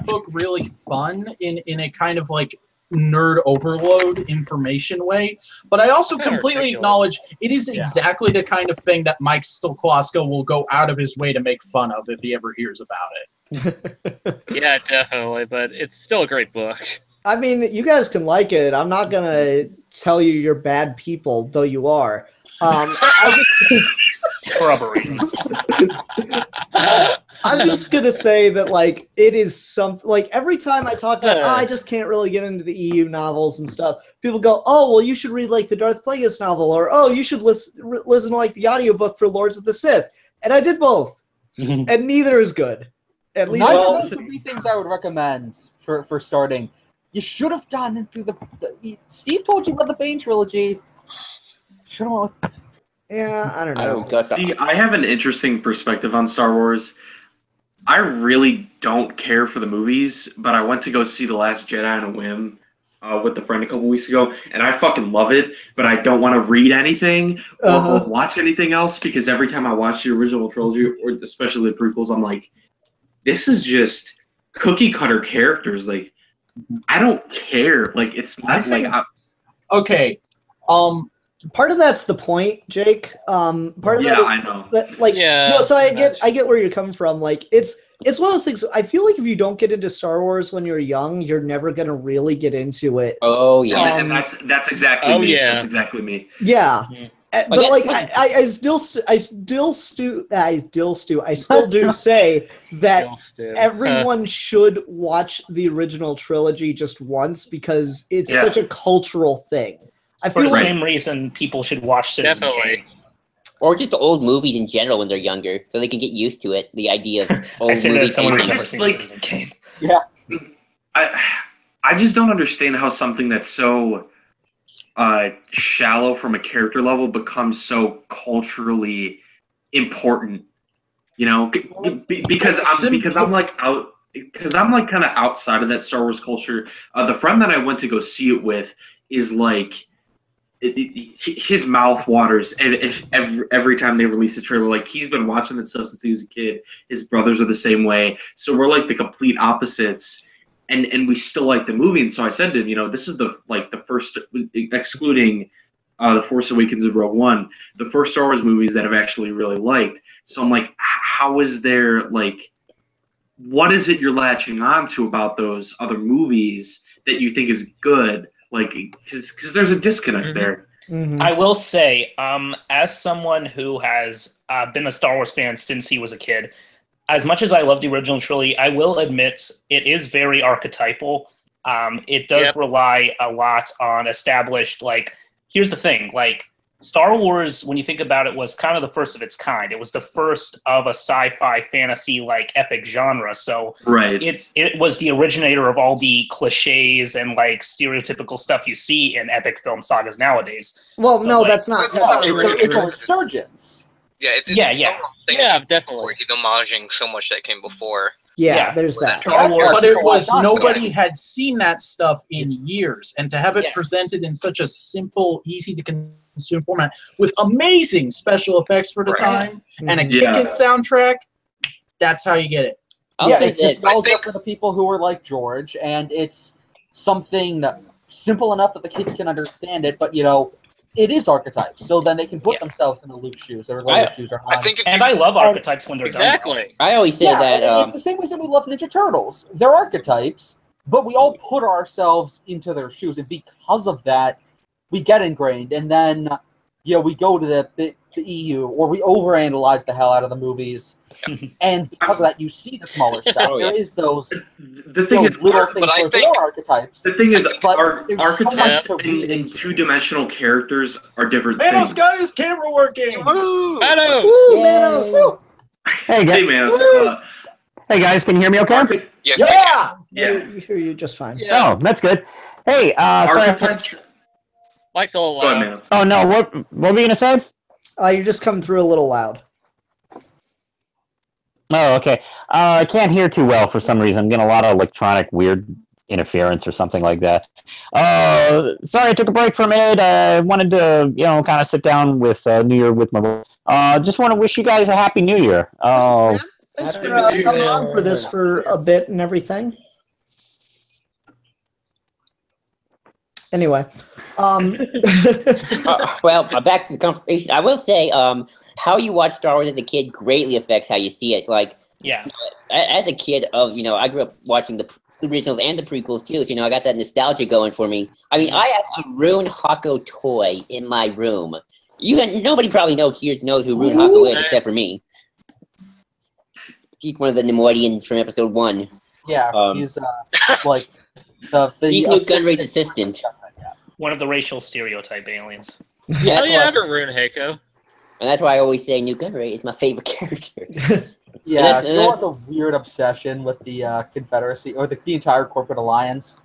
book really fun in a kind of like nerd overload information way, but I also completely acknowledge it is exactly the kind of thing that Mike Stoklosko will go out of his way to make fun of if he ever hears about it. Yeah, definitely, but it's still a great book. I mean, you guys can like it. I'm not gonna tell you you're bad people, though you are. For other reasons. I'm just gonna say that like it is something like every time I talk about I just can't really get into the EU novels and stuff, people go, oh well, you should read like the Darth Plagueis novel, or oh, you should listen to like the audiobook for Lords of the Sith, and I did both, and neither is good. At least neither of those would be things I would recommend for starting. You should have gotten into the Steve told you about the Bane trilogy. Should have went with. Yeah, I don't know. See, I have an interesting perspective on Star Wars. I really don't care for the movies, but I went to go see The Last Jedi on a whim with a friend a couple weeks ago, and I fucking love it, but I don't want to read anything or watch anything else because every time I watch the original trilogy, or especially the prequels, I'm like, this is just cookie cutter characters. Like, I don't care. Like, it's not like... Okay. Part of that's the point, Jake. Part of that is, I know. That, like, no, so I get where you're coming from. Like, it's one of those things. I feel like if you don't get into Star Wars when you're young, you're never gonna really get into it. Oh yeah, and that's exactly me. Yeah. That's exactly me. Yeah. But like I still do say that everyone should watch the original trilogy just once because it's such a cultural thing. I For feel the like same reason people should watch Citizen Kane. Or just the old movies in general when they're younger, so they can get used to it. The idea of old movies. There's someone who's aging. never seen Citizen Kane. Yeah. I just don't understand how something that's so shallow from a character level becomes so culturally important. You know, because I'm like kind of outside of that Star Wars culture. The friend that I went to go see it with is like, his mouth waters every time they release a trailer. Like, he's been watching that stuff since he was a kid. His brothers are the same way. So we're like the complete opposites. And we still like the movie. And so I said to him, you know, this is the first, excluding The Force Awakens and Rogue One, the first Star Wars movies that I've actually really liked. So I'm like, how is there, like, what is it you're latching on to about those other movies that you think is good? Like, because there's a disconnect there. Mm-hmm. I will say, as someone who has been a Star Wars fan since he was a kid, as much as I love the original trilogy, I will admit it is very archetypal. It does rely a lot on established, like, here's the thing, like, Star Wars, when you think about it, was kind of the first of its kind. It was the first of a sci-fi fantasy, like, epic genre. So it was the originator of all the cliches and, like, stereotypical stuff you see in epic film sagas nowadays. Well, so, no, like, that's not. It's a resurgence. Yeah, it's definitely. He's homaging so much that came before. Yeah, there's that. But it was nobody had seen that stuff in years, and to have it presented in such a simple, easy to consume format with amazing special effects for the time and a kicking soundtrack, that's how you get it. It's nostalgia for the people who are like George, and it's something simple enough that the kids can understand it, but, you know, it is archetypes, so then they can put themselves in the Luke shoes or Leia shoes or Han. I love archetypes when they're done. I always say that it's the same way that we love Ninja Turtles. They're archetypes, but we all put ourselves into their shoes, and because of that, we get ingrained. And then, we go to the EU, or we overanalyze the hell out of the movies, and because of that, you see the smaller stuff. There is those. The thing is, little things where they are archetypes. The thing is, archetypes and two-dimensional characters are different Manos things. got his camera working. Woo! Manos. Hey, guys. Hey, Manos. Hey guys, can you hear me okay? Yeah. We hear you just fine. Oh, that's good. Hey, Archetypes. Mike's a little Go ahead, loud. Manos. Oh no, what were you gonna say? You're just coming through a little loud. Oh, okay. I can't hear too well for some reason. I'm getting a lot of electronic weird interference or something like that. Sorry, I took a break for a minute. I wanted to, kind of sit down with New Year with my. Just want to wish you guys a happy New Year. Thanks for coming on for this for a bit and everything. Anyway, well, back to the conversation. I will say, how you watch Star Wars as a kid greatly affects how you see it. Like, as a kid I grew up watching the originals and the prequels too. So, I got that nostalgia going for me. I mean, I have a Rune Hako toy in my room. Nobody probably knows who Rune Hako is except for me. He's one of the Nemoidians from episode 1. Yeah, he's like he's Newt Gunray's assistant. One of the racial stereotype aliens. Yeah, I have a Rune Hako. And that's why I always say Newt Gunray is my favorite character. Yeah, Joe has a weird obsession with the Confederacy, or the entire corporate alliance.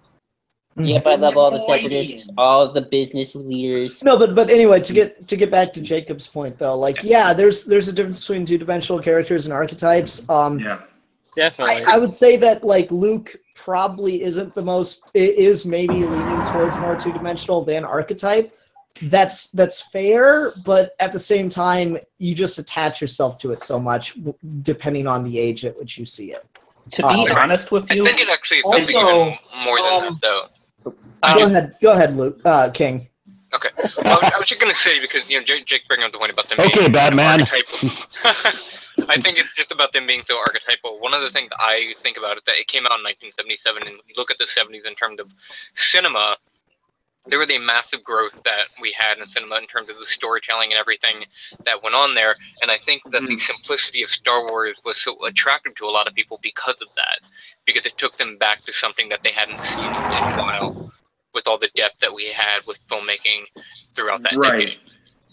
Yeah, but I love all the separatists, all the business leaders. No, but anyway, to get back to Jacob's point though, like there's a difference between two-dimensional characters and archetypes. Definitely. I would say that like Luke probably isn't the most, is maybe leaning towards more two-dimensional than archetype. That's fair, but at the same time, you just attach yourself to it so much, depending on the age at which you see it. To be honest with you, I think it actually is something even more than that, though. Go ahead, Luke, King. Okay. Well, I was just gonna say, because Jake bringing up the point about them. Okay, being, Batman. Archetypal. I think it's just about them being so archetypal. One of the things I think about it that it came out in 1977, and you look at the 70s in terms of cinema. There was a massive growth that we had in cinema in terms of the storytelling and everything that went on there, and I think that the simplicity of Star Wars was so attractive to a lot of people because of that, because it took them back to something that they hadn't seen in a while, with all the depth that we had with filmmaking throughout that decade.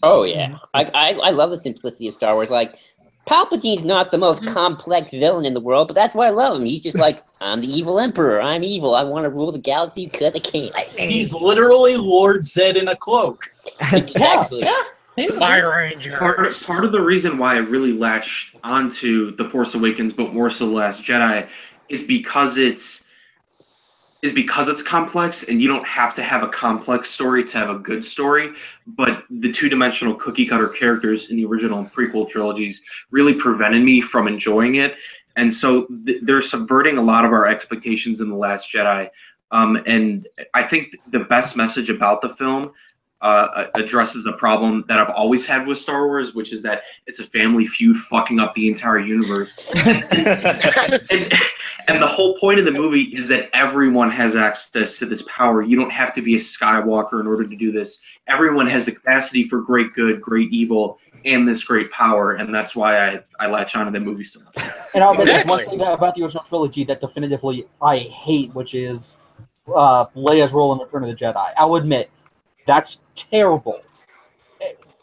Oh yeah, I love the simplicity of Star Wars. Like, Palpatine's not the most complex villain in the world, but that's why I love him. He's just like, I'm the evil emperor. I'm evil. I want to rule the galaxy because I can. He's literally Lord Zed in a cloak. Exactly. Yeah. He's Fire Ranger. Part of the reason why I really latched onto The Force Awakens, but more so The Last Jedi, is because it's complex, and you don't have to have a complex story to have a good story, but the two-dimensional cookie-cutter characters in the original and prequel trilogies really prevented me from enjoying it, and so they're subverting a lot of our expectations in The Last Jedi, and I think the best message about the film addresses a problem that I've always had with Star Wars, which is that it's a family feud fucking up the entire universe. And the whole point of the movie is that everyone has access to this power. You don't have to be a Skywalker in order to do this. Everyone has the capacity for great good, great evil, and this great power, and that's why I latch onto the movie so much. And I'll there's one thing about the original trilogy that definitively I hate, which is Leia's role in Return of the Jedi. I'll admit, that's terrible.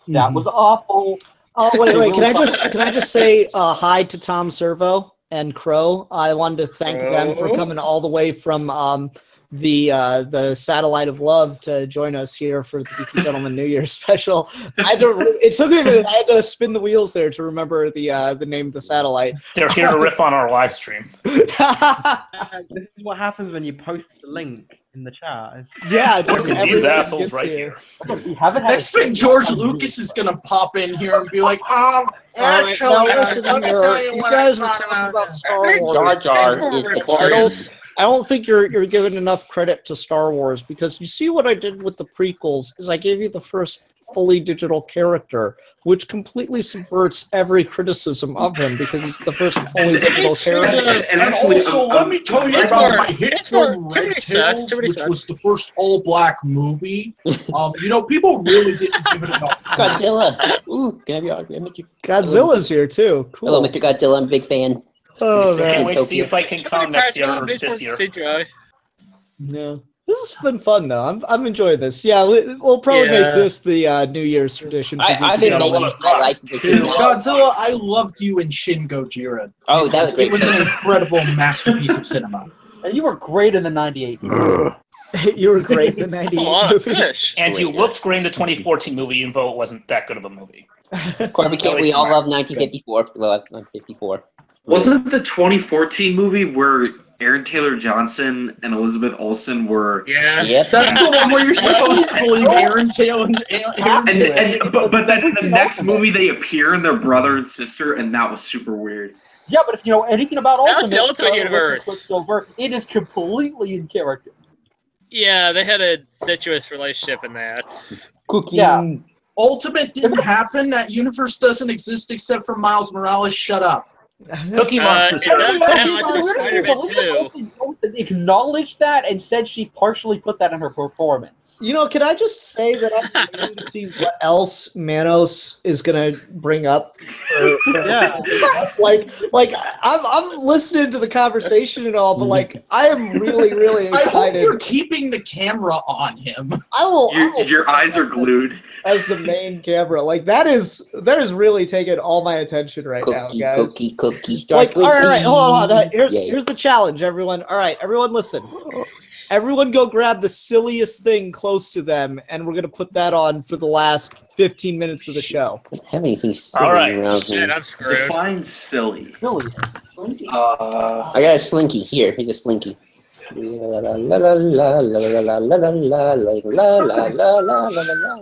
That was awful. Oh wait! Can I just say hi to Tom Servo and Crow? I wanted to thank them for coming all the way from the Satellite of Love to join us here for the Geeky Gentlemen New Year's special. It took me a minute. I had to spin the wheels there to remember the name of the satellite. They're here to riff on our live stream. This is what happens when you post the link in the chat. Yeah, look at these assholes right here. Next week, George Lucas is gonna pop in here and be like, actually, let me tell you you what guys I are thought talking about about that. Star Wars. Jar Jar is the king. I don't think you're giving enough credit to Star Wars, because you see what I did with the prequels is I gave you the first fully digital character, which completely subverts every criticism of him because he's the first fully digital character. And actually, also, let me tell you about my hit film Red Tails, which was the first all-black movie. People really didn't give it enough. Godzilla. Ooh, can I be autographed, Mr. Godzilla's here too. Cool. Hello, Mr. Godzilla. I'm a big fan. Oh man! Can't wait to see if I can come next year or this year. Yeah. This has been fun, though. I'm enjoying this. Yeah, we'll probably make this the New Year's tradition. I've been making it my life. Godzilla, I loved you in Shin Gojira. Oh, that was great. It was an incredible masterpiece of cinema. And you were great in the 98 movie. You were great in the 98 movie. And you looked great in the 2014 movie, even though it wasn't that good of a movie. Corby, can't we all love 1954? We love 1954. Wasn't it the 2014 movie where Aaron Taylor Johnson and Elizabeth Olsen were? Yeah, yep. That's the one where you're supposed to believe Aaron Taylor. But then in the next movie, they appear and they're brother and sister, and that was super weird. Yeah, but if you know anything about the Ultimate universe. Quicksilver, it is completely in character. Yeah, they had a sensuous relationship in that. Cookie. Yeah. Ultimate didn't happen. That universe doesn't exist except for Miles Morales. Shut up. Cookie Monster's here. Acknowledged that and said she partially put that in her performance. Can I just say that I'm waiting to see what else Manos is gonna bring up? I'm listening to the conversation and all, but I am really, really excited. I hope you're keeping the camera on him. I will. Your eyes are glued as the main camera. That is really taking all my attention right now, guys. Cookie. All right, hold on. Here's the challenge, everyone. All right, everyone, listen. Everyone go grab the silliest thing close to them, and we're going to put that on for the last 15 minutes of the show. I don't have anything silly All right. around Shit, here. I'm screwed. Define silly. Silly. I got a slinky. Here, here's a slinky. La la la la la la la la la la like la la la la la la.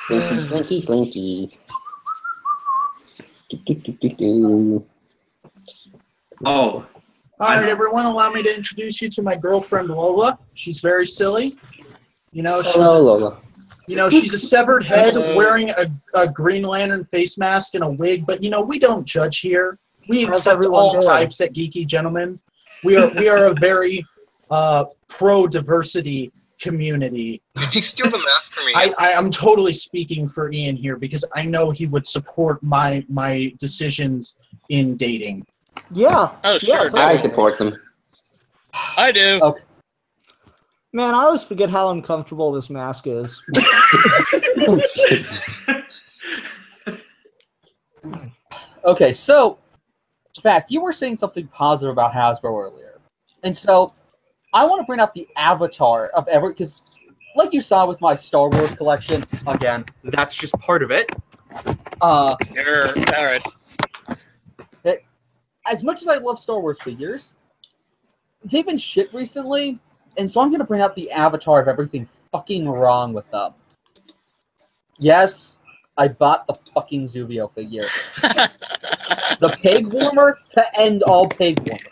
Slinky, slinky, slinky. Do, do, do, do, do. Oh, All right, everyone, allow me to introduce you to my girlfriend Lola. She's very silly. You know, she's Hello, Lola. she's a severed head Hello. wearing a Green Lantern face mask and a wig, but we don't judge here. We How's accept everyone all doing? types at Geeky Gentlemen. We are a very pro-diversity community. Did you steal the mask from me? I'm totally speaking for Ian here because I know he would support my decisions in dating. Yeah. Oh, Yeah, sure. I support them. I do. Okay. Man, I always forget how uncomfortable this mask is. Okay, so, in fact, you were saying something positive about Hasbro earlier. And so, I want to bring up the avatar of because, like you saw with my Star Wars collection, again, that's just part of it. You're all right. As much as I love Star Wars figures, they've been shit recently, and so I'm going to bring up the avatar of everything fucking wrong with them. Yes, I bought the fucking Zuvio figure. The pig warmer to end all pig warmer.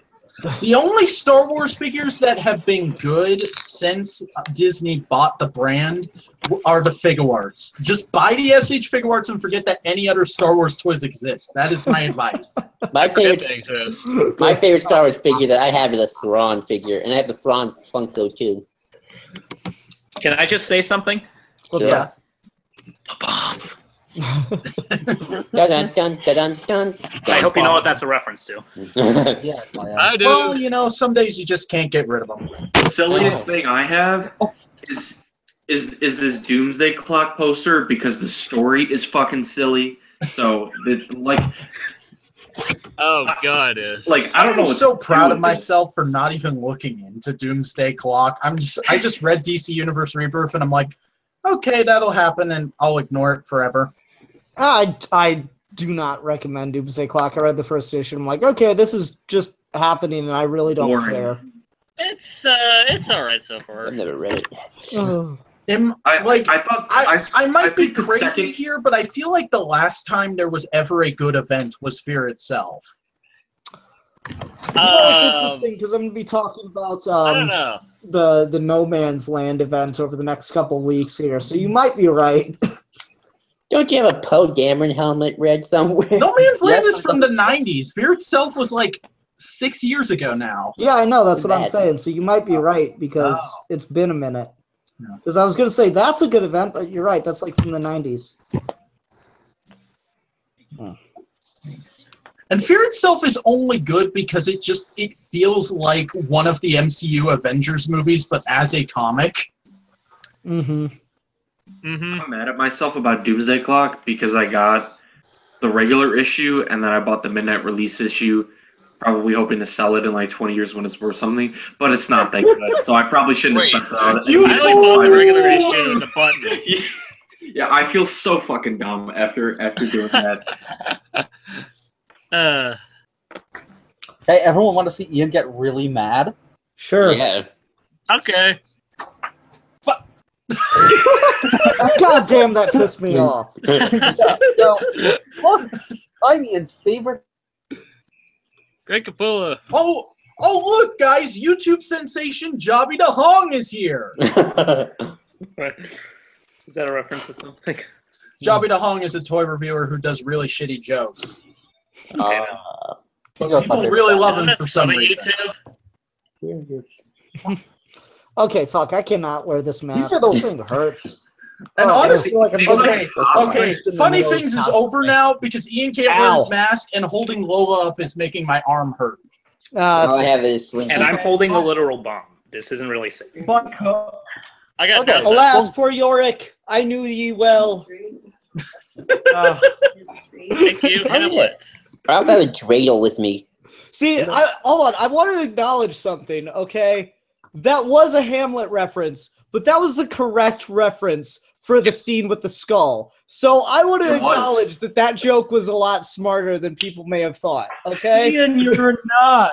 The only Star Wars figures that have been good since Disney bought the brand are the Figuarts. Just buy the SH Figuarts and forget that any other Star Wars toys exist. That is my advice. My favorite Things, Star Wars figure that I have is a Thrawn figure, and I have the Thrawn Funko too. Can I just say something? What's Sure. that? Dun, dun, dun, dun, dun, I hope you know what that's a reference to. dun. Yeah, I do. Well, some days you just can't get rid of them. the silliest thing I have is this Doomsday Clock poster because the story is fucking silly. So, Oh God, is I don't know. I'm what so to do proud of with it. myself for not even looking into Doomsday Clock. I just read DC Universe Rebirth and I'm like, okay, that'll happen, and I'll ignore it forever. I do not recommend Doomsday Clock. I read the first issue. I'm like, okay, this is just happening, and I really don't Boring. care. it's all right so far. I've never read it. Oh. I might be think the crazy second- here, but I feel like the last time there was ever a good event was Fear itself. It's interesting because I'm going to be talking about I don't know. the No Man's Land event over the next couple of weeks here, so you might be right. Don't you have a Poe Dameron helmet read somewhere? No Man's Land Yes, is from the 90s. Fear itself was like 6 years ago now. Yeah, I know, that's what I'm Bad. saying, so you might be right because it's been a minute. No. Because I was going to say that's a good event, but you're right, that's like from the 90s. And Fear itself is only good because it feels like one of the MCU Avengers movies, but as a comic. Mm-hmm. Mm-hmm. I'm mad at myself about Doomsday Clock because I got the regular issue and then I bought the midnight release issue, probably hoping to sell it in like 20 years when it's worth something, but it's not that good, so I probably shouldn't have spent that. I only bought the regular issue and the button. Yeah, I feel so fucking dumb after doing that. Hey, everyone want to see Ian get really mad? Sure. Yeah. Okay. God damn, that pissed me off. So, look, I'm Ian's favorite. Great Capula. Oh, look, guys! YouTube sensation Jobby the Hong is here. Is that a reference to something? Jobby the Hong is a toy reviewer who does really shitty jokes. But people really love him for some reason. Okay, fuck, I cannot wear this mask. This thing hurts. And honestly, I feel like I'm okay, punched in the funny nose things is constantly. over now because Ian can't wear his mask, and holding Lola up is making my arm hurt. All I have is Slinky. And I'm holding the literal bomb. This isn't really safe. I got Okay. Alas, poor Yorick, I knew ye well. Thank you. Oh, yeah. I also have a dreidel with me. See, hold on. I want to acknowledge something, okay? That was a Hamlet reference, but that was the correct reference for the scene with the skull. So I want to acknowledge that joke was a lot smarter than people may have thought, okay? Ian, you're not.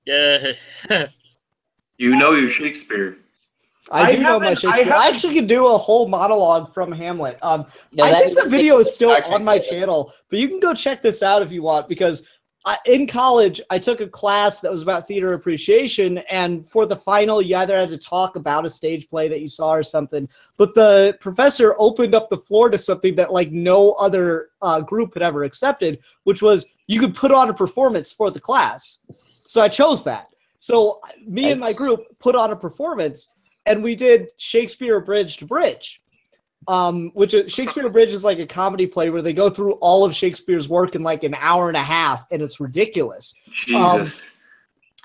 Yeah. You know your Shakespeare. I do know my Shakespeare. I actually could do a whole monologue from Hamlet. I think the video is still on my channel, but you can go check this out if you want, because in college, I took a class that was about theater appreciation, and for the final, you either had to talk about a stage play that you saw or something, but the professor opened up the floor to something that like no other group had ever accepted, which was you could put on a performance for the class. So I chose that. So me and my group put on a performance, and we did Shakespeare Bridge to Bridge. Which Shakespeare Bridge is like a comedy play where they go through all of Shakespeare's work in like an hour and a half, and it's ridiculous. Jesus.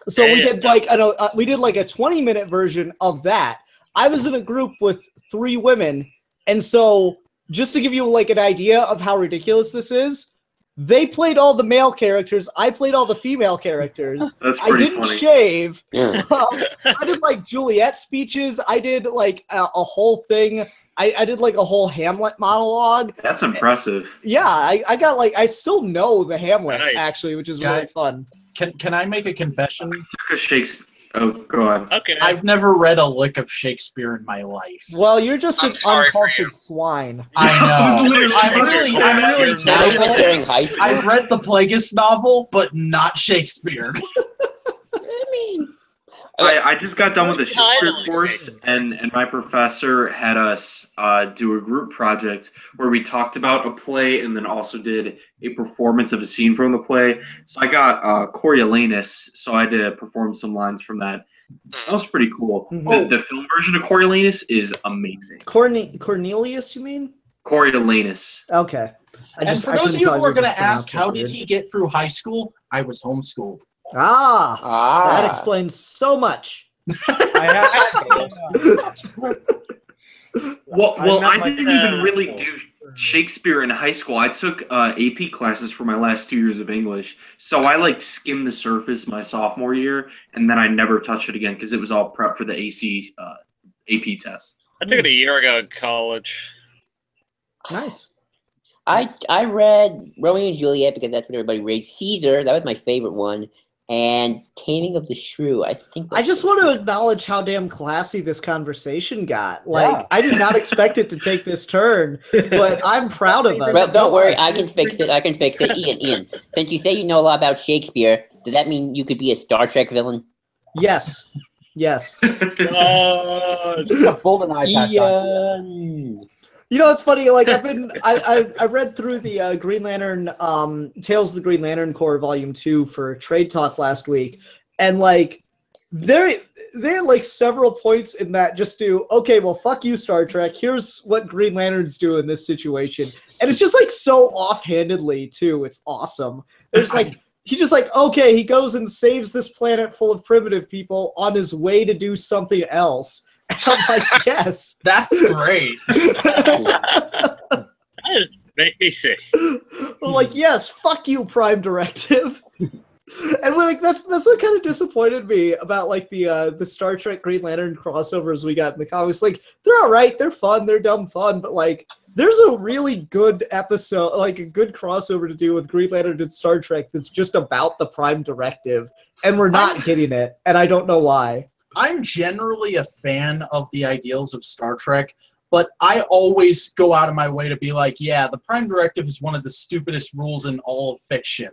So we did like we did like a 20-minute version of that. I was in a group with 3 women, and so just to give you like an idea of how ridiculous this is, they played all the male characters. I played all the female characters. That's I pretty didn't funny. shave. Yeah. I did like Juliet speeches. I did like a whole thing. I did like a whole Hamlet monologue. That's impressive. Yeah, I got like, I still know the Hamlet, Nice. actually, which is really fun. Can I make a confession? Took a Shakespeare. Oh, go on. Okay. I've never read a lick of Shakespeare in my life. Well, you're just I'm an sorry for uncultured you. swine. I know. I'm really Not even terrible. during high school. I've read the Plagueis novel, but not Shakespeare. I mean, I just got done with the Shakespeare Kinda course, and my professor had us do a group project where we talked about a play and then also did a performance of a scene from the play. So I got Coriolanus, so I had to perform some lines from that. That was pretty cool. Mhm. The film version of Coriolanus is amazing. Cornelius, you mean? Coriolanus. Okay. And for those of you who are going to ask, how did he get through high school? I was homeschooled. That explains so much. Well, I met didn't my even dad. really do Shakespeare in high school. I took AP classes for my last 2 years of English, so I like skimmed the surface my sophomore year, and then I never touched it again because it was all prep for the AP test. I took it a year ago in college. Nice. I read Romeo and Juliet because that's what everybody reads. Caesar, that was my favorite one. And Taming of the Shrew, I think. I just want to acknowledge how damn classy this conversation got. Like, I did not expect it to take this turn, but I'm proud of us. Well, don't worry, I can fix it. Ian, since you say you know a lot about Shakespeare, does that mean you could be a Star Trek villain? Yes. Oh, A golden eye patch on. Ian. You know, it's funny. Like I read through the Green Lantern, Tales of the Green Lantern Corps Volume 2 for Trade Talk last week, and like they had like several points in that just do okay. Well, fuck you, Star Trek. Here's what Green Lanterns do in this situation, and it's just like so offhandedly too. It's awesome. There's like he just like okay, he goes and saves this planet full of primitive people on his way to do something else. I'm like, yes. That's great. that just make me sick. I'm like, yes, fuck you, Prime Directive. And like that's what kind of disappointed me about like the Star Trek Green Lantern crossovers we got in the comics. Like they're all right, they're fun, they're dumb fun, but like there's a really good episode, like a good crossover to do with Green Lantern and Star Trek that's just about the Prime Directive, and we're not getting it, and I don't know why. I'm generally a fan of the ideals of Star Trek, but I always go out of my way to be like, yeah, the Prime Directive is one of the stupidest rules in all of fiction.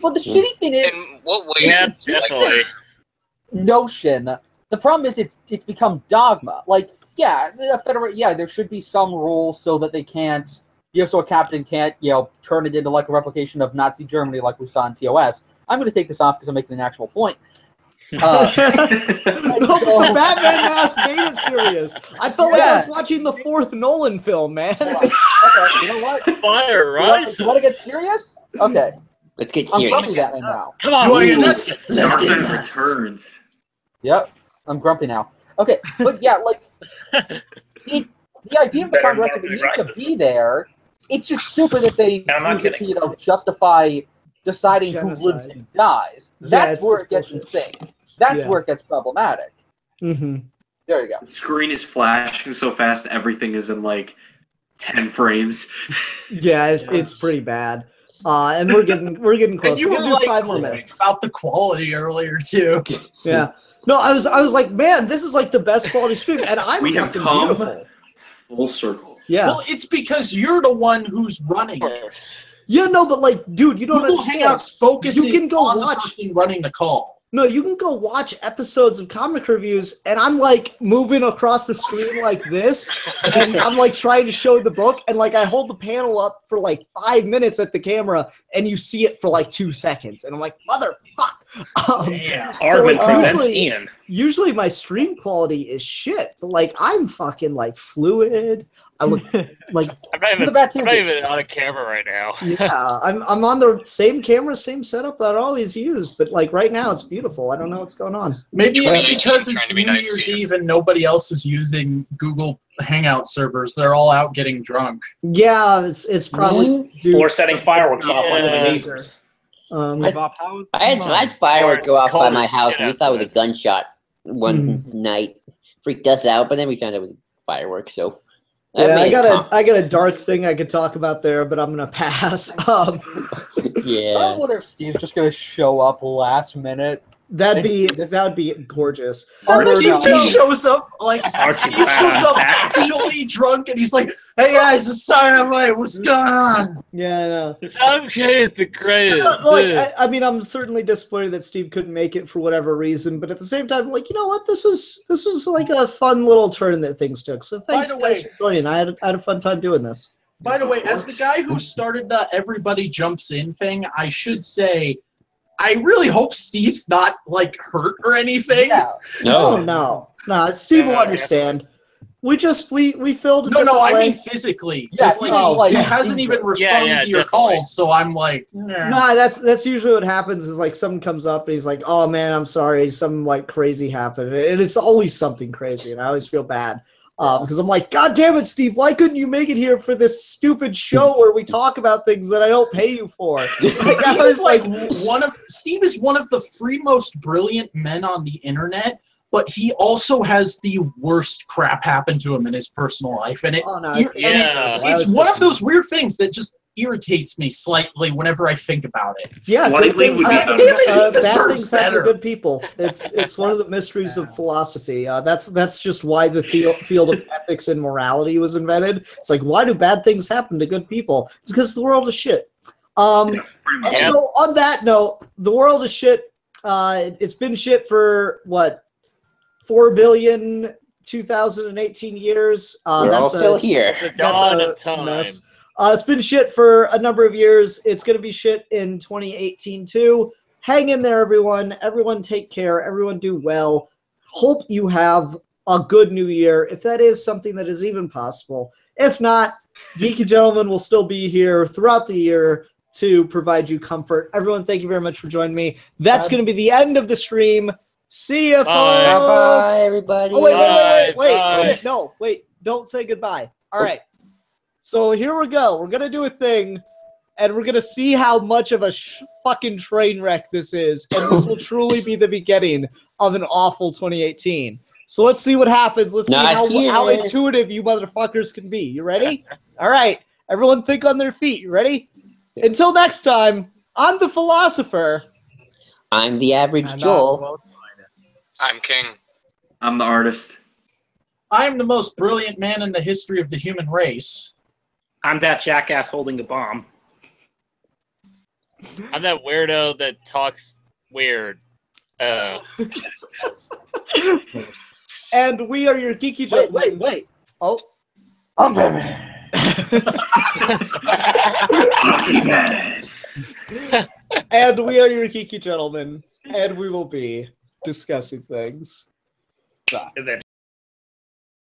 Well, the shitty thing is, In what way? Yeah, do you like definitely. notion. The problem is it's become dogma. Like, yeah, there should be some rules so that they can't, so a captain can't, turn it into like a replication of Nazi Germany like we saw in TOS. I'm going to take this off because I'm making an actual point. No, but the Batman Mask made it serious. I felt like I was watching the 4th Nolan film, man. Okay, you know what? Fire, right? You want to get serious? Okay. Let's get I'm serious. grumpy that way now. Come on. Let's Dark get Knight nuts. Returns. Yep, I'm grumpy now. Okay, but yeah, like, the idea of the Prime Directive, it needs to be there. It's just stupid that they I'm not use it kidding. to, justify deciding who lives and dies. That's where it gets insane. That's where it gets problematic. Mm-hmm. There you go. The screen is flashing so fast, everything is in like 10 frames. Yeah, it's pretty bad. And we're getting close. And you We're were gonna do like 5 more minutes. about the quality earlier too. Yeah. No, I was like, man, this is like the best quality stream, and I'm We have fucking come beautiful. full circle. Yeah. Well, it's because you're the one who's running it. Yeah, no, but like, dude, you don't Google understand. Hangouts focusing You can go on watch. the person running the call. No, you can go watch episodes of comic reviews, and I'm like moving across the screen like this, and I'm like trying to show the book, and like I hold the panel up for like 5 minutes at the camera, and you see it for like 2 seconds, and I'm like, motherfuck. Yeah. Arvin presents Ian. Usually my stream quality is shit, but like I'm fucking like fluid. I look like I'm not even on a camera right now. yeah, I'm on the same camera, same setup that I always use, but like right now it's beautiful. I don't know what's going on. Maybe it's because it's New Year's Eve and nobody else is using Google Hangout servers. They're all out getting drunk. Yeah, it's probably or setting fireworks off on the neighbors. I had fireworks go off by my house, and we thought it was a gunshot one night. Freaked us out, but then we found it was fireworks. So yeah, I got a dark thing I could talk about there, but I'm gonna pass. Yeah. I wonder if Steve's just gonna show up last minute. That would be gorgeous. He just shows up like actually drunk, and he's like, "Hey guys, it's Saturday night. What's going on?" Yeah, I know. Okay, it's the greatest. Like, I mean, I'm certainly disappointed that Steve couldn't make it for whatever reason, but at the same time, like, you know what? This was like a fun little turn that things took. So thanks guys for joining. I had a fun time doing this. By the way, as the guy who started the everybody jumps in thing, I should say, I really hope Steve's not like hurt or anything. Yeah. No. Steve will understand. We filled a different I way. mean physically. Yeah, he hasn't even responded to your calls, so I'm like, nah. No, that's usually what happens is like someone comes up and he's like, "Oh man, I'm sorry, something like crazy happened," and it's always something crazy, and I always feel bad. Because I'm like, God damn it, Steve, why couldn't you make it here for this stupid show where we talk about things that I don't pay you for? Steve is one of the three most brilliant men on the internet, but he also has the worst crap happen to him in his personal life. And it's one of those weird things that just irritates me slightly whenever I think about it. Yeah, Slightly good things happen, bad things happen to better. good people. It's one of the mysteries of philosophy. That's just why the field of ethics and morality was invented. It's like, why do bad things happen to good people? It's because the world is shit. And so on that note, the world is shit. It's been shit for what, 4 billion 2018 years. We're all still here. That's a mess. It's been shit for a number of years. It's going to be shit in 2018 too. Hang in there, everyone. Everyone take care. Everyone do well. Hope you have a good new year, if that is something that is even possible. If not, Geeky Gentlemen will still be here throughout the year to provide you comfort. Everyone, thank you very much for joining me. That's going to be the end of the stream. See ya, folks. Bye, everybody. Oh, wait. No, wait. Don't say goodbye. All right. So here we go. We're going to do a thing, and we're going to see how much of a fucking train wreck this is. And this will truly be the beginning of an awful 2018. So let's see what happens. Let's see how intuitive you motherfuckers can be. You ready? All right. Everyone think on their feet. You ready? Until next time, I'm the philosopher. I'm the average Joel. I'm King. I'm the artist. I'm the most brilliant man in the history of the human race. I'm that jackass holding a bomb. I'm that weirdo that talks weird. And we are your Geeky Gentlemen. Wait. Oh. I'm Batman. And we are your Geeky Gentlemen. And we will be discussing things. Eventually.